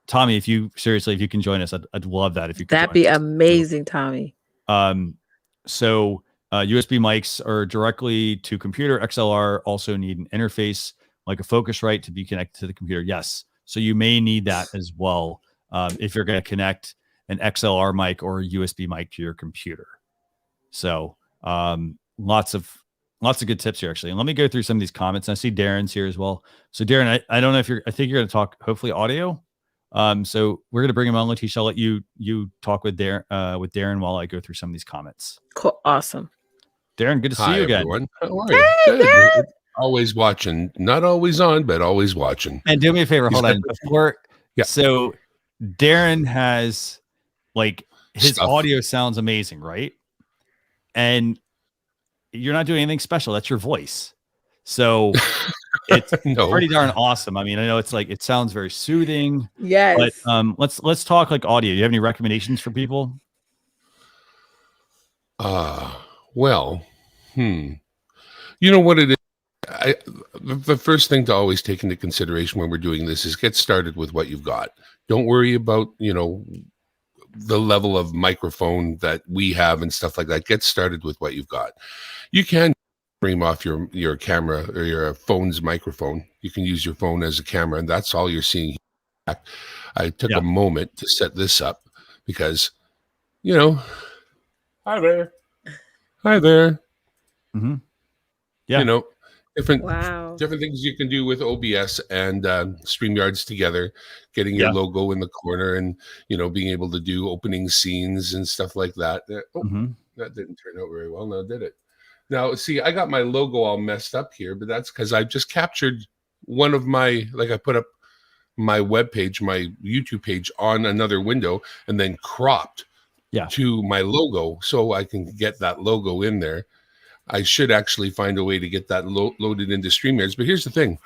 Tommy, if you can join us, I'd love that. If you could, that'd be amazing, Tommy. So USB mics are directly to computer. XLR also need an interface like a Focusrite to be connected to the computer. Yes. So you may need that as well if you're going to connect an XLR mic or a USB mic to your computer. So lots of good tips here, actually. And let me go through some of these comments. And I see Darren's here as well. So Darren, I don't know if I think you're going to talk hopefully audio. So we're going to bring him on. Leticia, I'll let you talk with Darren while I go through some of these comments. Cool. Awesome. Darren, good to see you again. Everyone. How are you? Good. Always watching, not always on, but always watching. And do me a favor, hold on before. Yeah. So Darren has like his audio sounds amazing, right? And you're not doing anything special. That's your voice. So it's pretty darn awesome. I mean, I know it's like, it sounds very soothing. Yes. But let's talk like audio. Do you have any recommendations for people? Well, you know what it is? The first thing to always take into consideration when we're doing this is get started with what you've got. Don't worry about, the level of microphone that we have and stuff like that. Get started with what you've got. You can stream off your camera or your phone's microphone. You can use your phone as a camera, and that's all you're seeing. I took a moment to set this up because, hi there. Mm-hmm. Yeah. Different things you can do with OBS and StreamYards together, getting your logo in the corner and, being able to do opening scenes and stuff like that. That didn't turn out very well. Now, did it? Now, see, I got my logo all messed up here, but that's because I just captured one of I put up my web page, my YouTube page on another window and then cropped to my logo so I can get that logo in there. I should actually find a way to get that loaded into StreamYards. But here's the thing,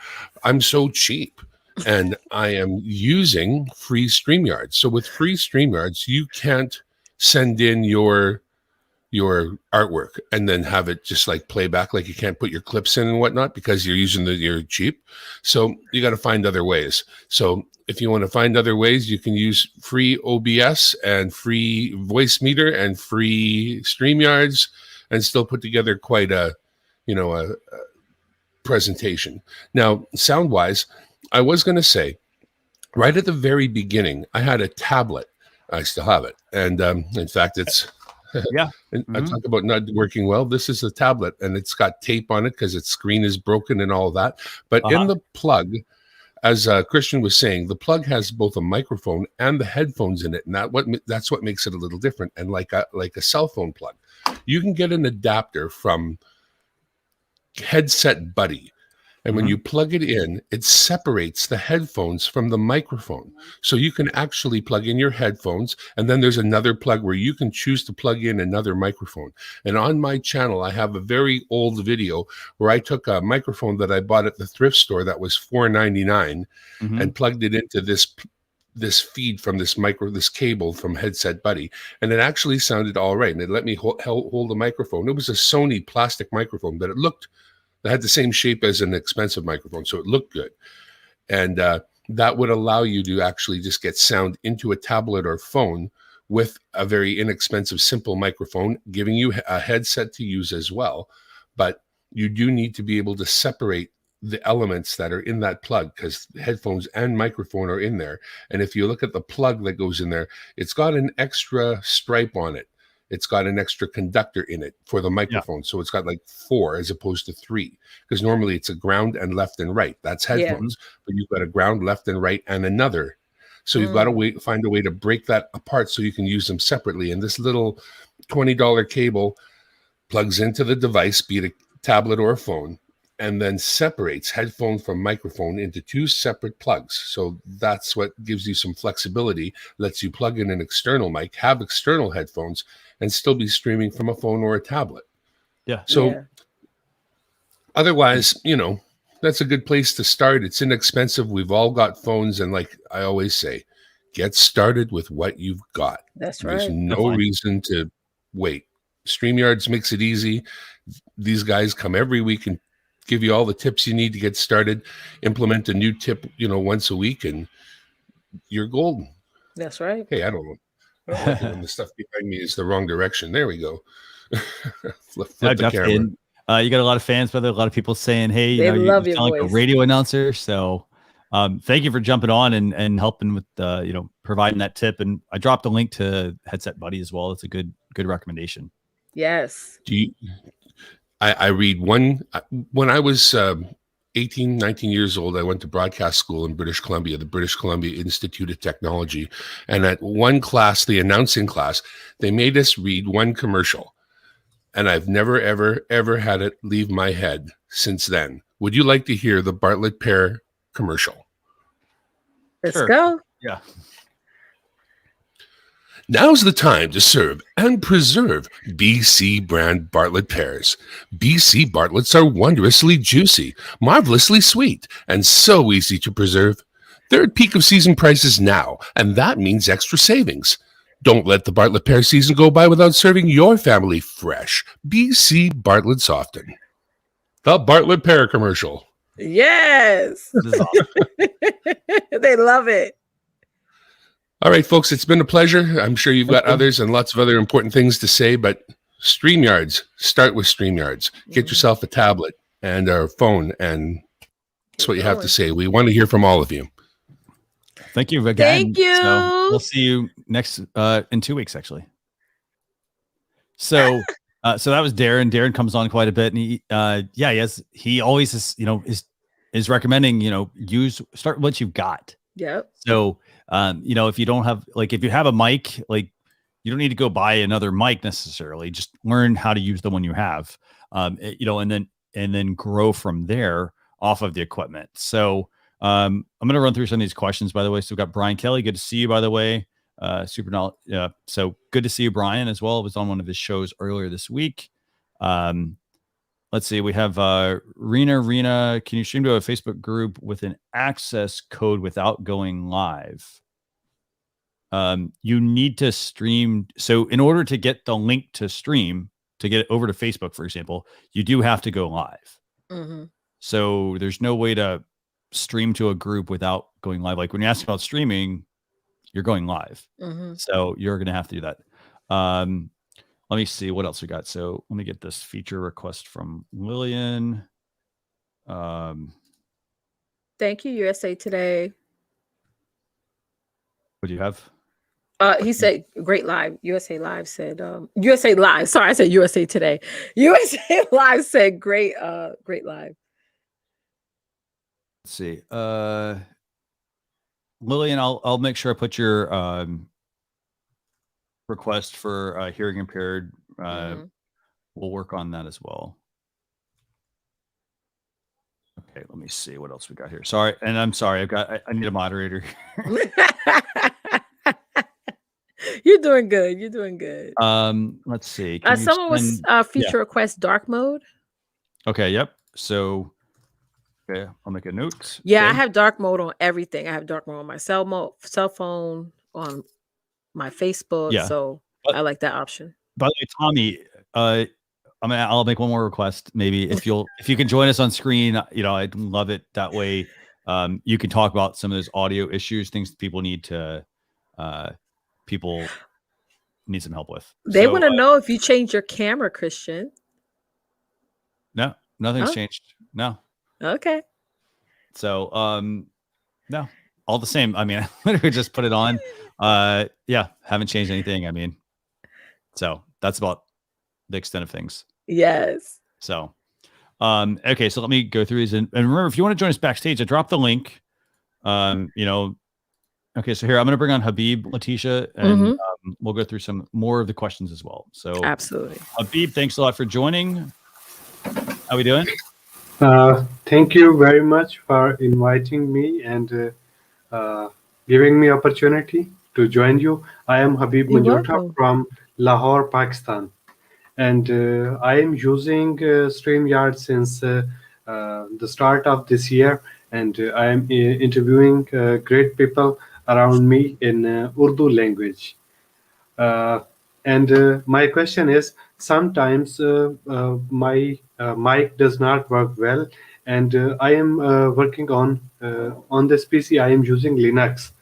I'm so cheap. And I am using free StreamYards. So with free StreamYards, you can't send in your artwork and then have it just like play back, like you can't put your clips in and whatnot because you're using you're cheap. So you got to find other ways. So if you want to find other ways, you can use free OBS and free Voice Meter and free StreamYards and still put together quite a presentation. Now, sound wise, I was going to say right at the very beginning, I had a tablet. I still have it. And in fact, it's, yeah. I talk about not working well. This is a tablet and it's got tape on it because its screen is broken and all that. But in the plug, as Christian was saying, the plug has both a microphone and the headphones in it. And that's what makes it a little different. And like a cell phone plug, you can get an adapter from Headset Buddy. And when you plug it in, it separates the headphones from the microphone. So you can actually plug in your headphones, and then there's another plug where you can choose to plug in another microphone. And on my channel, I have a very old video where I took a microphone that I bought at the thrift store that was $4.99 and plugged it into this feed from this cable from Headset Buddy, and it actually sounded all right. And it let me hold the microphone. It was a Sony plastic microphone, but it had the same shape as an expensive microphone, so it looked good. And that would allow you to actually just get sound into a tablet or phone with a very inexpensive, simple microphone, giving you a headset to use as well. But you do need to be able to separate the elements that are in that plug because headphones and microphone are in there. And if you look at the plug that goes in there, it's got an extra stripe on it. It's got an extra conductor in it for the microphone. Yeah. So it's got like 4 as opposed to 3, because normally it's a ground and left and right. That's headphones, but you've got a ground, left and right, and another. So you've got to find a way to break that apart so you can use them separately. And this little $20 cable plugs into the device, be it a tablet or a phone, and then separates headphone from microphone into 2 separate plugs. So that's what gives you some flexibility, lets you plug in an external mic, have external headphones, and still be streaming from a phone or a tablet. Yeah. So otherwise, that's a good place to start. It's inexpensive. We've all got phones. And like I always say, get started with what you've got. That's right. There's no reason to wait. StreamYards makes it easy. These guys come every week and give you all the tips you need to get started. Implement a new tip, once a week, and you're golden. That's right. Hey, I don't know. I don't like it when the stuff behind me is the wrong direction. There we go. flip the camera. You got a lot of fans, but there are a lot of people saying, "Hey, you love sound like a radio announcer." So, thank you for jumping on and helping with providing that tip. And I dropped a link to Headset Buddy as well. It's a good recommendation. Yes. I read one when I was 18, 19 years old. I went to broadcast school in British Columbia, the British Columbia Institute of Technology. And at one class, the announcing class, they made us read one commercial. And I've never, ever, ever had it leave my head since then. Would you like to hear the Bartlett Pear commercial? Let's go. Yeah. Now's the time to serve and preserve BC brand Bartlett pears. BC Bartletts are wondrously juicy, marvelously sweet, and so easy to preserve. They're at peak of season prices now, and that means extra savings. Don't let the Bartlett pear season go by without serving your family fresh BC Bartletts often. The Bartlett Pear commercial. Yes. This is awesome. They love it. All right, folks, it's been a pleasure. I'm sure you've got others and lots of other important things to say, but StreamYards, start with StreamYards. Get yourself a tablet and a phone, and that's what you have to say. We want to hear from all of you. Thank you again. Thank you. So we'll see you next in 2 weeks, actually. So that was Darren. Darren comes on quite a bit, and he always is recommending, start what you've got. Yep. So if you don't have, if you have a mic, you don't need to go buy another mic necessarily. Just learn how to use the one you have, and then grow from there off of the equipment. So I'm going to run through some of these questions, by the way. So we've got Brian Kelly. Good to see you, by the way. So good to see you, Brian, as well. I was on one of his shows earlier this week. let's see. We have Rena. Can you stream to a Facebook group with an access code without going live? You need to stream. So in order to get the link to stream, to get it over to Facebook, for example, you do have to go live. Mm-hmm. So there's no way to stream to a group without going live. Like when you ask about streaming, you're going live. Mm-hmm. So you're going to have to do that. Let me see what else we got. So let me get this feature request from Lillian. Thank you, USA Today. What do you have? He said, great live. USA Live said, USA Live. Sorry, I said USA Today. USA Live said, great live. Let's see. Lillian, I'll make sure I put your request for hearing impaired. We'll work on that as well. Okay, let me see what else we got here. Sorry, and I'm sorry. I need a moderator. You're doing good. You're doing good. Let's see. Someone was feature request dark mode. Okay. Yep. So, okay, I'll make a note. Yeah, okay. I have dark mode on everything. I have dark mode on my cell phone, on my Facebook. Yeah. So I like that option. By the way, Tommy, I'll make one more request. Maybe if you can join us on screen, I'd love it that way. You can talk about some of those audio issues, things people need some help with. They want to know if you change your camera, Christian. No, nothing's changed. No. Okay. So, no, all the same. I mean, I literally just put it on. Yeah, haven't changed anything. I mean, so that's about the extent of things. Yes. So, okay, so let me go through these, and remember, if you want to join us backstage, I dropped the link. Okay, so here I'm going to bring on Habib, Leticia, and we'll go through some more of the questions as well. So, absolutely, Habib, thanks a lot for joining. How we doing? Thank you very much for inviting me and giving me opportunity to join you. I am Habib Manjota from Lahore, Pakistan. And I am using StreamYard since the start of this year, and I am interviewing great people around me in Urdu language. And my question is, sometimes my mic does not work well, and I am working on this PC. I am using Linux,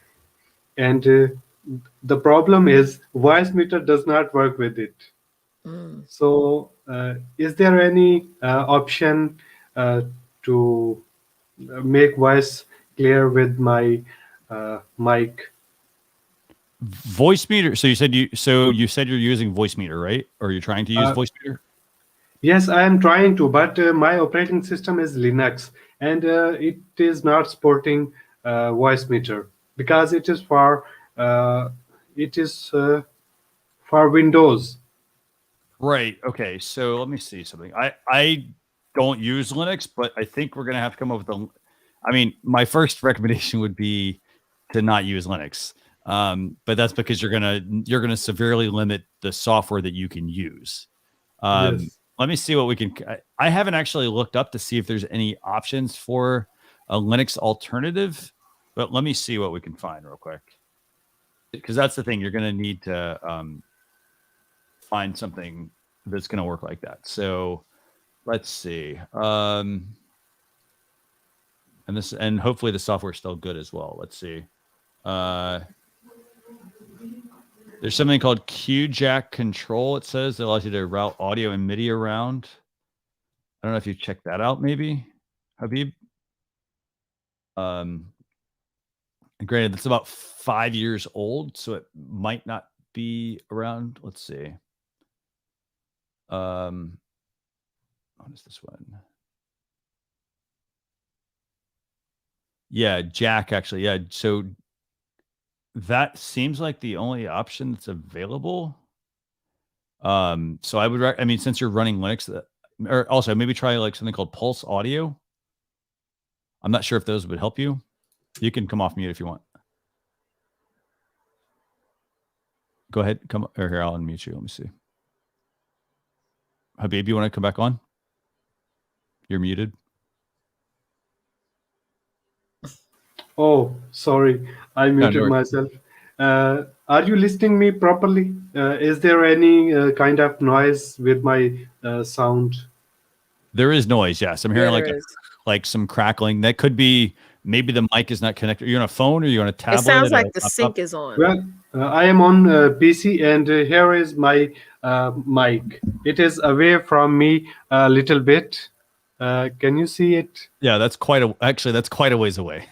and the problem is voice meter does not work with it. So is there any option to make voice clear with my mic? Voice meter. So you said you're using voice meter, right? Or you're trying to use voice meter? Yes, I am trying to, but my operating system is Linux, and it is not supporting voice meter because it is for Windows. Right. Okay. So let me see something. I don't use Linux, but I think we're gonna have to come up with my first recommendation would be to not use Linux. But that's because you're gonna severely limit the software that you can use. Yes. Let me see what we can. I haven't actually looked up to see if there's any options for a Linux alternative, but let me see what we can find real quick. Because that's the thing, you're gonna need to find something that's going to work like that. So let's see. And hopefully the software is still good as well. Let's see. There's something called QJack Control. It says that allows you to route audio and MIDI around. I don't know if you checked that out, maybe, Habib. And granted, it's about 5 years old, so it might not be around. Let's see. What is this one? Yeah, Jack, actually. Yeah, so that seems like the only option that's available. So I would, since you're running Linux, or also maybe try like something called Pulse Audio. I'm not sure if those would help you. You can come off mute if you want. Go ahead, here, I'll unmute you. Let me see. Habib, you want to come back on? You're muted. Oh, sorry, I No, no muted worries. myself. Are you listening me properly? Is there any kind of noise with my sound? There is noise. Yes, I'm Yeah, hearing there is. like some crackling. That could be maybe the mic is not connected. Are you on a phone or are you on a It tablet? sounds like a the laptop? sink is on. Well, I am on PC, and here is my mic. It is away from me a little bit. Can you see it? Yeah, that's quite a ways away.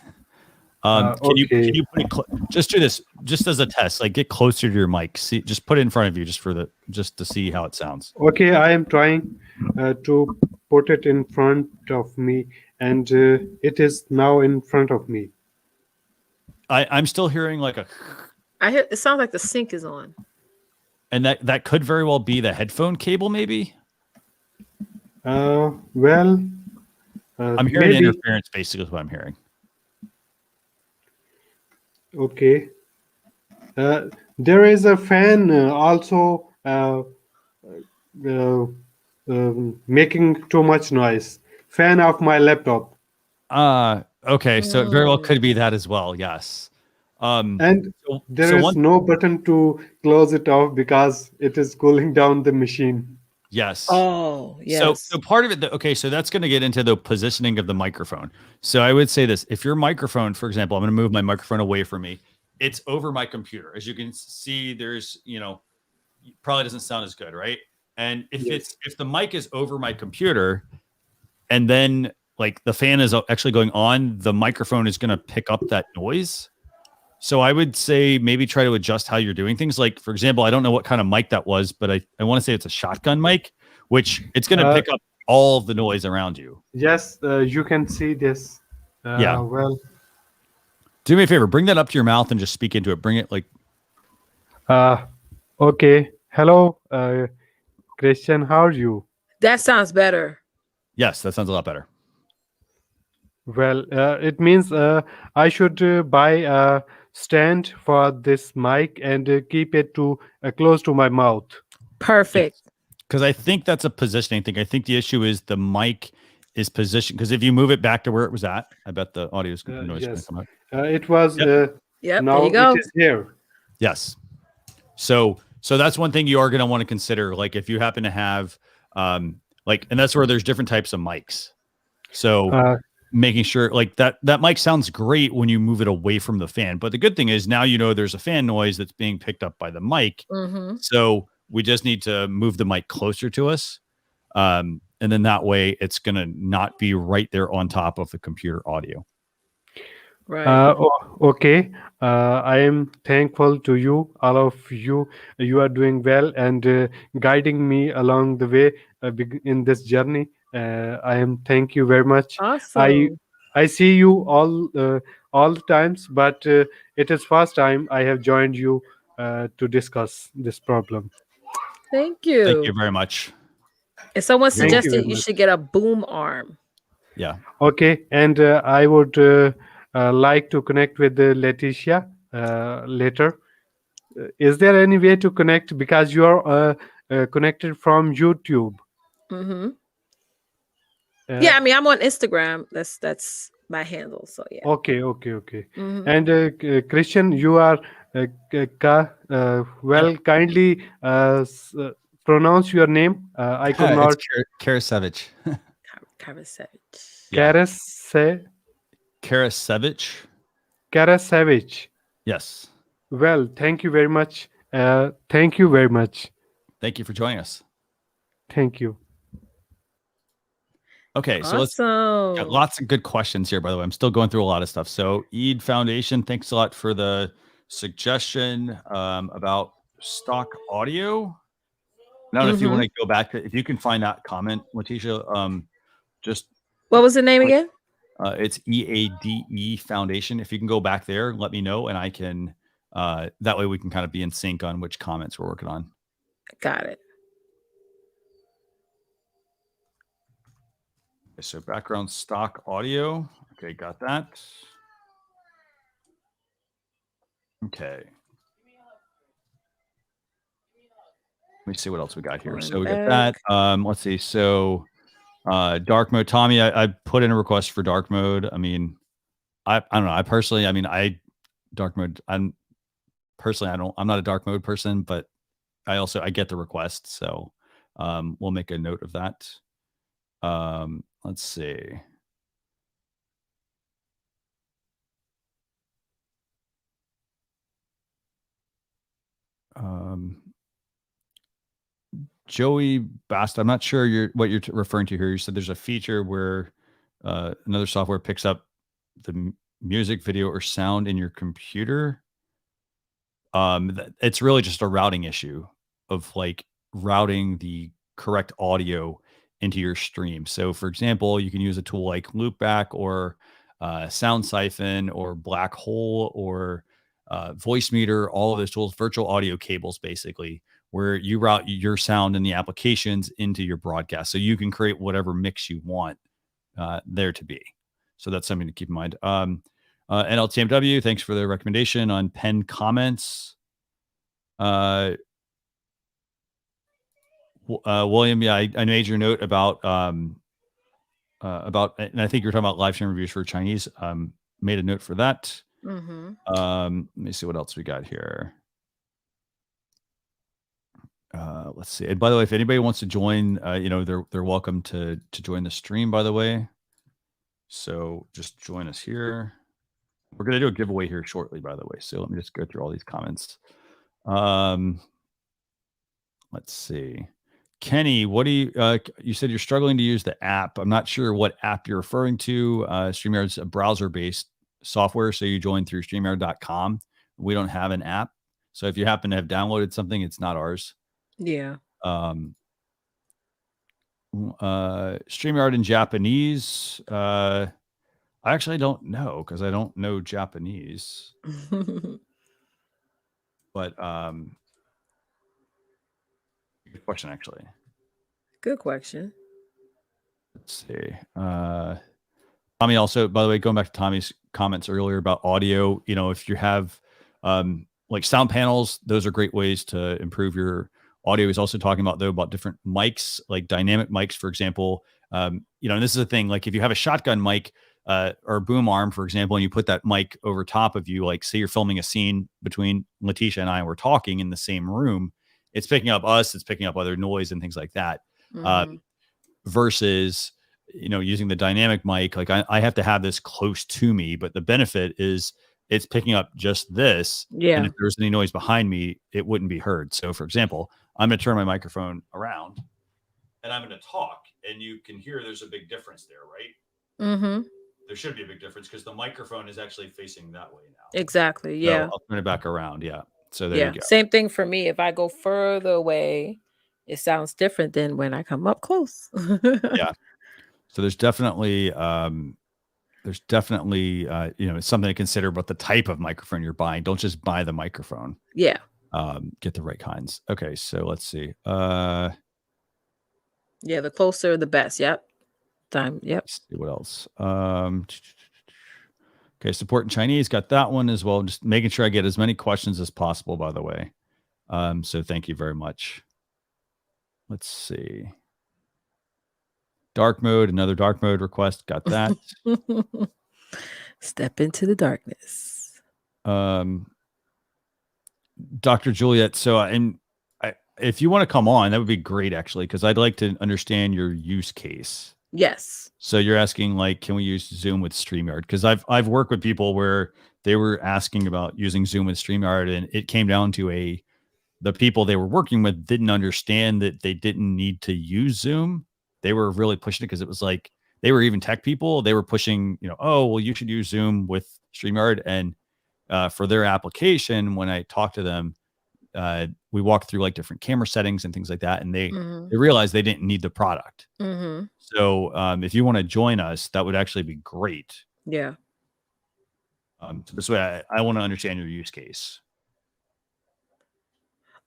Can Okay. you put it just do this just as a test, like get closer to your mic. See, just put it in front of you just to see how it sounds. Okay, I am trying to put it in front of me, and it is now in front of me. I'm still hearing like It sounds like the sink is on. and that could very well be the headphone cable, maybe. Well, I'm hearing maybe. interference, basically is what I'm hearing. Okay. There is a fan also making too much noise. Fan of my laptop. Okay, so it very well could be that as well. Yes. And there so is one no button to close it off because it is cooling down the machine. yes. Oh, yes. So part of it, okay, so that's going to get into the positioning of the microphone. So I would say this: if your microphone, for example, I'm going to move my microphone away from me. It's over my computer. As you can see, there's probably doesn't sound as good, right? And if the mic is over my computer, and then like the fan is actually going on, the microphone is going to pick up that noise. So I would say maybe try to adjust how you're doing things. Like, for example, I don't know what kind of mic that was, but I want to say it's a shotgun mic, which it's going to pick up all of the noise around you. Yes, you can see this. Yeah. Well, do me a favor, bring that up to your mouth and just speak into it. Bring it like. Okay. Hello, Christian. How are you? That sounds better. Yes, that sounds a lot better. Well, it means I should buy a stand for this mic and keep it close to my mouth. Perfect. Because I think that's a positioning thing. I think the issue is the mic is positioned. Because if you move it back to where it was at, I bet the audio noise is going to come out. It was. Yep. Now there you go. it is here. Yes. So that's one thing you are going to want to consider. Like if you happen to have, and that's where there's different types of mics. So making sure like that mic sounds great when you move it away from the fan. But the good thing is now there's a fan noise that's being picked up by the mic. Mm-hmm. So we just need to move the mic closer to us. And then that way it's going to not be right there on top of the computer audio. Right. Okay. I am thankful to you, all of you. You are doing well and guiding me along the way in this journey. I am. Thank you very much. Awesome. I see you all the times, but it is first time I have joined you to discuss this problem. Thank you. Thank you very much. And someone Thank suggested you you should get a boom arm. Yeah. Okay, and I would like to connect with Leticia later. Is there any way to connect because you are connected from YouTube? Mm-hmm. Yeah, I mean, I'm on Instagram. That's my handle. So yeah. Okay. Mm-hmm. And Christian, you are kindly pronounce your name. I could not. It's Karasevich. Karasevich. Karasevich. Yes. Well, thank you very much. Thank you very much. Thank you for joining us. Thank you. Okay, so let's Awesome. got lots of good questions here, by the way. I'm still going through a lot of stuff. So Eid Foundation, thanks a lot for the suggestion about stock audio. Now, if you want to go back to, if you can find that comment, Leticia, just what was the name again? It's EADE Foundation. If you can go back there, let me know, and I can. That way, we can kind of be in sync on which comments we're working on. Got it. Okay, so background stock audio. Okay, got that. Okay. Let me see what else we got here. So we got that. Let's see. So Dark mode. Tommy, I put in a request for dark mode. I mean, I don't know. I personally, I mean, dark mode. I'm not a dark mode person, but I get the request. So we'll make a note of that. Let's see. Joey Bast, I'm not sure what you're referring to here. You said there's a feature where another software picks up the music, video, or sound in your computer. It's really just a routing issue of like routing the correct audio into your stream. So, for example, you can use a tool like Loopback or Sound Siphon or Black Hole or Voice Meter. All of those tools, virtual audio cables, basically, where you route your sound and the applications into your broadcast, so you can create whatever mix you want there to be. So that's something to keep in mind. NLTMW, thanks for the recommendation on pen comments. William, yeah, I made your note about, and I think you're talking about live stream reviews for Chinese. Made a note for that. Mm-hmm. Let me see what else we got here. Let's see. And by the way, if anybody wants to join, they're welcome to join the stream, by the way. So just join us here. We're going to do a giveaway here shortly, by the way. So let me just go through all these comments. Let's see. Kenny, what do you said you're struggling to use the app. I'm not sure what app you're referring to. StreamYard's a browser-based software. So you join through StreamYard.com. We don't have an app. So if you happen to have downloaded something, it's not ours. Yeah. StreamYard in Japanese. I actually don't know because I don't know Japanese. But good question, actually. Good question. Let's see. Tommy, also, by the way, going back to Tommy's comments earlier about audio, if you have like sound panels, those are great ways to improve your audio. He's also talking about different mics, like dynamic mics, for example. And this is a thing, like if you have a shotgun mic or boom arm, for example, and you put that mic over top of you, like say you're filming a scene between Leticia and I, and we're talking in the same room, it's picking up us, it's picking up other noise and things like that. Mm-hmm. Versus, using the dynamic mic, like I have to have this close to me, but the benefit is it's picking up just this. Yeah. And if there's any noise behind me, it wouldn't be heard. So for example, I'm going to turn my microphone around and I'm going to talk, and you can hear there's a big difference there, right? Mm-hmm. There should be a big difference because the microphone is actually facing that way now. Exactly. Yeah. So I'll turn it back around. Yeah. So there you go. Same thing for me. If I go further away, it sounds different than when I come up close. Yeah. So there's definitely it's something to consider about the type of microphone you're buying. Don't just buy the microphone. Yeah. Get the right kinds. Okay. So let's see. Yeah. The closer, the best. Yep. Yep. Let's see what else. Okay. Support in Chinese. Got that one as well. Just making sure I get as many questions as possible, by the way. So thank you very much. Let's see. Dark mode, another dark mode request. Got that. Step into the darkness. Dr. Juliet. So, if you want to come on, that would be great, actually, because I'd like to understand your use case. Yes. So you're asking, like, can we use Zoom with StreamYard? Because I've worked with people where they were asking about using Zoom with StreamYard, and it came down to the people they were working with didn't understand that they didn't need to use Zoom. They were really pushing it because it was like they were even tech people. They were pushing, oh, well, you should use Zoom with StreamYard. And for their application, when I talked to them, we walked through like different camera settings and things like that. And they realized they didn't need the product. Mm-hmm. So if you want to join us, that would actually be great. Yeah. So this way, I want to understand your use case.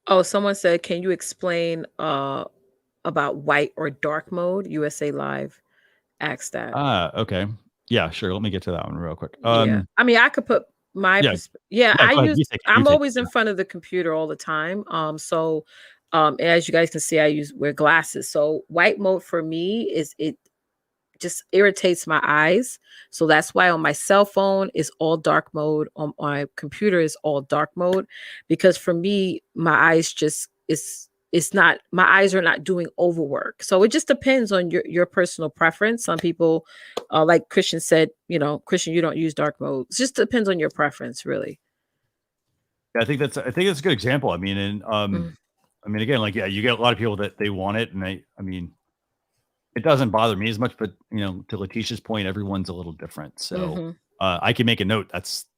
Oh, someone said, can you explain about white or dark mode? USA Live asked that. Okay. Yeah, sure. Let me get to that one real quick. Yeah. I mean, I could put my I'm always in front of the computer all the time. So as you guys can see, I wear glasses. So white mode for me is just irritates my eyes. So that's why on my cell phone is all dark mode. On my computer is all dark mode, because for me, my eyes just it's not, my eyes are not doing overwork. So it just depends on your personal preference. Some people, like Christian said, Christian, you don't use dark mode. It just depends on your preference, really. I think that's a good example. I mean, and I mean, again, like, yeah, you get a lot of people that they want it, and I mean, it doesn't bother me as much, but to Leticia's point, everyone's a little different. So I can make a note.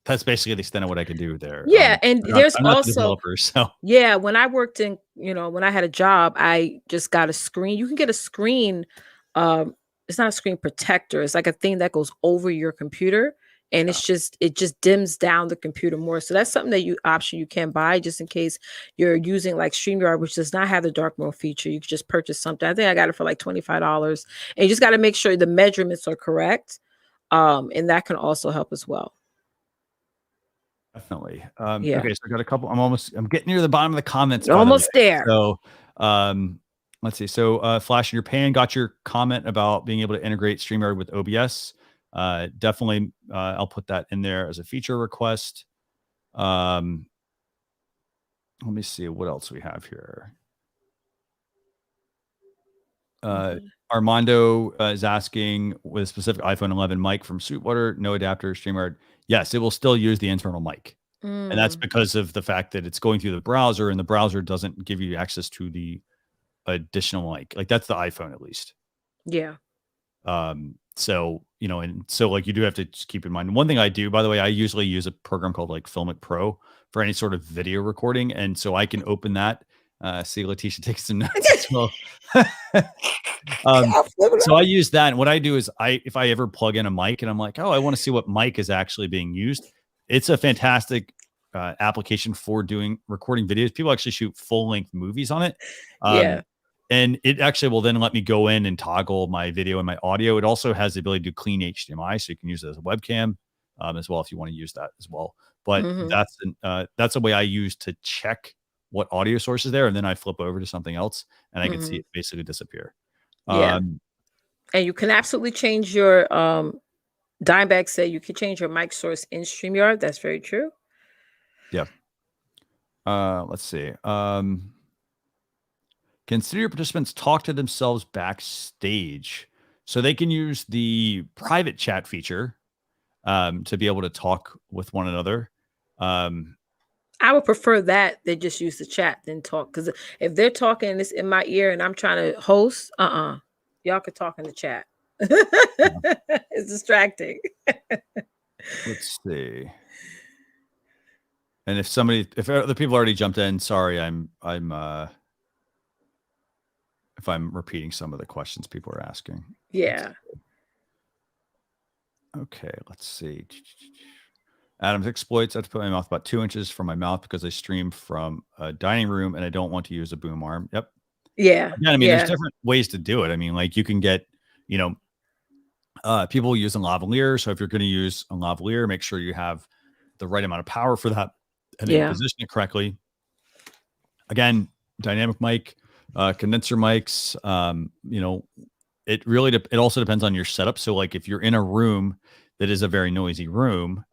That's basically the extent of what I can do there. Yeah, and there's I'm not also the developer, so yeah, when I worked in, when I had a job, I just got a screen. You can get a screen. It's not a screen protector. It's like a thing that goes over your computer, and it just dims down the computer more. So that's something that you can buy just in case you're using like StreamYard, which does not have the dark mode feature. You can just purchase something. I think I got it for like $25, and you just got to make sure the measurements are correct, and that can also help as well. Definitely. Yeah. Okay, so I got a couple. I'm getting near the bottom of the comments. You're almost there. So let's see. So Flash in your pan got your comment about being able to integrate StreamYard with OBS. Definitely, I'll put that in there as a feature request. Let me see what else we have here. Armando is asking, with a specific iPhone 11 mic from Sweetwater, no adapter, StreamYard. Yes, it will still use the internal mic. And that's because of the fact that it's going through the browser, and the browser doesn't give you access to the additional mic. Like, that's the iPhone, at least. Yeah. So, and so like you do have to just keep in mind. One thing I do, by the way, I usually use a program called like Filmic Pro for any sort of video recording. And so I can open that. See, Leticia takes some notes as well. So I use that. And what I do is if I ever plug in a mic and I'm like, oh, I want to see what mic is actually being used. It's a fantastic application for recording videos. People actually shoot full length movies on it. Yeah. And it actually will then let me go in and toggle my video and my audio. It also has the ability to do clean HDMI, so you can use it as a webcam as well if you want to use that as well. But that's a way I use to check what audio source is there, and then I flip over to something else, and I can see it basically disappear. Yeah. And you can absolutely change your Dimebag said you can change your mic source in StreamYard. That's very true. Yeah. Let's see. Can studio participants talk to themselves backstage? So they can use the private chat feature to be able to talk with one another. I would prefer that they just use the chat than talk, because if they're talking and it's in my ear and I'm trying to host, y'all could talk in the chat. It's distracting. Let's see. And if other people already jumped in, sorry, if I'm repeating some of the questions people are asking. Yeah. Okay, let's see. Adam's exploits. I have to put my mouth about 2 inches from my mouth because I stream from a dining room and I don't want to use a boom arm. Yep. Yeah. Again, I mean, there's different ways to do it. I mean, like you can get, people using lavalier. So if you're going to use a lavalier, make sure you have the right amount of power for that and then position it correctly. Again, dynamic mic, condenser mics, it also depends on your setup. So like if you're in a room that is a very noisy room,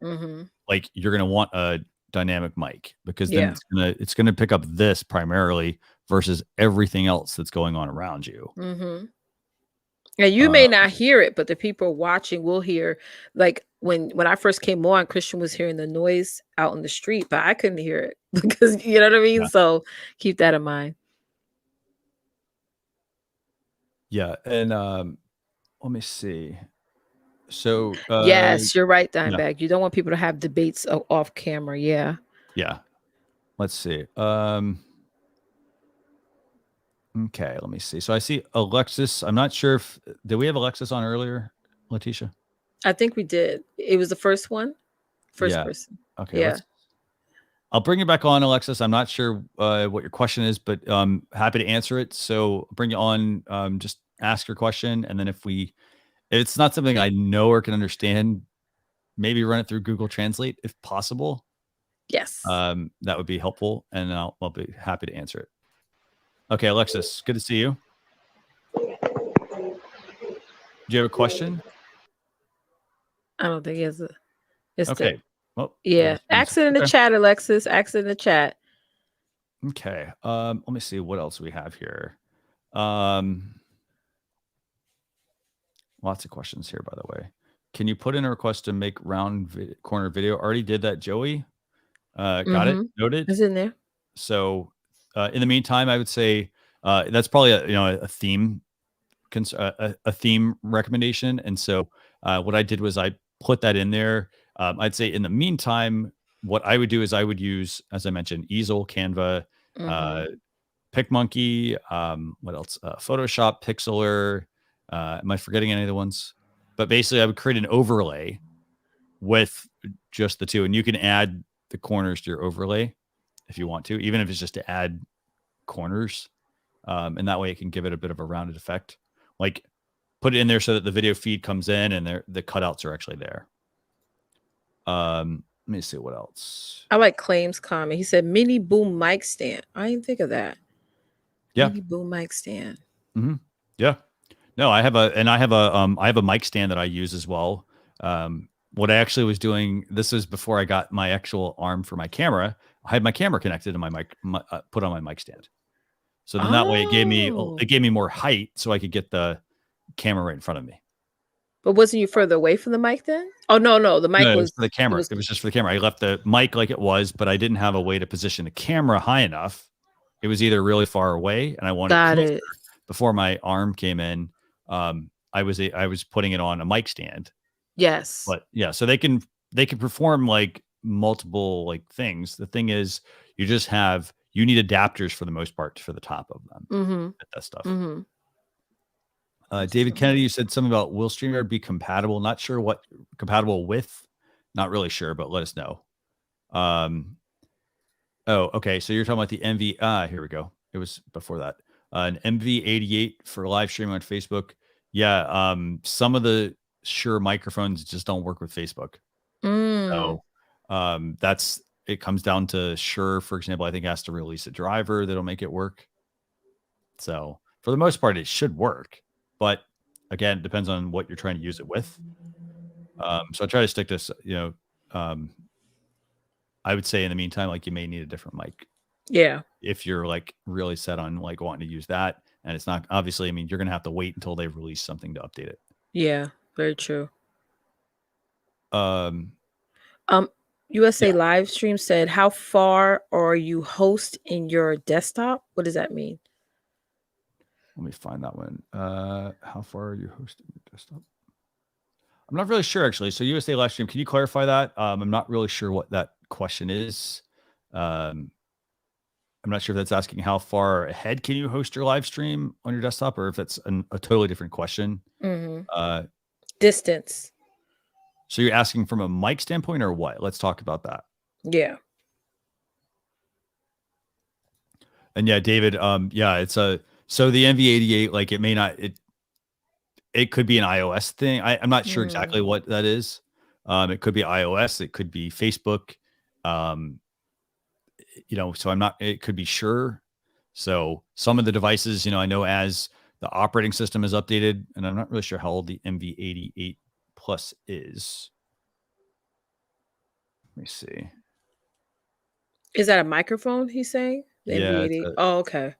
like you're going to want a dynamic mic, because then it's going to pick up this primarily versus everything else that's going on around you. Yeah, you may not hear it, but the people watching will hear. Like when I first came on, Christian was hearing the noise out in the street, but I couldn't hear it because you know what I mean? Yeah. So keep that in mind. Yeah. And let me see. So yes, you're right, Dimebag. You don't want people to have debates off camera. Yeah. Yeah. Let's see. Okay, let me see. So I see Alexis. I'm not sure did we have Alexis on earlier, Leticia? I think we did. It was the first one. First person. Okay. Yeah. I'll bring you back on, Alexis. I'm not sure what your question is, but happy to answer it. So bring you on. Just ask your question, and then if it's not something I know or can understand, maybe run it through Google Translate if possible. Yes. That would be helpful, and I'll be happy to answer it. Okay, Alexis, good to see you. you have a question? I don't think he has a. It's Okay. Well, yeah. Ask it in the chat, Alexis. Ask it in the chat. Okay. Let me see what else we have here. Lots of questions here, by the way. Can you put in a request to make round corner video? Already did that, Joey. Got it. Noted. It's in there. So, in the meantime, I would say that's probably a theme, a theme recommendation. And so, what I did was I put that in there. I'd say in the meantime, what I would do is I would use, as I mentioned, Easel, Canva, PicMonkey. What else? Photoshop, Pixlr. Am I forgetting any of the ones? But basically, I would create an overlay with just the two, and you can add the corners to your overlay if you want to, even if it's just to add corners. And that way it can give it a bit of a rounded effect. Like put it in there so that the video feed comes in and the cutouts are actually there. Let me see what else. I like Claim's comment. He said mini boom mic stand. I didn't think of that. Yeah. Mini boom mic stand. Yeah. No, I have a mic stand that I use as well. What I actually was doing, this was before I got my actual arm for my camera. I had my camera connected to my mic, put on my mic stand. So then that way it gave me more height so I could get the camera right in front of me. But wasn't you further away from the mic then? Oh no, the mic was for the camera. It was just for the camera. I left the mic like it was, but I didn't have a way to position the camera high enough. It was either really far away, and I wanted closer. Before my arm came in. I was putting it on a mic stand. Yes. But yeah, so they can perform like multiple like things. The thing is, you need adapters for the most part for the top of them. That stuff. David Kennedy, you said something about will StreamYard be compatible? Not sure what compatible with. Not really sure, but let us know. Oh, okay. So you're talking about the MV. Here we go. It was before that. An MV88 for live streaming on Facebook. Yeah. Some of the Shure microphones just don't work with Facebook. So it comes down to Shure, for example, I think has to release a driver that'll make it work. So for the most part, it should work. But again, it depends on what you're trying to use it with. So I try to stick to, I would say in the meantime, like you may need a different mic. Yeah. If you're like really set on like wanting to use that, and it's not obviously, I mean, you're going to have to wait until they release something to update it. Yeah, very true. Yeah. USA live stream said, how far are you host in your desktop? What does that mean? Let me find that one. How far are you hosting your desktop? I'm not really sure actually. So USA live stream, can you clarify that? I'm not really sure what that question is. I'm not sure if that's asking how far ahead can you host your live stream on your desktop, or if it's a totally different question. Distance. So you're asking from a mic standpoint or what? Let's talk about that. Yeah. And yeah, David, it's so the MV88, like it may not, it could be an iOS thing. I'm not sure exactly what that is. It could be iOS, it could be Facebook. So it could be Shure. So some of the devices, I know as the operating system is updated, and I'm not really sure how old the MV88 Plus is. Let me see. Is that a microphone he's saying? The MV88? Oh, okay.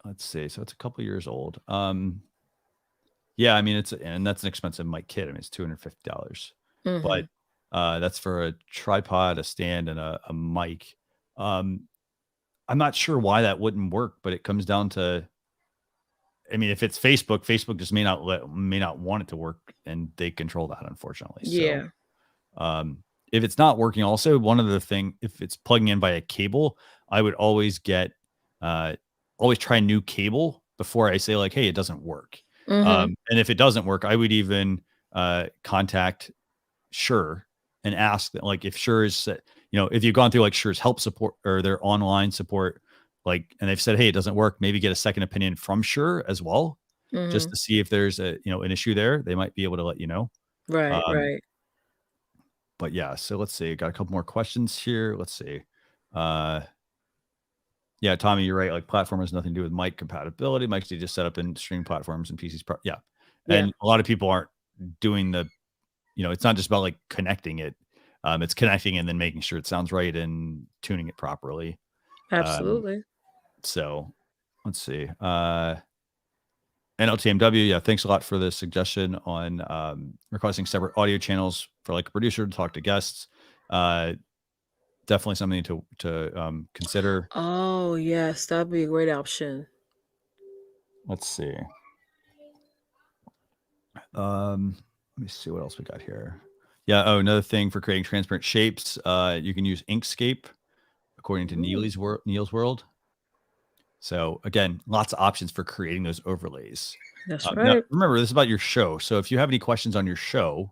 Let's see. So it's a couple years old. Yeah, I mean, and that's an expensive mic kit. I mean, it's $250. But that's for a tripod, a stand, and a mic. I'm not sure why that wouldn't work, but it comes down to, I mean, if it's Facebook just may not want it to work, and they control that, unfortunately. Yeah. So, if it's not working, also one of the thing, if it's plugging in via cable, I would always always try a new cable before I say like, hey, it doesn't work. And if it doesn't work, I would even contact Shure and ask that, like, if Shure is, if you've gone through like Shure's help support or their online support, like, and they've said, hey, it doesn't work, maybe get a second opinion from Shure as well, just to see if there's an issue there. They might be able to let you know. Right, right. But yeah, so let's see. Got a couple more questions here. Let's see. Yeah, Tommy, you're right. Like platform has nothing to do with mic compatibility. Mics need to set up in stream platforms and PCs. Yeah. And a lot of people aren't doing the, it's not just about like connecting it. It's connecting and then making sure it sounds right and tuning it properly. Absolutely. So let's see. NLTMW, yeah, thanks a lot for the suggestion on requesting separate audio channels for like a producer to talk to guests. Definitely something to consider. Oh yes, that'd be a great option. Let's see. Let me see what else we got here. Yeah. Oh, another thing for creating transparent shapes. You can use Inkscape, according to Neil's World. So again, lots of options for creating those overlays. That's Now, right. remember, this is about your show. So if you have any questions on your show,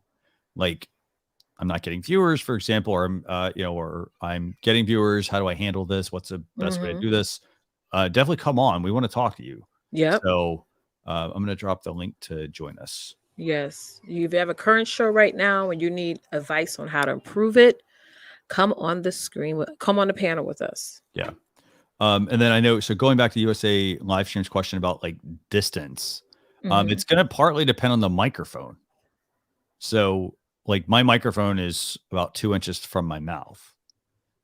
like I'm not getting viewers, for example, or or I'm getting viewers, how do I handle this? What's the best way to do this? Definitely come on. We want to talk to you. Yep. So I'm going to drop the link to join us. Yes. If you have a current show right now and you need advice on how to improve it, come on the screen, come on the panel with us. Yeah. And then I know, so going back to USA live streams question about like distance, it's going to partly depend on the microphone. So like my microphone is about 2 inches from my mouth.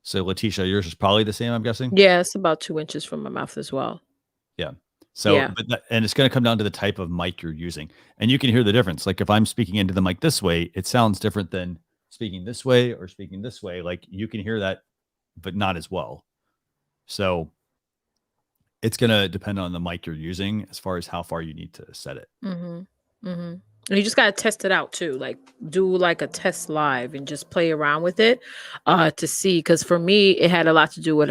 So Leticia, yours is probably the same, I'm guessing. Yeah, it's about 2 inches from my mouth as well. Yeah. So, and it's going to come down to the type of mic you're using, and you can hear the difference. Like if I'm speaking into the mic this way, it sounds different than speaking this way or speaking this way. Like you can hear that, but not as well. So it's going to depend on the mic you're using as far as how far you need to set it. And you just got to test it out too. Like do like a test live and just play around with it to see. Because for me, it had a lot to do with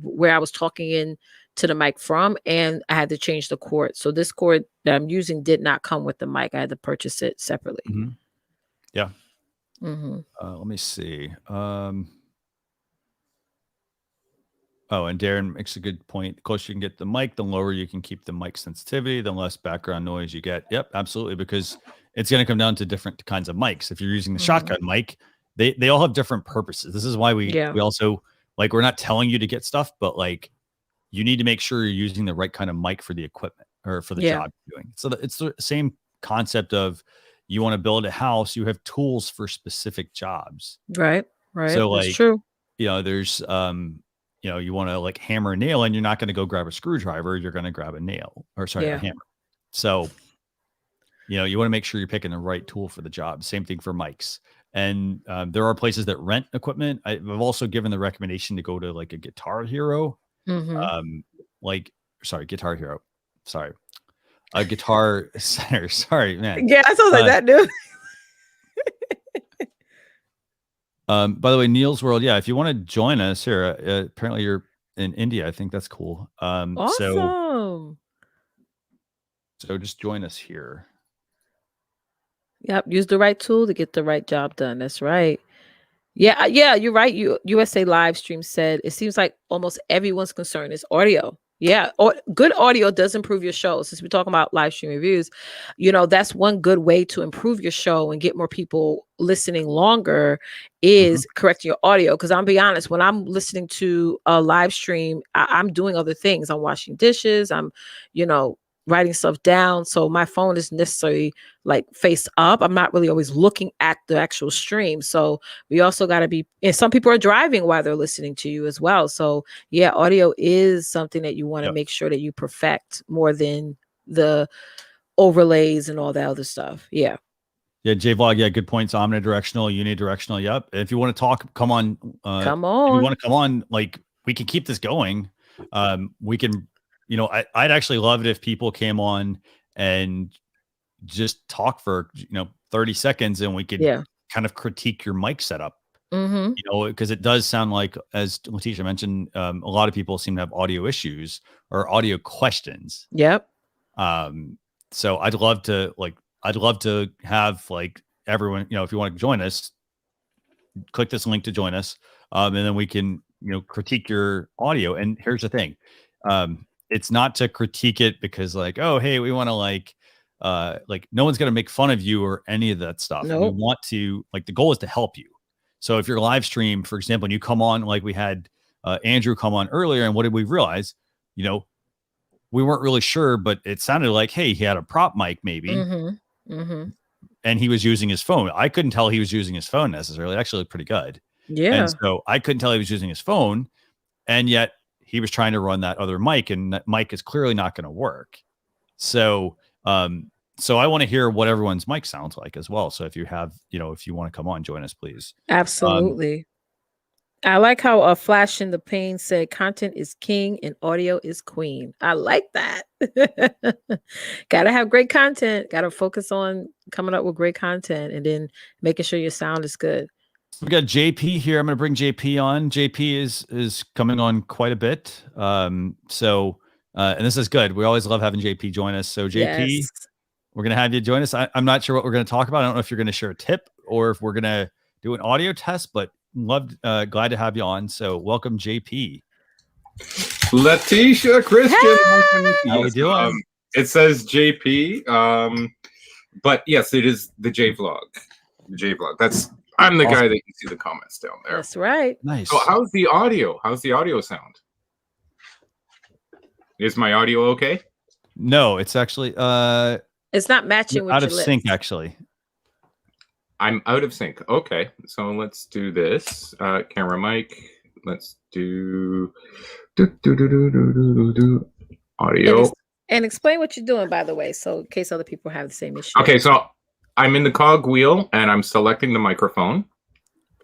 where I was talking in to the mic from, and I had to change the cord. So this cord that I'm using did not come with the mic. I had to purchase it separately. Yeah. Let me see. Oh, and Darren makes a good point. The closer you can get the mic, the lower you can keep the mic sensitivity, the less background noise you get. Yep, absolutely. Because it's going to come down to different kinds of mics. If you're using the shotgun mic, they all have different purposes. This is why we also like, we're not telling you to get stuff, but like you need to make sure you're using the right kind of mic for the equipment or for the job you're doing. So it's the same concept of you want to build a house, you have tools for specific jobs. Right. So like, that's true. There's you want to like hammer a nail, and you're not going to go grab a screwdriver. You're going to grab a nail a hammer. So, you want to make sure you're picking the right tool for the job. Same thing for mics. And there are places that rent equipment. I've also given the recommendation to go to like a Guitar Hero. Guitar Hero. Sorry. A Guitar Center. Sorry, man. Yeah, I sound like that, dude. By the way, Neil's World. Yeah, if you want to join us here, apparently you're in India. I think that's cool. Awesome. So just join us here. Yep. Use the right tool to get the right job done. That's right. Yeah, you're right. USA live stream said it seems like almost everyone's concern is audio. Yeah, good audio does improve your show. Since we're talking about live stream reviews, that's one good way to improve your show and get more people listening longer is correcting your audio. Because I'll be honest, when I'm listening to a live stream, I'm doing other things. I'm washing dishes. I'm, writing stuff down. So my phone is necessarily like face up. I'm not really always looking at the actual stream. So we also got to be, and some people are driving while they're listening to you as well. So yeah, audio is something that you want to make sure that you perfect more than the overlays and all that other stuff. Yeah. Yeah, J-Vlog, yeah, good points. Omnidirectional, unidirectional, yep. If you want to talk, come on. Come on. If you want to come on, like, we can keep this going. We can, I'd actually love it if people came on and just talk for, 30 seconds and we could kind of critique your mic setup. Because it does sound like, as Leticia mentioned, a lot of people seem to have audio issues or audio questions. Yep. So I'd love to have like everyone, if you want to join us, click this link to join us. And then we can, critique your audio. And here's the thing. It's not to critique it because like, oh, hey, we want to like no one's going to make fun of you or any of that stuff. Nope. We want to, like, the goal is to help you. So if you're live stream, for example, and you come on, like we had Andrew come on earlier, and what did we realize? We weren't really sure, but it sounded like, hey, he had a prop mic maybe. Mm-hmm. and he was using his phone. I couldn't tell he was using his phone necessarily. It actually looked pretty good. Yeah. And so I couldn't tell he was using his phone, and yet he was trying to run that other mic, and that mic is clearly not going to work. So, so I want to hear what everyone's mic sounds like as well. So if you have, if you want to come on, join us, please. Absolutely. I like how a Flash in the Pane said content is king and audio is queen. I like that. Gotta have great content. Gotta focus on coming up with great content and then making sure your sound is good. We got JP here. I'm going to bring JP on. JP is coming on quite a bit. And this is good. We always love having JP join us. So JP, Yes. we're going to have you join us. I'm not sure what we're going to talk about. I don't know if you're going to share a tip or if we're going to do an audio test, but glad to have you on. So welcome, JP. Leticia, Christian. Hey! How we doing? It says JP, but yes, it is the J vlog. The J vlog. I'm the guy that you see the comments down there. That's right. Nice. So how's the audio? How's the audio sound? Is my audio okay? No, it's actually it's not matching with out your of lips. sync actually. I'm out of sync. Okay, so let's do this. Camera mic. Let's do audio. And explain what you're doing, by the way, so in case other people have the same issue. Okay, so I'm in the cog wheel and I'm selecting the microphone.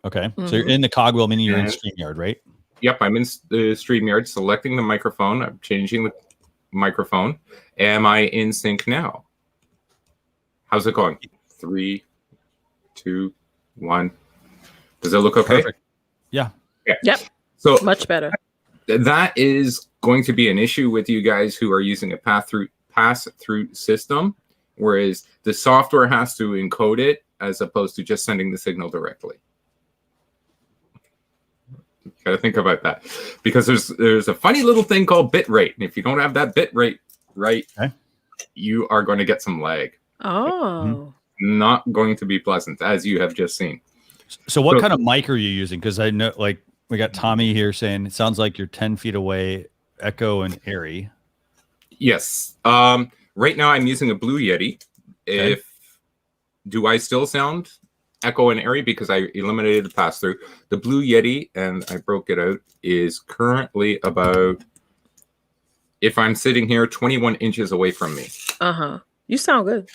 Okay, Mm-hmm. so you're in the cog wheel, meaning you're in StreamYard, right? Yep, I'm in the StreamYard, selecting the microphone. I'm changing the microphone. Am I in sync now? How's it going? 3, 2, 1. Does it look okay? Perfect. Yeah. Yep. So much better. That is going to be an issue with you guys who are using a pass-through system, whereas the software has to encode it as opposed to just sending the signal directly. You got to think about that, because there's a funny little thing called bit rate, and if you don't have that bit rate right, you are going to get some lag. Oh. Not going to be pleasant, as you have just seen. So what kind of mic are you using? Because I know, like, we got Tommy here saying it sounds like you're 10 feet away, echo and airy. Yes. Right now I'm using a Blue Yeti. Okay. Do I still sound echo and airy because I eliminated the pass through? The Blue Yeti, and I broke it out, is currently about, if I'm sitting here, 21 inches away from me. You sound good.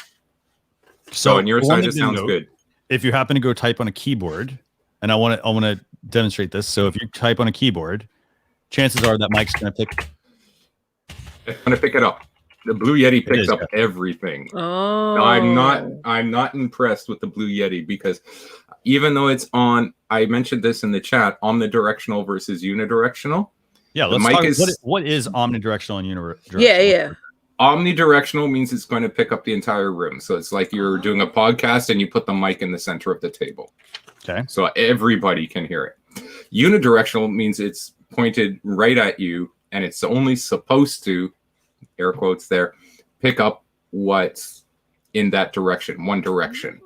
So on your side, it sounds good. If you happen to go type on a keyboard, and I want to demonstrate this. So if you type on a keyboard, chances are that mic's going to pick. It's going to pick it up. The Blue Yeti picks up everything. Oh. Now, I'm not impressed with the Blue Yeti, because even though it's on, I mentioned this in the chat, omnidirectional versus unidirectional. Yeah, let's talk. What is omnidirectional and unidirectional? Yeah. Omnidirectional means it's going to pick up the entire room. So it's like you're doing a podcast and you put the mic in the center of the table. Okay. So everybody can hear it. Unidirectional means it's pointed right at you, and it's only supposed to, air quotes there, pick up what's in that direction, one direction.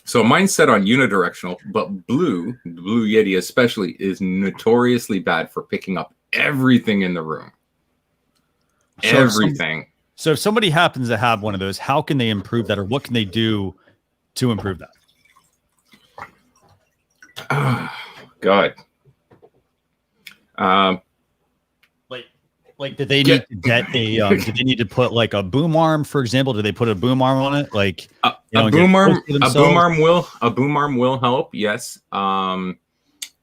So mine's set on unidirectional, but the Blue Yeti especially, is notoriously bad for picking up everything in the room. Everything. So if somebody happens to have one of those, how can they improve that, or what can they do to improve that? Oh, God. Like, did they need to get a? Did they need to put like a boom arm, for example? Did they put a boom arm on it? Like a boom arm will help. Yes.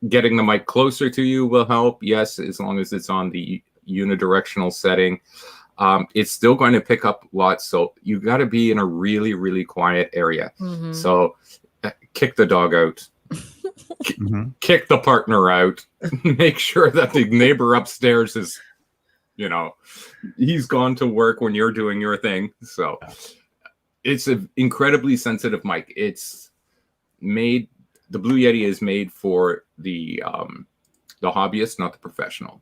Getting the mic closer to you will help. Yes, as long as it's on the unidirectional setting. It's still going to pick up lots. So you got to be in a really, really quiet area. So kick the dog out. Kick the partner out. Make sure that the neighbor upstairs is, he's gone to work when you're doing your thing. So it's an incredibly sensitive mic. It's made, the Blue Yeti is made for the hobbyist, not the professional.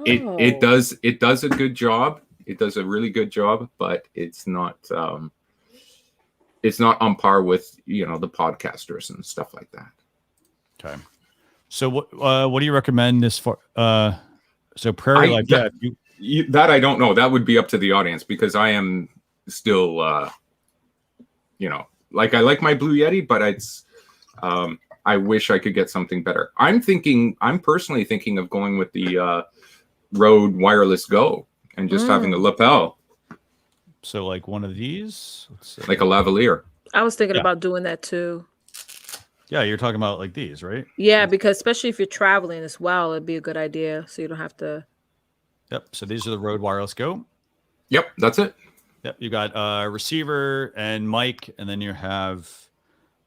It does a good job. It does a really good job, but it's not on par with the podcasters and stuff like that. Okay. So what do you recommend as far so Prairie Life? That I don't know. That would be up to the audience, because I am still you know, like I like my Blue Yeti, but it's I wish I could get something better. I'm personally thinking of going with the Rode Wireless Go and just having the lapel. So like one of these, like a lavalier. I was thinking about doing that too. Yeah, you're talking about like these, right? Yeah, because especially if you're traveling as well, it'd be a good idea. So you don't have to. Yep. So these are the Rode Wireless Go. Yep, that's it. Yep. You got a receiver and mic, and then you have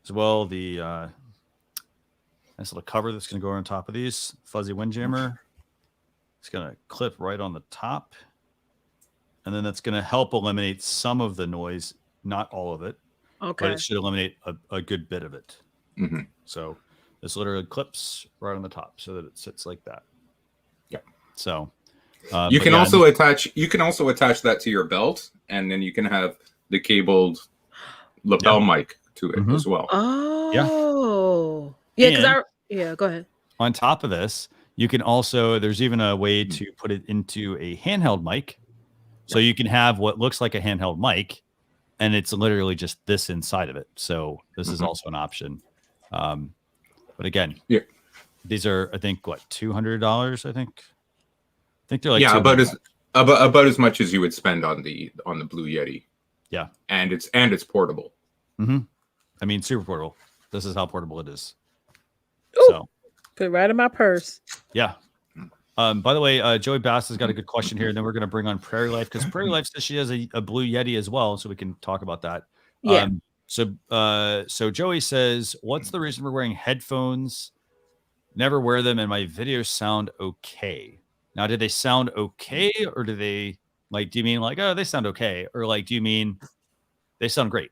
as well the nice little cover that's going to go on top of these. Fuzzy windjammer. It's going to clip right on the top. And then that's going to help eliminate some of the noise, not all of it. Okay. But it should eliminate a good bit of it. Mm-hmm. So this literally clips right on the top so that it sits like that. Yeah. So you can also attach that to your belt, and then you can have the cabled lapel mic to it as well. Oh. Yeah, because go ahead. On top of this, you can also, there's even a way to put it into a handheld mic. So you can have what looks like a handheld mic, and it's literally just this inside of it. So this is also an option. But again, these are, I think, what, $200? I think they're like about as much as you would spend on the Blue Yeti. Yeah, and it's portable. Mm-hmm. I mean, super portable. This is how portable it is. Ooh, so put it right in my purse. Yeah. By the way, Joey Bass has got a good question here, and then we're going to bring on Prairie Life because Prairie Life says she has a Blue Yeti as well, so we can talk about that. Yeah. So Joey says, "What's the reason for wearing headphones? Never wear them, and my videos sound okay." Now, did they sound okay, or do they like? Do you mean like, oh, they sound okay, or like, do you mean they sound great?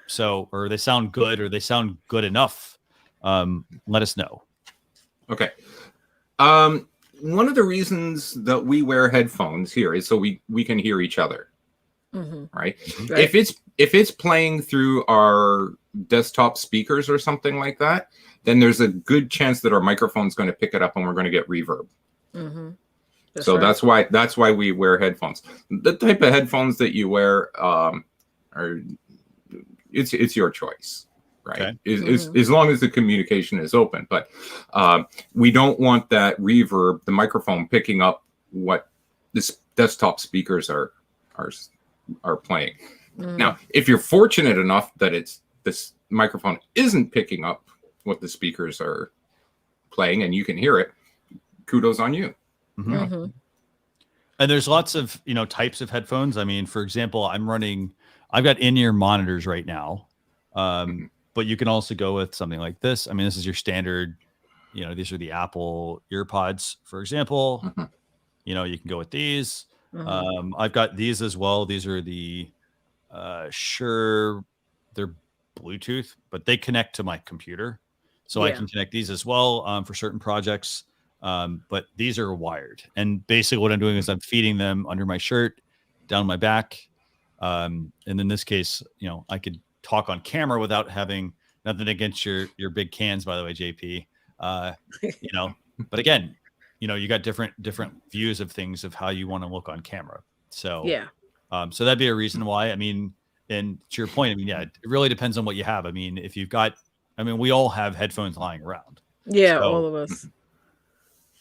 So, or they sound good, or they sound good enough? Let us know. Okay. One of the reasons that we wear headphones here is so we can hear each other. Mm-hmm. Right? If it's playing through our desktop speakers or something like that, then there's a good chance that our microphone's going to pick it up and we're going to get reverb. Mm-hmm. That's why we wear headphones. The type of headphones that you wear it's your choice. Right. Okay. As long as the communication is open, but we don't want that reverb, the microphone picking up what this desktop speakers are playing. Now, if you're fortunate enough that this microphone isn't picking up what the speakers are playing and you can hear it, kudos on you. Mm-hmm. Mm-hmm. And there's lots of types of headphones. I mean, for example, I've got in-ear monitors right now. But you can also go with something like this. I mean, this is your standard, these are the Apple EarPods, for example. Mm-hmm. You can go with these. Mm-hmm. I've got these as well. These are the Shure, they're Bluetooth, but they connect to my computer. So I can connect these as well for certain projects. But these are wired. And basically what I'm doing is I'm feeding them under my shirt, down my back. And in this case, I could talk on camera without having nothing against your big cans, by the way, JP. But again, you got different views of things of how you want to look on camera. So so that'd be a reason why. I mean, and to your point, I mean, it really depends on what you have. I mean, if you've got, we all have headphones lying around. Yeah, all of us.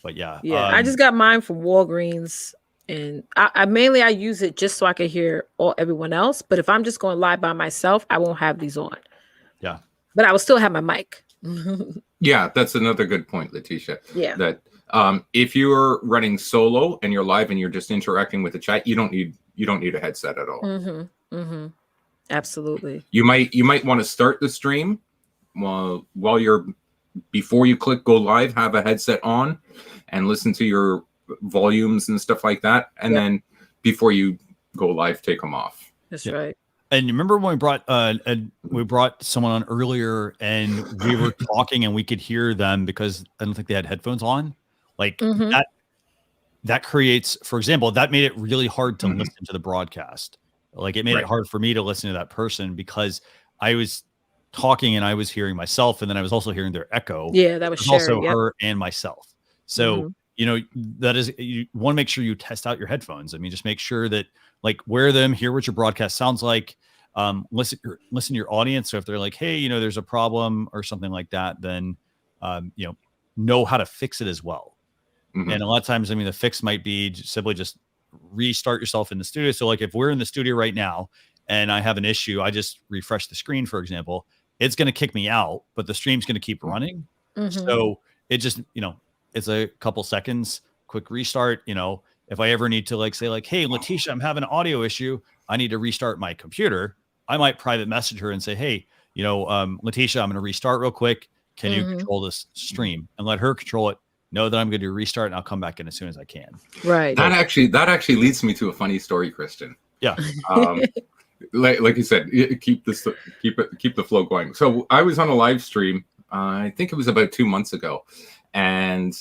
But yeah, I just got mine from Walgreens. And I mainly use it just so I can hear everyone else. But if I'm just going live by myself, I won't have these on. Yeah. But I will still have my mic. Yeah, that's another good point, Leticia. Yeah. That if you're running solo and you're live and you're just interacting with the chat, you don't need a headset at all. Mm-hmm. Mm-hmm. Absolutely. You might want to start the stream before you click go live, have a headset on and listen to your volumes and stuff like that, and then before you go live, take them off. That's right. And you remember when we brought someone on earlier and we were talking and we could hear them because I don't think they had headphones on. Like that creates, for example, that made it really hard to listen to the broadcast. Like it made it hard for me to listen to that person because I was talking and I was hearing myself, and then I was also hearing their echo. Yeah, that was also her and myself. So that is, you want to make sure you test out your headphones. I mean, just make sure that wear them, hear what your broadcast sounds like. listen to your audience. So if they're like, hey, you know, there's a problem or something like that, then you know how to fix it as well. Mhm. And a lot of times, I mean, the fix might be simply just restart yourself in the studio. So like if we're in the studio right now and I have an issue, I just refresh the screen, for example, it's going to kick me out, but the stream's going to keep running. So it just, you know, it's a couple seconds, quick restart. You know, if I ever need to like say like, hey, Leticia, I'm having an audio issue, I need to restart my computer, I might private message her and say, hey, you know, Leticia, I'm going to restart real quick. Can you control this stream? And let her control it. Know that I'm going to restart and I'll come back in as soon as I can. Right. That actually leads me to a funny story, Kristen. Yeah. Like you said, keep the flow going. So I was on a live stream. I think it was about 2 months ago, and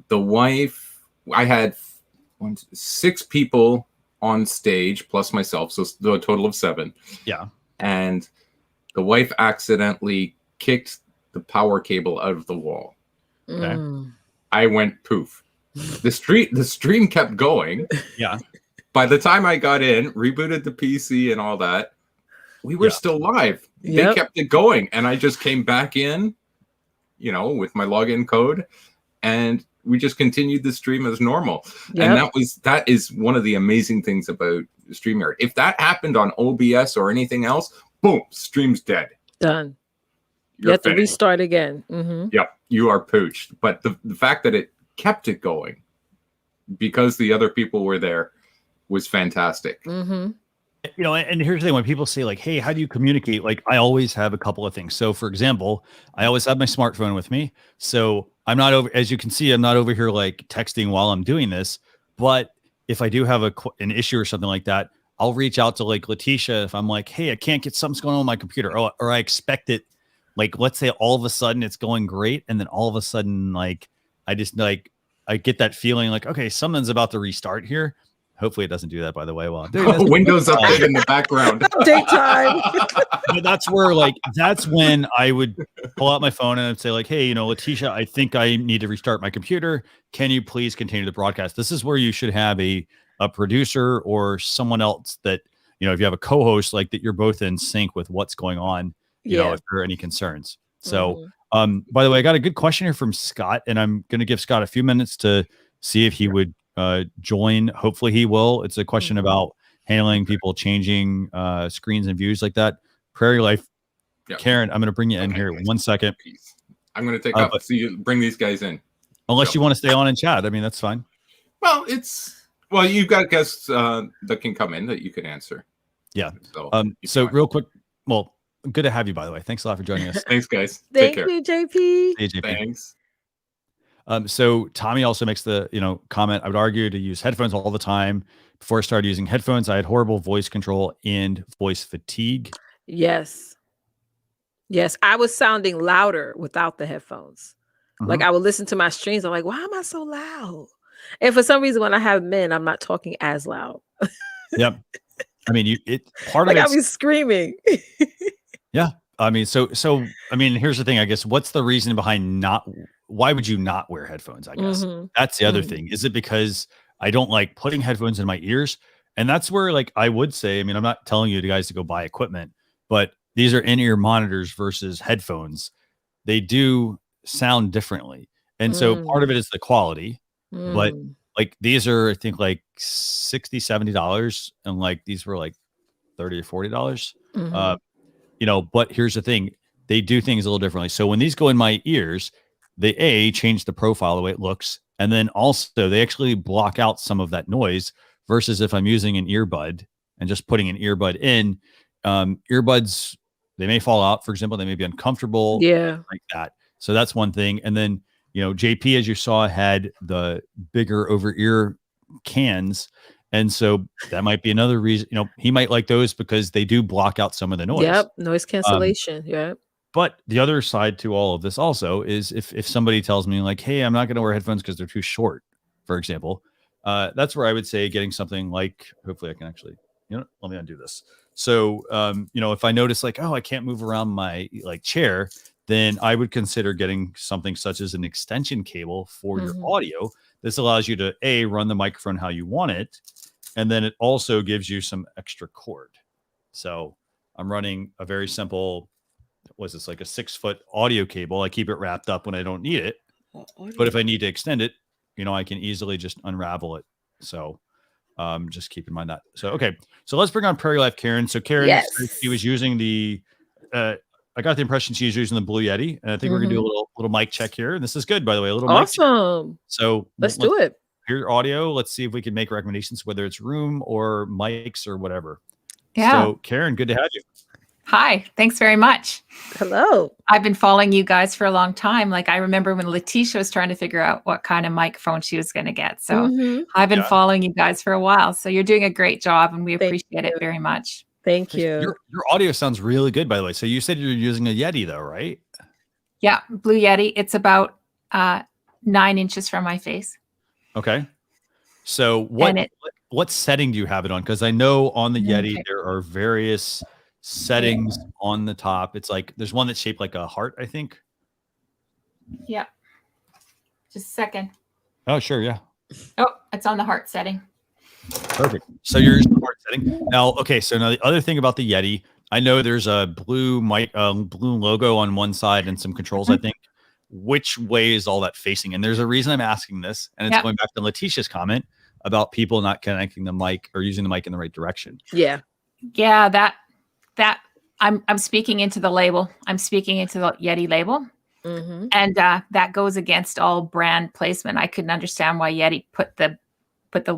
the wife. I had 6 people on stage plus myself, so a total of 7. Yeah. And the wife accidentally kicked the power cable out of the wall. Okay. I went poof. The stream kept going. Yeah. By the time I got in, rebooted the PC and all that, we were still live. They kept it going, and I just came back in, you know, with my login code, and we just continued the stream as normal. And that is one of the amazing things about StreamYard. If that happened on OBS or anything else, boom, stream's dead. Done. You have to restart again. Yep, you are pooched. But the fact that it kept it going because the other people were there was fantastic. You know, and here's the thing: when people say like, hey, how do you communicate? Like, I always have a couple of things. So for example, I always have my smartphone with me. So I'm not over, as you can see, I'm not over here like texting while I'm doing this. But if I do have an issue or something like that, I'll reach out to like Leticia. If I'm like, hey, I can't get something's going on with my computer, or I expect it. Like, let's say all of a sudden it's going great. And then all of a sudden, like, I just like, I get that feeling like, okay, something's about to restart here. Hopefully it doesn't do that, by the way, while I'm doing this. Windows update in the background. Update time. But that's where, like, that's when I would pull out my phone and I'd say like, hey, you know, Leticia, I think I need to restart my computer. Can you please continue the broadcast? This is where you should have a producer or someone else that, you know, if you have a co-host, like that you're both in sync with what's going on. You know, if there are any concerns. So, by the way, I got a good question here from Scott, and I'm going to give Scott a few minutes to see if he would join. Hopefully he will. It's a question about handling people changing screens and views like that. Prairie Life. Karen, I'm going to bring you in here. 1 second. I'm going to take up. So you bring these guys in. Unless you want to stay on and chat. I mean, that's fine. Well, you've got guests that can come in that you can answer. Yeah. So real quick, well, good to have you, by the way. Thanks a lot for joining us. Thanks, guys. Thank you, JP. Hey, JP. Thanks. So Tommy also makes the, you know, comment, I would argue to use headphones all the time. Before I started using headphones, I had horrible voice control and voice fatigue. Yes. Yes. I was sounding louder without the headphones. Like I would listen to my streams. I'm like, why am I so loud? And for some reason, when I have men, I'm not talking as loud. Yep. I mean, part like of I'll be screaming. Yeah. I mean, so I mean, here's the thing, I guess. What's the reason behind why would you not wear headphones? I guess that's the other thing. Is it because I don't like putting headphones in my ears? And that's where, like, I would say, I mean, I'm not telling you guys to go buy equipment, but these are in-ear monitors versus headphones. They do sound differently. And so part of it is the quality, but like these are, I think, like $60, $70, and like these were like $30 or $40. You know, but here's the thing, they do things a little differently. So when these go in my ears, they change the profile the way it looks, and then also they actually block out some of that noise versus if I'm using an earbud and just putting an earbud in, earbuds, they may fall out, for example, they may be uncomfortable, like that. So that's one thing. And then, you know, JP, as you saw, had the bigger over ear cans. And so that might be another reason, you know, he might like those because they do block out some of the noise. Yep. Noise cancellation. But the other side to all of this also is if somebody tells me like, hey, I'm not going to wear headphones because they're too short, for example, that's where I would say getting something like, hopefully I can actually, you know, let me undo this. So, you know, if I notice like, oh, I can't move around my like chair, then I would consider getting something such as an extension cable for your audio. This allows you to run the microphone how you want it. And then it also gives you some extra cord. So I'm running a very simple, was this like a 6-foot audio cable? I keep it wrapped up when I don't need it. But if I need to extend it, I can easily just unravel it. So just keep in mind that. So, okay. So let's bring on Prairie Life Karen. So Karen, Yes. she was using the, I got the impression she was using the Blue Yeti. And I think we're going to do a little mic check here. And this is good, by the way, a little mic check. Awesome. So let's do it. Hear your audio. Let's see if we can make recommendations, whether it's room or mics or whatever. Yeah. So Karen, good to have you. Hi, thanks very much. Hello. I've been following you guys for a long time. Like I remember when Leticia was trying to figure out what kind of microphone she was going to get. So I've been following you guys for a while. So you're doing a great job and we appreciate it very much. Thank you. Your audio sounds really good, by the way. So you said you're using a Yeti though, right? Yeah, Blue Yeti. It's about 9 inches from my face. Okay. So what setting do you have it on? Because I know on the Yeti there are various settings on the top. It's like there's one that's shaped like a heart, I think. Yeah. Just a second. Oh, sure, yeah. Oh, it's on the heart setting. Perfect. So you're using the heart setting. Now, okay, so now the other thing about the Yeti, I know there's a blue blue logo on one side and some controls, I think. Which way is all that facing? And there's a reason I'm asking this, and it's going back to Leticia's comment about people not connecting the mic or using the mic in the right direction. Yeah. Yeah, that I'm speaking into the label. I'm speaking into the Yeti label. And that goes against all brand placement. I couldn't understand why Yeti put the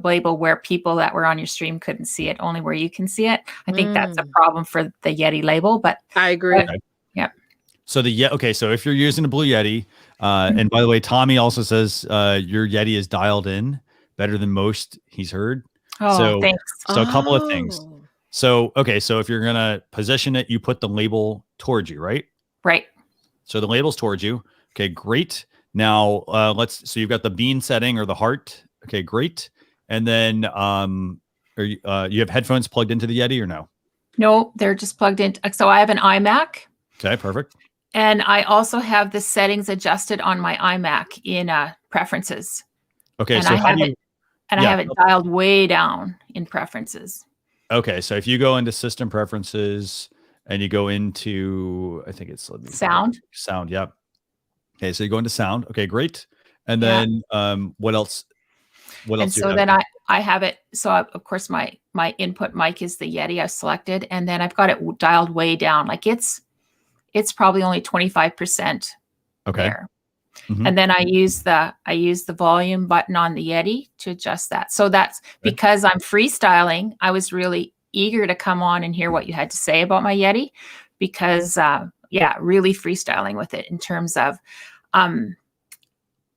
label where people that were on your stream couldn't see it, only where you can see it. I think that's a problem for the Yeti label, but I agree. Yeah. So so if you're using a Blue Yeti, and by the way, Tommy also says your Yeti is dialed in better than most he's heard. Oh, so, thanks. So a couple of things. So, okay. So if you're going to position it, you put the label towards you, right? Right. So the label's towards you. Okay, great. Now so you've got the bean setting or the heart. Okay, great. And then you have headphones plugged into the Yeti or no? No, they're just plugged in. So I have an iMac. Okay, perfect. And I also have the settings adjusted on my iMac in preferences. Okay, and so I have it dialed way down in preferences. Okay, so if you go into system preferences and you go into, I think it's sound. Sound, yep. Okay, so you go into sound. Okay, great. And then what else? What else? And so then I have it. So of course my input mic is the Yeti I've selected, and then I've got it dialed way down. Like it's probably only 25%. Okay. There. And then I use the volume button on the Yeti to adjust that. So that's because I'm freestyling. I was really eager to come on and hear what you had to say about my Yeti, because really freestyling with it in terms of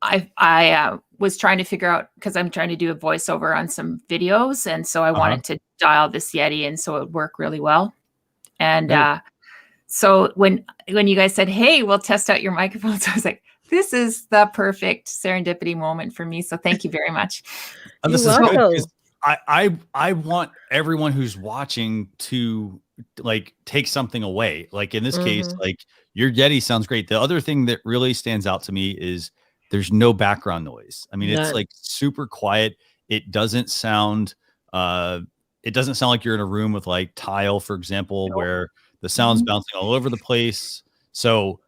I was trying to figure out, because I'm trying to do a voiceover on some videos, and so I wanted to dial this Yeti in so it would work really well. And so when you guys said, "Hey, we'll test out your microphones," I was like, this is the perfect serendipity moment for me. So thank you very much. This is good, 'cause I want everyone who's watching to like take something away. Like in this case, like your Yeti sounds great. The other thing that really stands out to me is there's no background noise. I mean, it's like super quiet. It doesn't sound like you're in a room with like tile, for example, where the sound's bouncing all over the place. So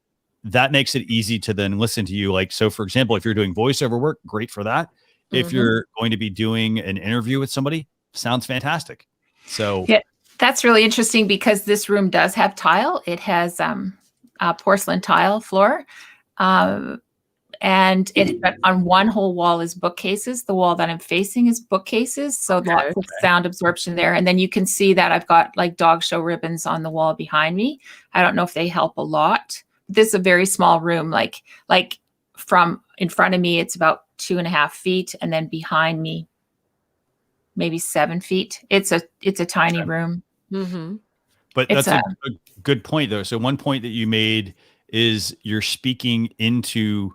that makes it easy to then listen to you. Like, so for example, if you're doing voiceover work, great for that. If you're going to be doing an interview with somebody, sounds fantastic. So yeah, that's really interesting because this room does have tile. It has porcelain tile floor. And on one whole wall is bookcases. The wall that I'm facing is bookcases. So lots of sound absorption there. And then you can see that I've got like dog show ribbons on the wall behind me. I don't know if they help a lot. This is a very small room, like from in front of me, it's about 2.5 feet. And then behind me, maybe 7 feet. It's a tiny room. But that's a good point though. So one point that you made is you're speaking into,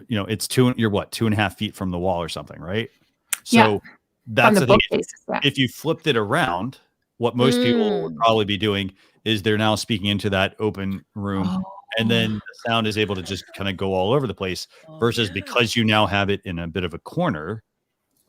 it's you're what, 2.5 feet from the wall or something, right? So that's the thing. If you flipped it around, what most people would probably be doing is they're now speaking into that open room. And then the sound is able to just kind of go all over the place versus because you now have it in a bit of a corner,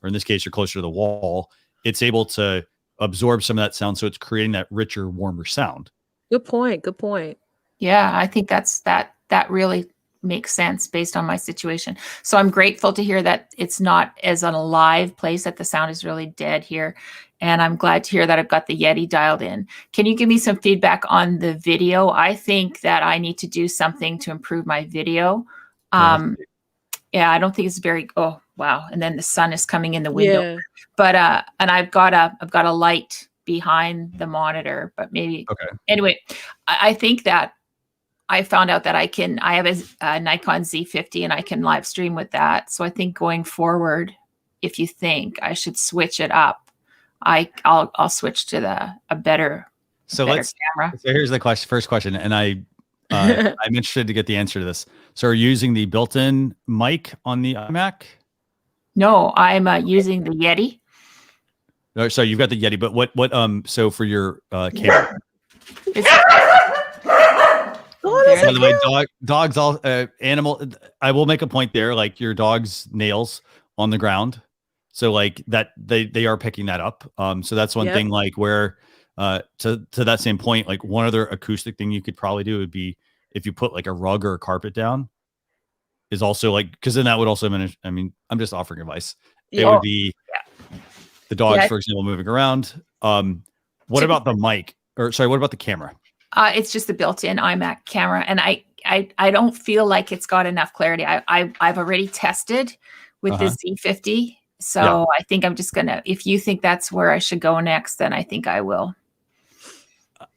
or in this case, you're closer to the wall, it's able to absorb some of that sound, so it's creating that richer, warmer sound. Good point. Good point. Yeah, I think that really makes sense based on my situation. So I'm grateful to hear that it's not as an alive place, that the sound is really dead here. And I'm glad to hear that I've got the Yeti dialed in. Can you give me some feedback on the video? I think that I need to do something to improve my video. Yeah, I don't think it's very, oh, wow. And then the sun is coming in the window. Yeah. But, and I've got a light behind the monitor, but maybe, anyway, I think that I found out that I have a Nikon Z50 and I can live stream with that. So I think going forward, if you think I should switch it up, I'll switch to a better camera. So here's the question, first question. And I'm interested to get the answer to this. So are you using the built-in mic on the iMac? No, I'm using the Yeti. No, so you've got the Yeti, but what, so for your camera? By the way, dogs, all animal. I will make a point there, like your dog's nails on the ground. So like that, they are picking that up. So that's one thing, like where, to that same point, like one other acoustic thing you could probably do would be if you put like a rug or a carpet down, is also like, because then that would also manage. I mean, I'm just offering advice. It would be the dogs, for example, moving around. What about the mic? Or sorry, what about the camera? It's just the built-in iMac camera, and I don't feel like it's got enough clarity. I've already tested with the Z50, so I think I'm just gonna. If you think that's where I should go next, then I think I will.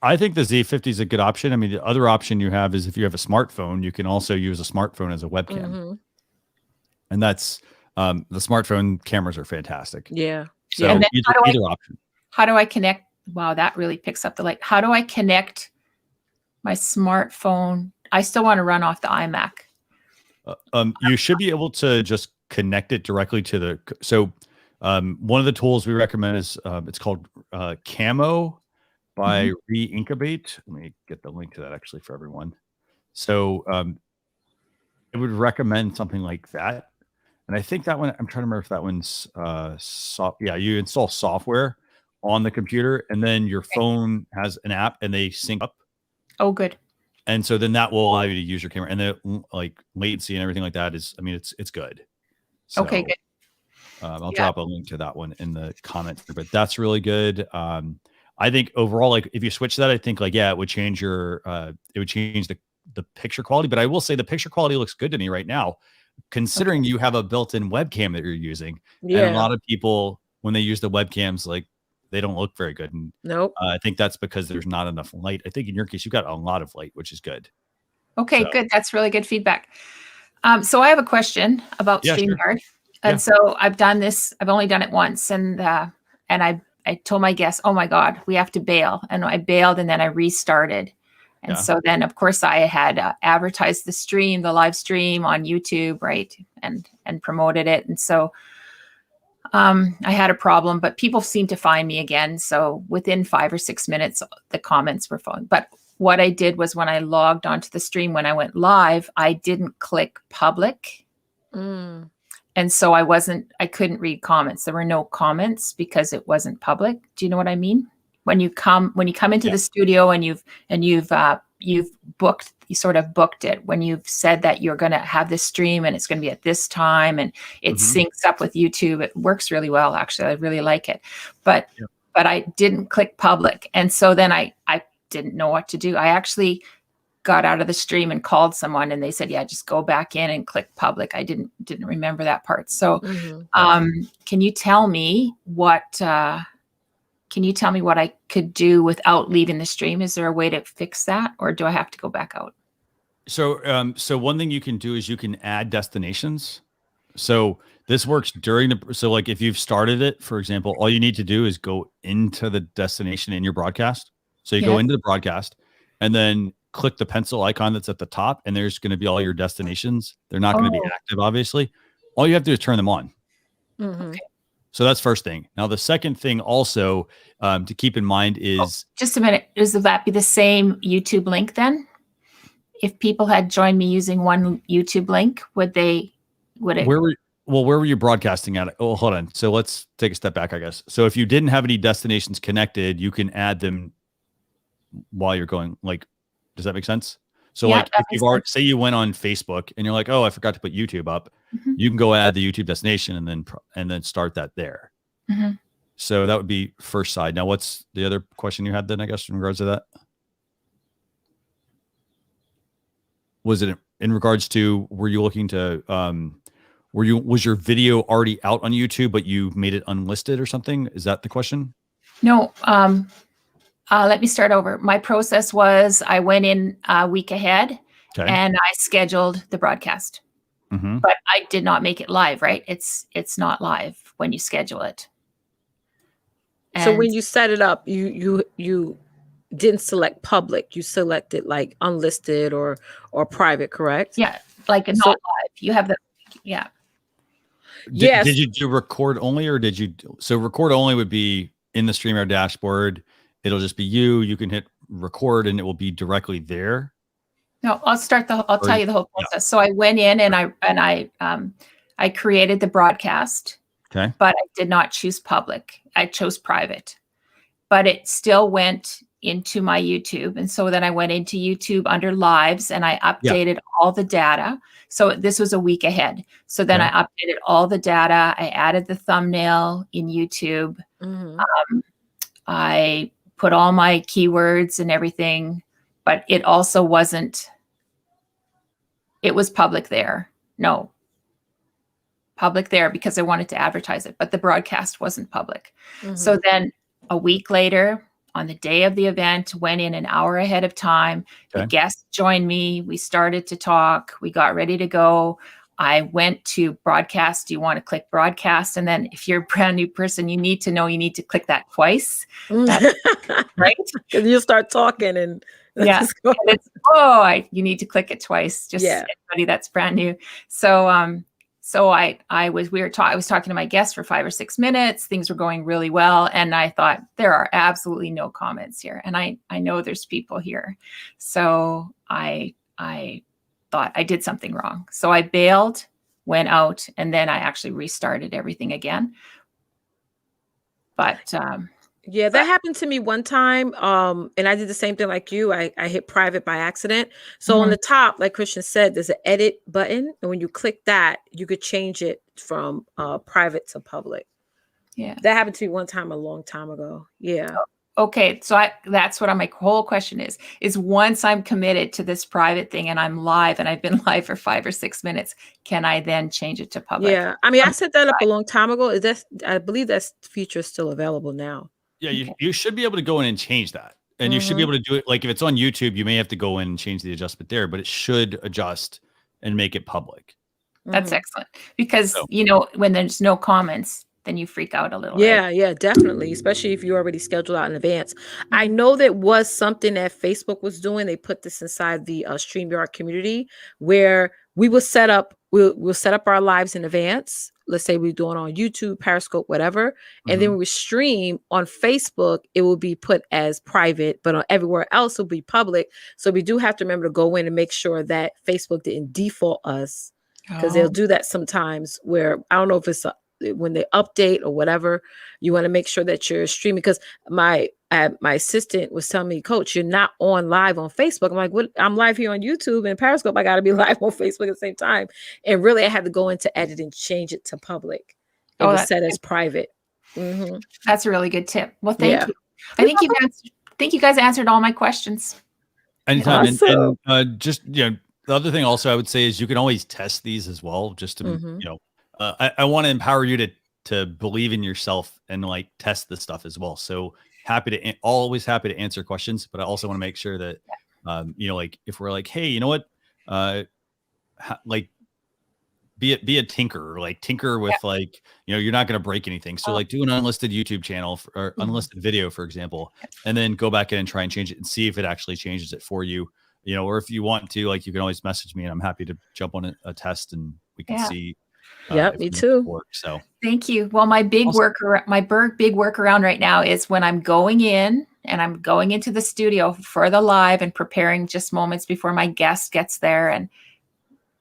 I think the Z50 is a good option. I mean, the other option you have is if you have a smartphone, you can also use a smartphone as a webcam, and that's the smartphone cameras are fantastic. Yeah. So and then either option. How do I connect? Wow, that really picks up the light. How do I connect my smartphone? I still want to run off the iMac. You should be able to just connect it directly to the. So one of the tools we recommend is it's called Camo by Reincubate. Let me get the link to that actually for everyone. So I would recommend something like that. And I think that one, I'm trying to remember if that one's yeah, you install software on the computer and then your phone has an app and they sync up. Oh, good. And so then that will allow you to use your camera, and the like latency and everything like that is, I mean, it's good. So, okay, good. I'll drop a link to that one in the comments, but that's really good. I think overall, like if you switch that, I think like, yeah, it would change your, it would change the picture quality, but I will say the picture quality looks good to me right now, considering you have a built-in webcam that you're using. Yeah. And a lot of people, when they use the webcams, like they don't look very good. And I think that's because there's not enough light. I think in your case, you've got a lot of light, which is good. Okay, good. That's really good feedback. So I have a question about StreamYard. Sure. And so I've done this, I've only done it once. And I told my guests, oh my God, we have to bail. And I bailed and then I restarted. And so then of course I had advertised the live stream on YouTube, right. And promoted it. And so I had a problem, but people seemed to find me again. So within 5 or 6 minutes, the comments were falling. But what I did was when I logged onto the stream, when I went live, I didn't click public. And so I couldn't read comments. There were no comments because it wasn't public. Do you know what I mean? When you come into the studio and you've booked, you sort of booked it when you've said that you're going to have this stream and it's going to be at this time and it syncs up with YouTube. It works really well. Actually, I really like it, but I didn't click public. And so then I didn't know what to do. I actually got out of the stream and called someone and they said, yeah, just go back in and click public. I didn't remember that part. So can you tell me what I could do without leaving the stream? Is there a way to fix that, or do I have to go back out? So, so one thing you can do is you can add destinations. So this works during so like if you've started it, for example, all you need to do is go into the destination in your broadcast. So you go into the broadcast and then click the pencil icon that's at the top, and there's going to be all your destinations. They're not going to be active, obviously. All you have to do is turn them on. Okay. So that's first thing. Now, the second thing also to keep in mind is... just a minute. Does that be the same YouTube link then? If people had joined me using one YouTube link, would it... well, where were you broadcasting at? Oh, hold on. So let's take a step back, I guess. So if you didn't have any destinations connected, you can add them while you're going. Like, does that make sense? So Yeah, like that if makes you've already, sense. say you went on Facebook and you're like, oh, I forgot to put YouTube up, you can go add the YouTube destination and then start that there. Mhm. So that would be first side. Now, what's the other question you had then, I guess, in regards to that? Was it in regards to, were you looking to, was your video already out on YouTube, but you made it unlisted or something? Is that the question? No, let me start over. My process was I went in a week ahead Okay. and I scheduled the broadcast, Mhm. but I did not make it live, right? It's not live when you schedule it. So when And you set it up, you didn't select public. You selected like unlisted or private, correct? yeah, like not So live. You have the yeah. yes. Did you do record only, or did you? So record only would be in the StreamYard dashboard. It'll just be you. You can hit record, and it will be directly there. No, I'll Or tell you the whole yeah. process. So I went in and I created the broadcast, Okay. but I did not choose public. I chose private, but it still went into my YouTube. And so then I went into YouTube under lives and I updated all the data. So this was a week ahead. So then Okay. I updated all the data. I added the thumbnail in YouTube. Mhm. I put all my keywords and everything, but it also wasn't, it was public there. No, public there because I wanted to advertise it, but the broadcast wasn't public. So Mhm. then a week later, on the day of the event, went in an hour ahead of time. The Okay. guest joined me. We started to talk. We got ready to go. I went to broadcast. Do you want to click broadcast? And then if you're a brand new person, you need to know you need to click that twice. That's right. Because you start talking and Yeah. let's go. And it's, you need to click it twice. Just Yeah. anybody that's brand new. So I was talking to my guest for 5 or 6 minutes. Things were going really well. And I thought there are absolutely no comments here. And I know there's people here. So I thought I did something wrong. So I bailed, went out, and then I actually restarted everything again. But Yeah, that happened to me one time. And I did the same thing like you. I hit private by accident. So on the top, like Christian said, there's an edit button. And when you click that, you could change it from private to public. Yeah. That happened to me one time a long time ago. Yeah. Okay, so that's what my whole question is once I'm committed to this private thing and I'm live and I've been live for 5 or 6 minutes, can I then change it to public? Yeah. I mean, I set that up a long time ago. I believe that feature is still available now. Yeah, you should be able to go in and change that. And you should be able to do it. Like if it's on YouTube, you may have to go in and change the adjustment there, but it should adjust and make it public. That's excellent. Because, when there's no comments, then you freak out a little. Yeah, right? yeah, definitely. Especially if you already scheduled out in advance. I know that was something that Facebook was doing. They put this inside the StreamYard community where we will set up, we'll set up our lives in advance. Let's say we're doing on YouTube, Periscope, whatever. And then when we stream on Facebook, it will be put as private, but on everywhere else will be public. So we do have to remember to go in and make sure that Facebook didn't default us, because they'll do that sometimes where I don't know if it's when they update or whatever. You want to make sure that you're streaming, because my assistant was telling me, Coach, you're not on live on Facebook. I'm like, what? I'm live here on YouTube and Periscope. I got to be live on Facebook at the same time. And really, I had to go into edit and change it to public. It was set as private. That's a really good tip. Well, thank you. I think you guys answered all my questions. Anytime. Awesome. And just, the other thing also I would say is you can always test these as well, just to, I want to empower you to believe in yourself and like test this stuff as well. So always happy to answer questions, but I also want to make sure that, like if we're like, hey, you know what, like be a tinker, like tinker with like, you're not going to break anything. So like do an unlisted YouTube channel or unlisted video, for example, and then go back in and try and change it and see if it actually changes it for you, or if you want to, like, you can always message me and I'm happy to jump on a test and we can see. Me too. So thank you. Well, my big workaround right now is when I'm going in and I'm going into the studio for the live and preparing just moments before my guest gets there, and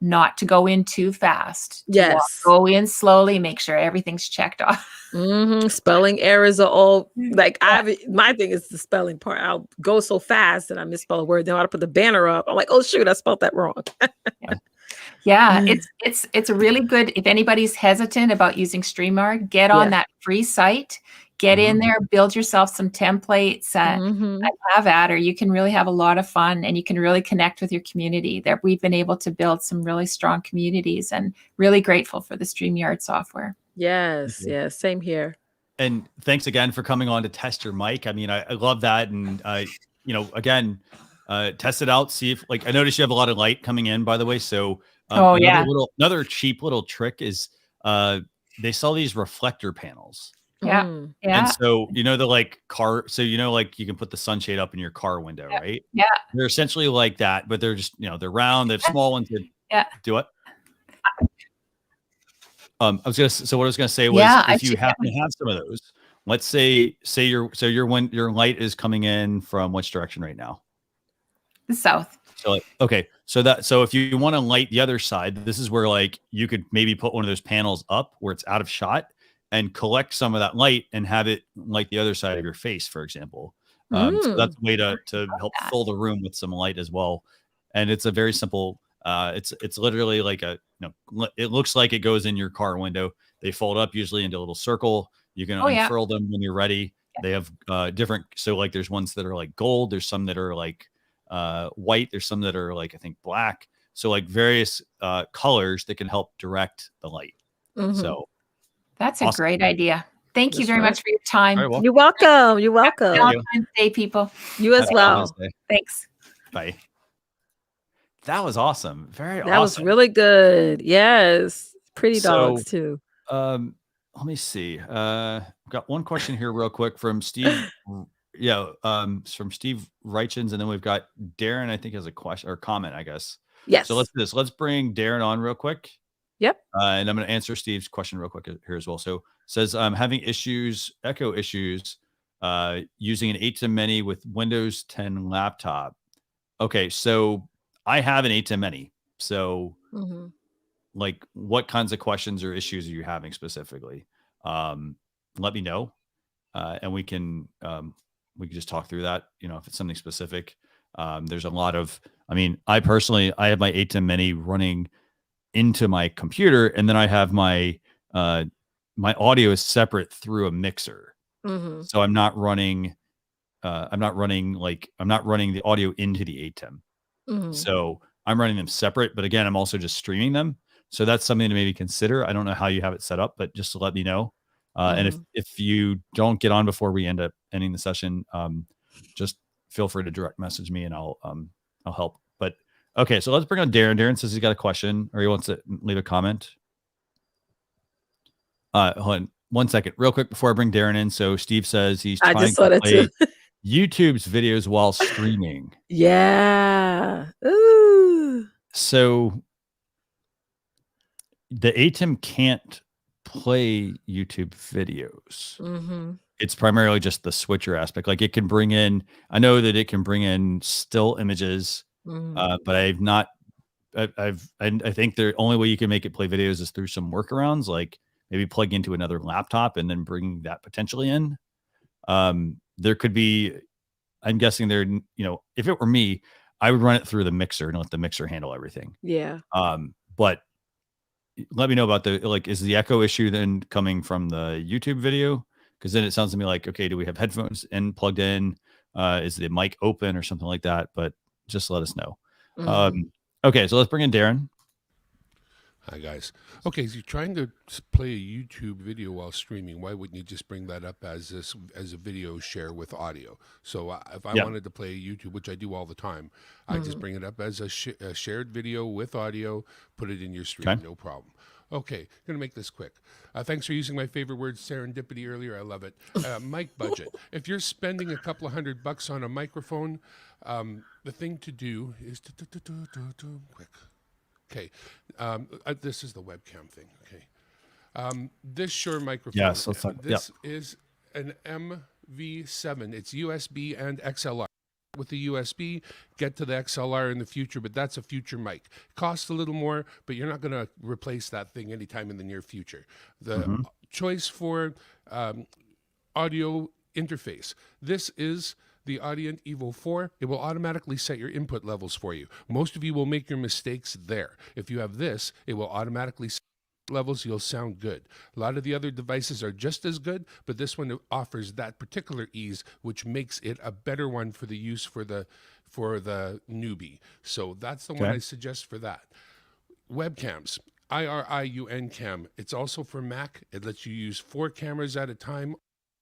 not to go in too fast. Yes. Go in slowly, make sure everything's checked off. Spelling errors are all like my thing is the spelling part. I'll go so fast and I misspell a word. Then I'll put the banner up. I'm like, oh shoot, I spelled that wrong. Yeah, it's a really good. If anybody's hesitant about using StreamYard, get on that free site, get in there, build yourself some templates, and have at her. You can really have a lot of fun, and you can really connect with your community. That we've been able to build some really strong communities, and really grateful for the StreamYard software. Yes, same here. And thanks again for coming on to test your mic. I mean, I love that, and again, test it out. See if I noticed you have a lot of light coming in, by the way. So. Another cheap little trick is they sell these reflector panels. Yeah. And so the car, so you can put the sunshade up in your car window, right? Yeah. They're essentially like that, but they're just they're round, they have small ones that do it. What I was gonna say was if you happen to have some of those, let's say your light is coming in from which direction right now? The south. So if you want to light the other side, this is where you could maybe put one of those panels up where it's out of shot and collect some of that light and have it light the other side of your face, for example. So that's a way to help fill the room with some light as well. And it's a very simple. It's literally like it looks like it goes in your car window. They fold up usually into a little circle. You can unfurl them when you're ready. They have different. So there's ones that are like gold. There's some that are like white. There's some that are I think black. So various colors that can help direct the light. So that's a great idea. Thank you very much for your time. You're welcome. You're welcome. Valentine's Day, people. You as well. Thanks. Bye. That was awesome. That was really good. Yes. Pretty dogs too. Let me see. I've got one question here real quick from Steve. From Steve Reichens, and then we've got Darren, I think, has a question or comment, I guess. Yes. So let's do this. Let's bring Darren on real quick. Yep. And I'm going to answer Steve's question real quick here as well. So says I'm having echo issues using an 8-to-many with Windows 10 laptop. Okay, so I have an 8-to-many. So what kinds of questions or issues are you having specifically? Let me know. And we can just talk through that, if it's something specific. There's a lot of, I personally have my 8-to-many running into my computer, and then I have my audio is separate through a mixer. So I'm not running the audio into the 8-to. So I'm running them separate, but again, I'm also just streaming them. So that's something to maybe consider. I don't know how you have it set up, but just to let me know. And if you don't get on before we end up ending the session, just feel free to direct message me and I'll help. But okay, so let's bring on Darren. Darren says he's got a question or he wants to leave a comment. Hold on 1 second, real quick before I bring Darren in. So Steve says he's trying to play YouTube's videos while streaming. Yeah. Ooh. So the ATEM can't play YouTube videos. It's primarily just the switcher aspect. It can bring in, I know that it can bring in still images, but I think the only way you can make it play videos is through some workarounds, like maybe plug into another laptop and then bring that potentially in. There could be, I'm guessing there, if it were me, I would run it through the mixer and let the mixer handle everything. Yeah. But let me know about is the echo issue then coming from the YouTube video? Because then it sounds to me like, okay, do we have headphones plugged in? Is the mic open or something like that? But just let us know. Okay, so let's bring in Darren. Hi, guys. Okay, so you're trying to play a YouTube video while streaming. Why wouldn't you just bring that up as a video share with audio? So if I wanted to play YouTube, which I do all the time, I just bring it up as a shared video with audio, put it in your stream, no problem. Okay, going to make this quick. Thanks for using my favorite word, serendipity, earlier. I love it. Mic budget. If you're spending a couple of $100 on a microphone, the thing to do is quick. Okay, this is the webcam thing. Okay, this Shure microphone. Yes, let's talk. This is an MV7. It's USB and XLR. with the USB, get to the XLR in the future, but that's a future mic. Costs a little more, but you're not going to replace that thing anytime in the near future. The choice for audio interface. This is the Audient Evo 4. It will automatically set your input levels for you. Most of you will make your mistakes there. If you have this, it will automatically set levels. You'll sound good. A lot of the other devices are just as good, but this one offers that particular ease, which makes it a better one for the use for the newbie. So that's the one I suggest for that. Webcams. IRIUN cam. It's also for Mac. It lets you use 4 cameras at a time.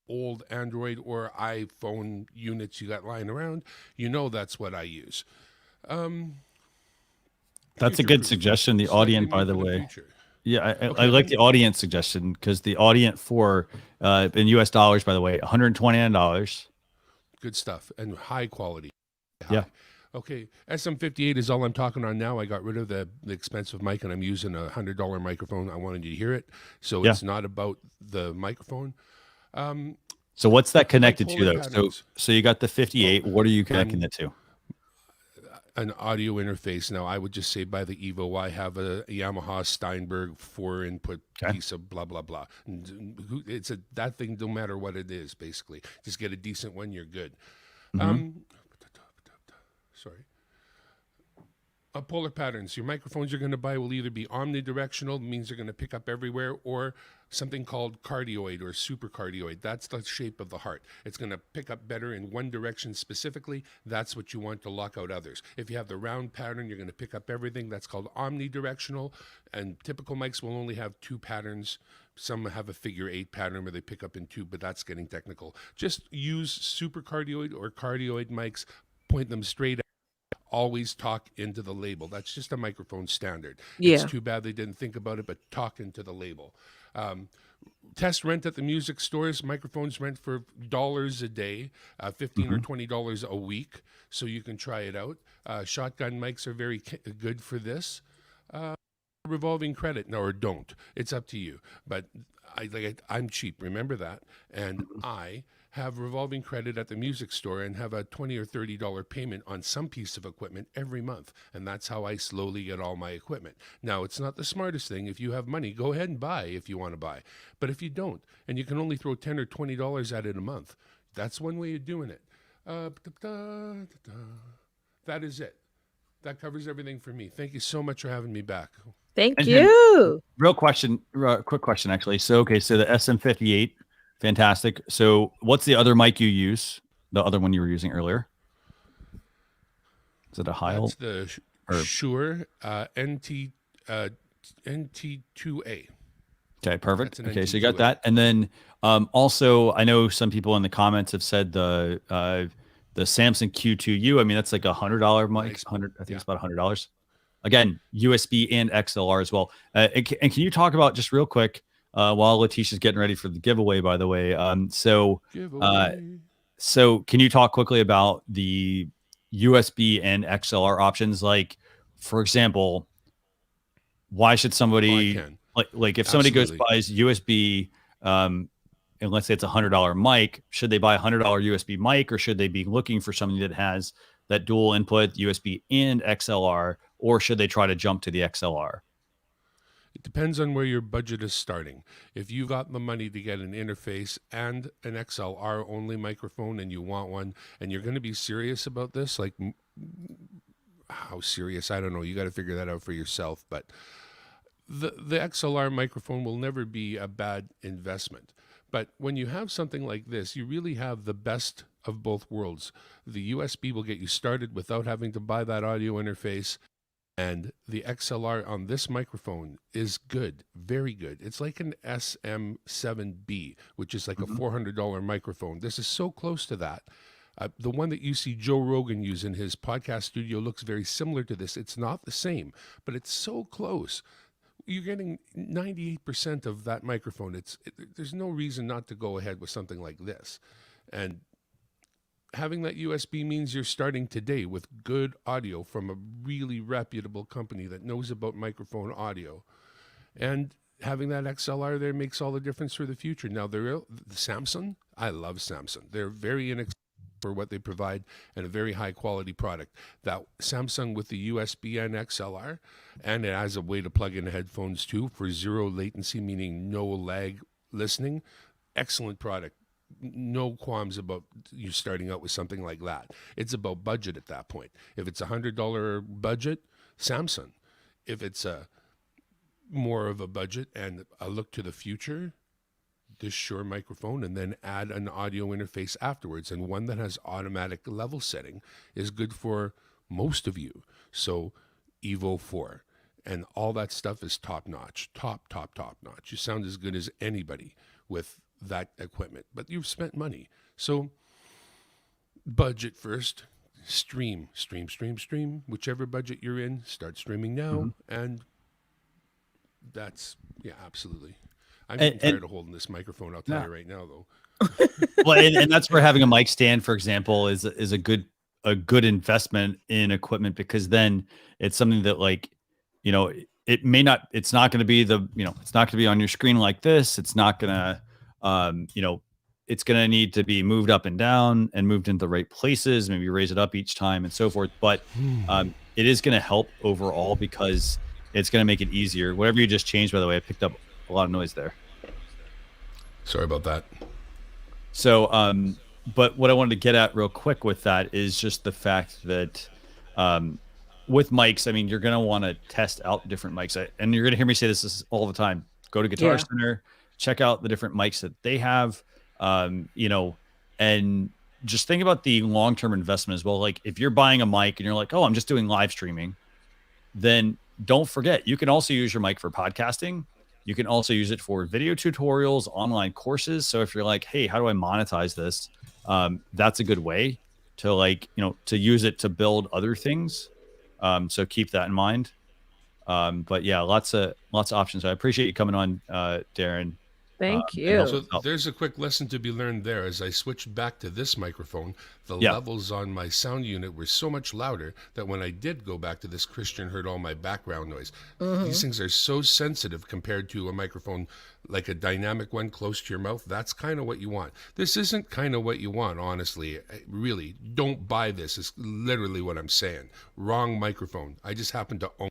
Old Android or iPhone units you got lying around, you know that's what I use. That's a good suggestion. The Audient, by the way. Yeah, I like the Audient suggestion because the Audient 4 in US dollars, by the way, $129. Good stuff and high quality. Yeah. Okay, SM58 is all I'm talking on now. I got rid of the expensive mic and I'm using a $100 microphone. I wanted you to hear it. So it's not about the microphone. So what's that connected to though? So you got the 58. What are you connecting it to? An audio interface. Now I would just say by the Evo, I have a Yamaha Steinberg 4-input piece of blah blah blah. And it's that thing. No matter what it is, basically, just get a decent one. You're good. Sorry. Polar patterns. Your microphones you're going to buy will either be omnidirectional, means they're going to pick up everywhere, or something called cardioid or supercardioid. That's the shape of the heart. It's going to pick up better in one direction specifically. That's what you want to lock out others. If you have the round pattern, you're going to pick up everything. That's called omnidirectional. And typical mics will only have 2 patterns. Some have a figure 8 pattern where they pick up in 2, but that's getting technical. Just use supercardioid or cardioid mics. Point them straight at. Always talk into the label. That's just a microphone standard. It's too bad they didn't think about it, but talk into the label. Test rent at the music stores. Microphones rent for dollars a day, $15 or $20 a week, so you can try it out. Shotgun mics are very good for this. Revolving credit, no, or don't. It's up to you. But I'm cheap, remember that. And I have revolving credit at the music store and have a $20 or $30 payment on some piece of equipment every month. And that's how I slowly get all my equipment. Now, it's not the smartest thing. If you have money, go ahead and buy if you want to buy. But if you don't, and you can only throw $10 or $20 at it a month, that's one way of doing it. That is it. That covers everything for me. Thank you so much for having me back. Thank you. Quick question, actually. So, so the SM58, fantastic. So what's the other mic you use? The other one you were using earlier? Is it a Heil? That's the Shure NT2A. Okay, perfect. Okay, so you got that. And then also, I know some people in the comments have said the Samsung Q2U. I mean, that's like $100 mic. Nice. I think it's about $100. Again, USB and XLR as well. And can you talk about just real quick while Leticia's getting ready for the giveaway? By the way, so can you talk quickly about the USB and XLR options? Like, for example, why should somebody like if somebody goes buys USB? And let's say it's $100 mic, should they buy a $100 USB mic, or should they be looking for something that has that dual input USB and XLR, or should they try to jump to the XLR? It depends on where your budget is starting. If you got the money to get an interface and an XLR only microphone and you want one, and you're going to be serious about this, like how serious, I don't know. You got to figure that out for yourself. But the XLR microphone will never be a bad investment. But when you have something like this, you really have the best of both worlds. The USB will get you started without having to buy that audio interface. And the XLR on this microphone is good, very good. It's like an SM7B, which is like a $400 microphone. This is so close to that. The one that you see Joe Rogan use in his podcast studio looks very similar to this. It's not the same, but it's so close. You're getting 98% of that microphone. There's no reason not to go ahead with something like this. And having that USB means you're starting today with good audio from a really reputable company that knows about microphone audio. And having that XLR there makes all the difference for the future. Now, the Samsung, I love Samsung. They're very inexpensive. for what they provide and a very high quality product. That Samsung with the USB-N XLR, and it has a way to plug in headphones too for zero latency, meaning no lag listening. Excellent product. No qualms about you starting out with something like that. It's about budget at that point. If it's $100 budget, Samsung. If it's a more of a budget and a look to the future, this Shure microphone, and then add an audio interface afterwards. And one that has automatic level setting is good for most of you. So Evo 4 and all that stuff is top notch, top notch. You sound as good as anybody with that equipment, but you've spent money. So budget first, stream, whichever budget you're in, start streaming now. And that's, yeah, absolutely. I'm getting tired of holding this microphone. I'll tell you right now, though. Well, and that's where having a mic stand, for example, is a good investment in equipment, because then it's something that, like, you know, it's not going to be it's not going to be on your screen like this. It's not going to, it's going to need to be moved up and down and moved into the right places. Maybe raise it up each time and so forth. But it is going to help overall, because it's going to make it easier. Whatever you just changed, by the way, I picked up a lot of noise there. Sorry about that. So, but what I wanted to get at real quick with that is just the fact that with mics, I mean, you're going to want to test out different mics. And you're going to hear me say this all the time. Go to Guitar Center, check out the different mics that they have, and just think about the long-term investment as well. Like, if you're buying a mic and you're like, oh, I'm just doing live streaming, then don't forget, you can also use your mic for podcasting. You can also use it for video tutorials, online courses. So if you're like, hey, how do I monetize this? That's a good way to, like, to use it to build other things. So keep that in mind. But yeah, lots of options. I appreciate you coming on, Darren. Thank you. So there's a quick lesson to be learned there. As I switched back to this microphone, the levels on my sound unit were so much louder that when I did go back to this, Christian heard all my background noise. These things are so sensitive compared to a microphone like a dynamic one close to your mouth. That's kind of what you want. This isn't kind of what you want, honestly. Really, don't buy this. It's literally what I'm saying. Wrong microphone. I just happen to own.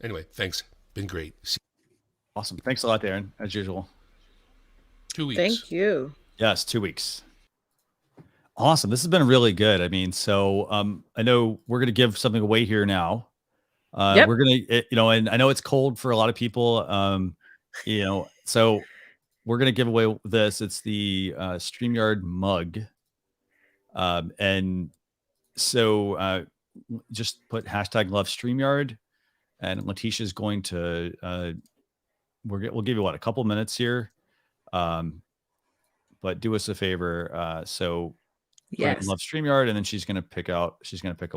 Anyway, thanks. Been great. Awesome. Thanks a lot, Darren, as usual. 2 weeks. Thank you. Yes, 2 weeks. Awesome. This has been really good. I mean, so I know we're going to give something away here now. We're going to, and I know it's cold for a lot of people, so we're going to give away this. It's the StreamYard mug. And so just put hashtag love StreamYard, and Leticia's going to, we'll give you a couple minutes here, but do us a favor. So love StreamYard, and then she's going to pick a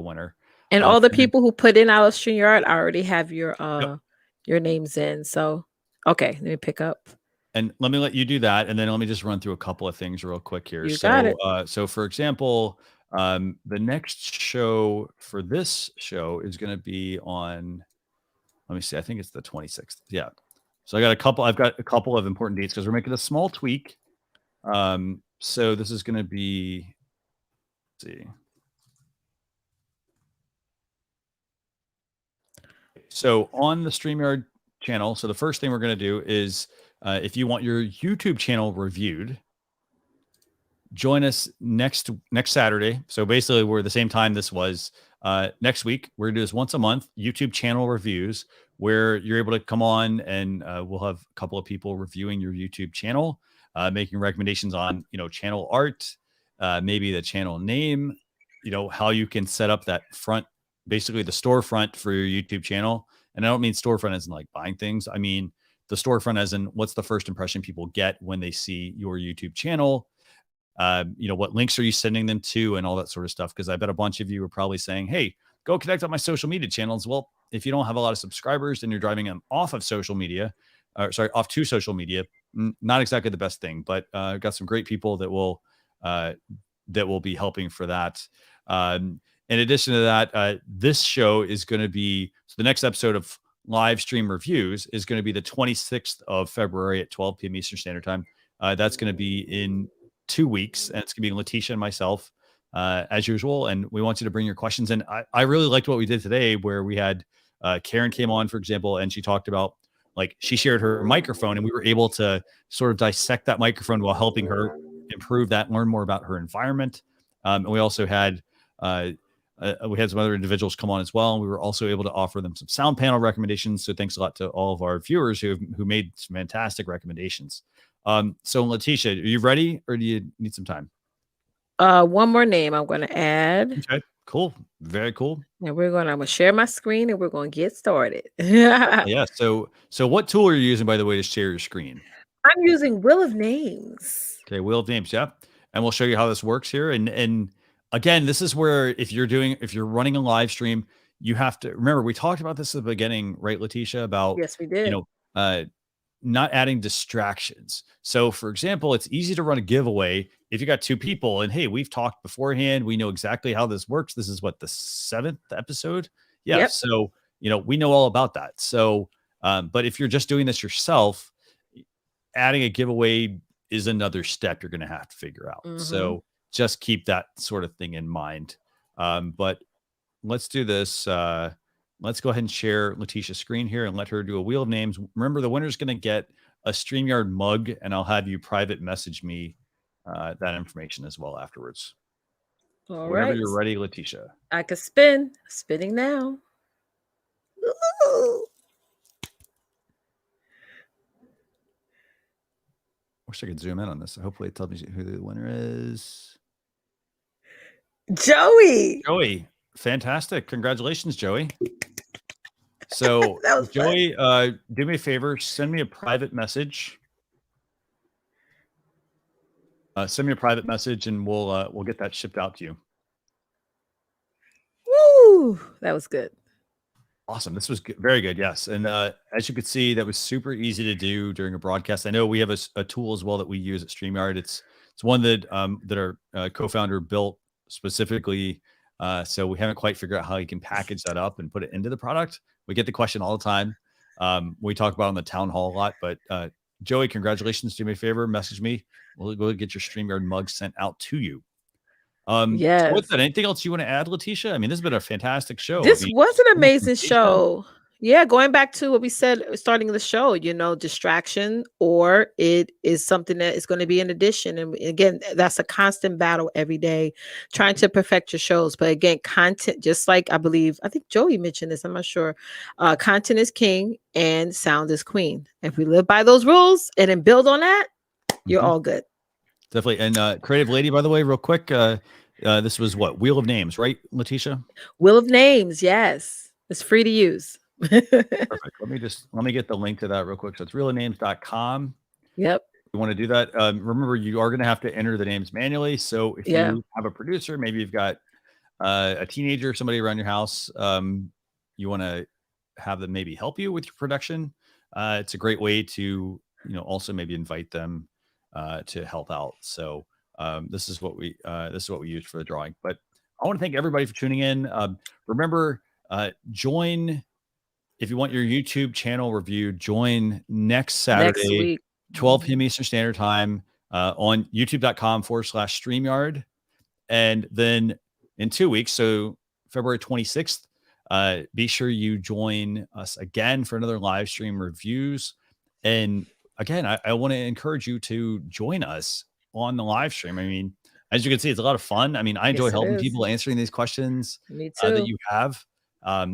winner. And all the people who put in our StreamYard, I already have your names in. So, okay, let me pick up. And let me let you do that, and then let me just run through a couple of things real quick here. Got it. So for example, the next show for this show is going to be on, let me see, I think it's the 26th. Yeah. So I've got a couple of important dates, because we're making a small tweak. So this is going to be, let's see. So on the StreamYard channel, so the first thing we're going to do is, if you want your YouTube channel reviewed, join us next Saturday. So basically, we're the same time this was next week. We're going to do this once a month, YouTube channel reviews, where you're able to come on and we'll have a couple of people reviewing your YouTube channel, making recommendations on, channel art, maybe the channel name, how you can set up that front, basically the storefront for your YouTube channel. And I don't mean storefront as in like buying things. I mean the storefront as in what's the first impression people get when they see your YouTube channel. What links are you sending them to and all that sort of stuff. Because I bet a bunch of you are probably saying, hey, go connect on my social media channels. Well, if you don't have a lot of subscribers and you're driving them off of social media, off to social media, not exactly the best thing, but I've got some great people that will be helping for that. In addition to that, this show is going to be, so the next episode of live stream reviews is going to be the 26th of February at 12 p.m. Eastern Standard Time. That's going to be in 2 weeks, and it's gonna be Leticia and myself as usual. And we want you to bring your questions. And I really liked what we did today, where we had Karen came on, for example, and she talked about, like, she shared her microphone, and we were able to sort of dissect that microphone while helping her improve that, learn more about her environment. And we also had we had some other individuals come on as well, and we were also able to offer them some sound panel recommendations. So thanks a lot to all of our viewers who made some fantastic recommendations. So Leticia, are you ready, or do you need some time? One more name I'm going to add. Okay, cool, very cool. And I'm going to share my screen, and we're going to get started. Yeah. So what tool are you using, by the way, to share your screen? I'm using Wheel of Names. Okay, Wheel of Names, yeah. And we'll show you how this works here. And again, this is where if you're running a live stream, you have to remember, we talked about this at the beginning, right, Leticia, about Yes, we did. not adding distractions. So for example, it's easy to run a giveaway if you got 2 people, and hey, we've talked beforehand, we know exactly how this works. This is what, the 7th episode? Yeah. Yep. So, we know all about that. So, but if you're just doing this yourself, adding a giveaway is another step you're going to have to figure out. So just keep that sort of thing in mind. But let's do this. Let's go ahead and share Leticia's screen here and let her do a Wheel of Names. Remember, the winner's going to get a StreamYard mug, and I'll have you private message me that information as well afterwards. All Whenever right. you're ready, Leticia. I can spin. Spinning now. Ooh. Wish I could zoom in on this. Hopefully it tells me who the winner is. Joey. Joey. Fantastic. Congratulations, Joey. So Joey, do me a favor, send me a private message. Send me a private message, and we'll get that shipped out to you. Woo! That was good. Awesome. This was good. Very good. Yes. And as you could see, that was super easy to do during a broadcast. I know we have a tool as well that we use at StreamYard. It's one that our co-founder built specifically. So we haven't quite figured out how you can package that up and put it into the product. We get the question all the time. We talk about it on the town hall a lot, but Joey, congratulations. Do me a favor, message me. We'll go get your StreamYard mug sent out to you. Yes. So what's that? Anything else you want to add, Leticia? I mean, this has been a fantastic show. This was an amazing show. Yeah, going back to what we said starting the show, distraction, or it is something that is going to be an addition. And again, that's a constant battle every day, trying to perfect your shows. But again, content, just like I think Joey mentioned this, I'm not sure. Content is king and sound is queen. If we live by those rules and then build on that, you're all good. Definitely. And Creative Lady, by the way, real quick, this was what? Wheel of Names, right, Leticia? Wheel of Names, yes. It's free to use. Perfect. Let me get the link to that real quick. So it's realofnames.com. Yep. You want to do that. Remember, you are going to have to enter the names manually. So if you have a producer, maybe you've got a teenager, somebody around your house, you want to have them maybe help you with your production. It's a great way to, also maybe invite them to help out. So this is what we use for the drawing. But I want to thank everybody for tuning in. Remember, join. If you want your YouTube channel review, join next Saturday, 12 p.m. Eastern Standard Time on youtube.com/StreamYard. And then in 2 weeks, so February 26th, be sure you join us again for another live stream reviews. And again, I want to encourage you to join us on the live stream. I mean, as you can see, it's a lot of fun. I mean, I enjoy helping people answering these questions that you have.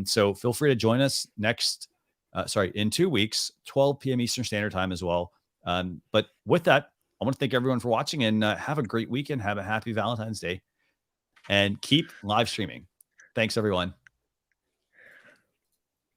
So feel free to join us in 2 weeks, 12 p.m. Eastern Standard Time as well. But with that, I want to thank everyone for watching, and have a great weekend. Have a happy Valentine's Day, and keep live streaming. Thanks, everyone.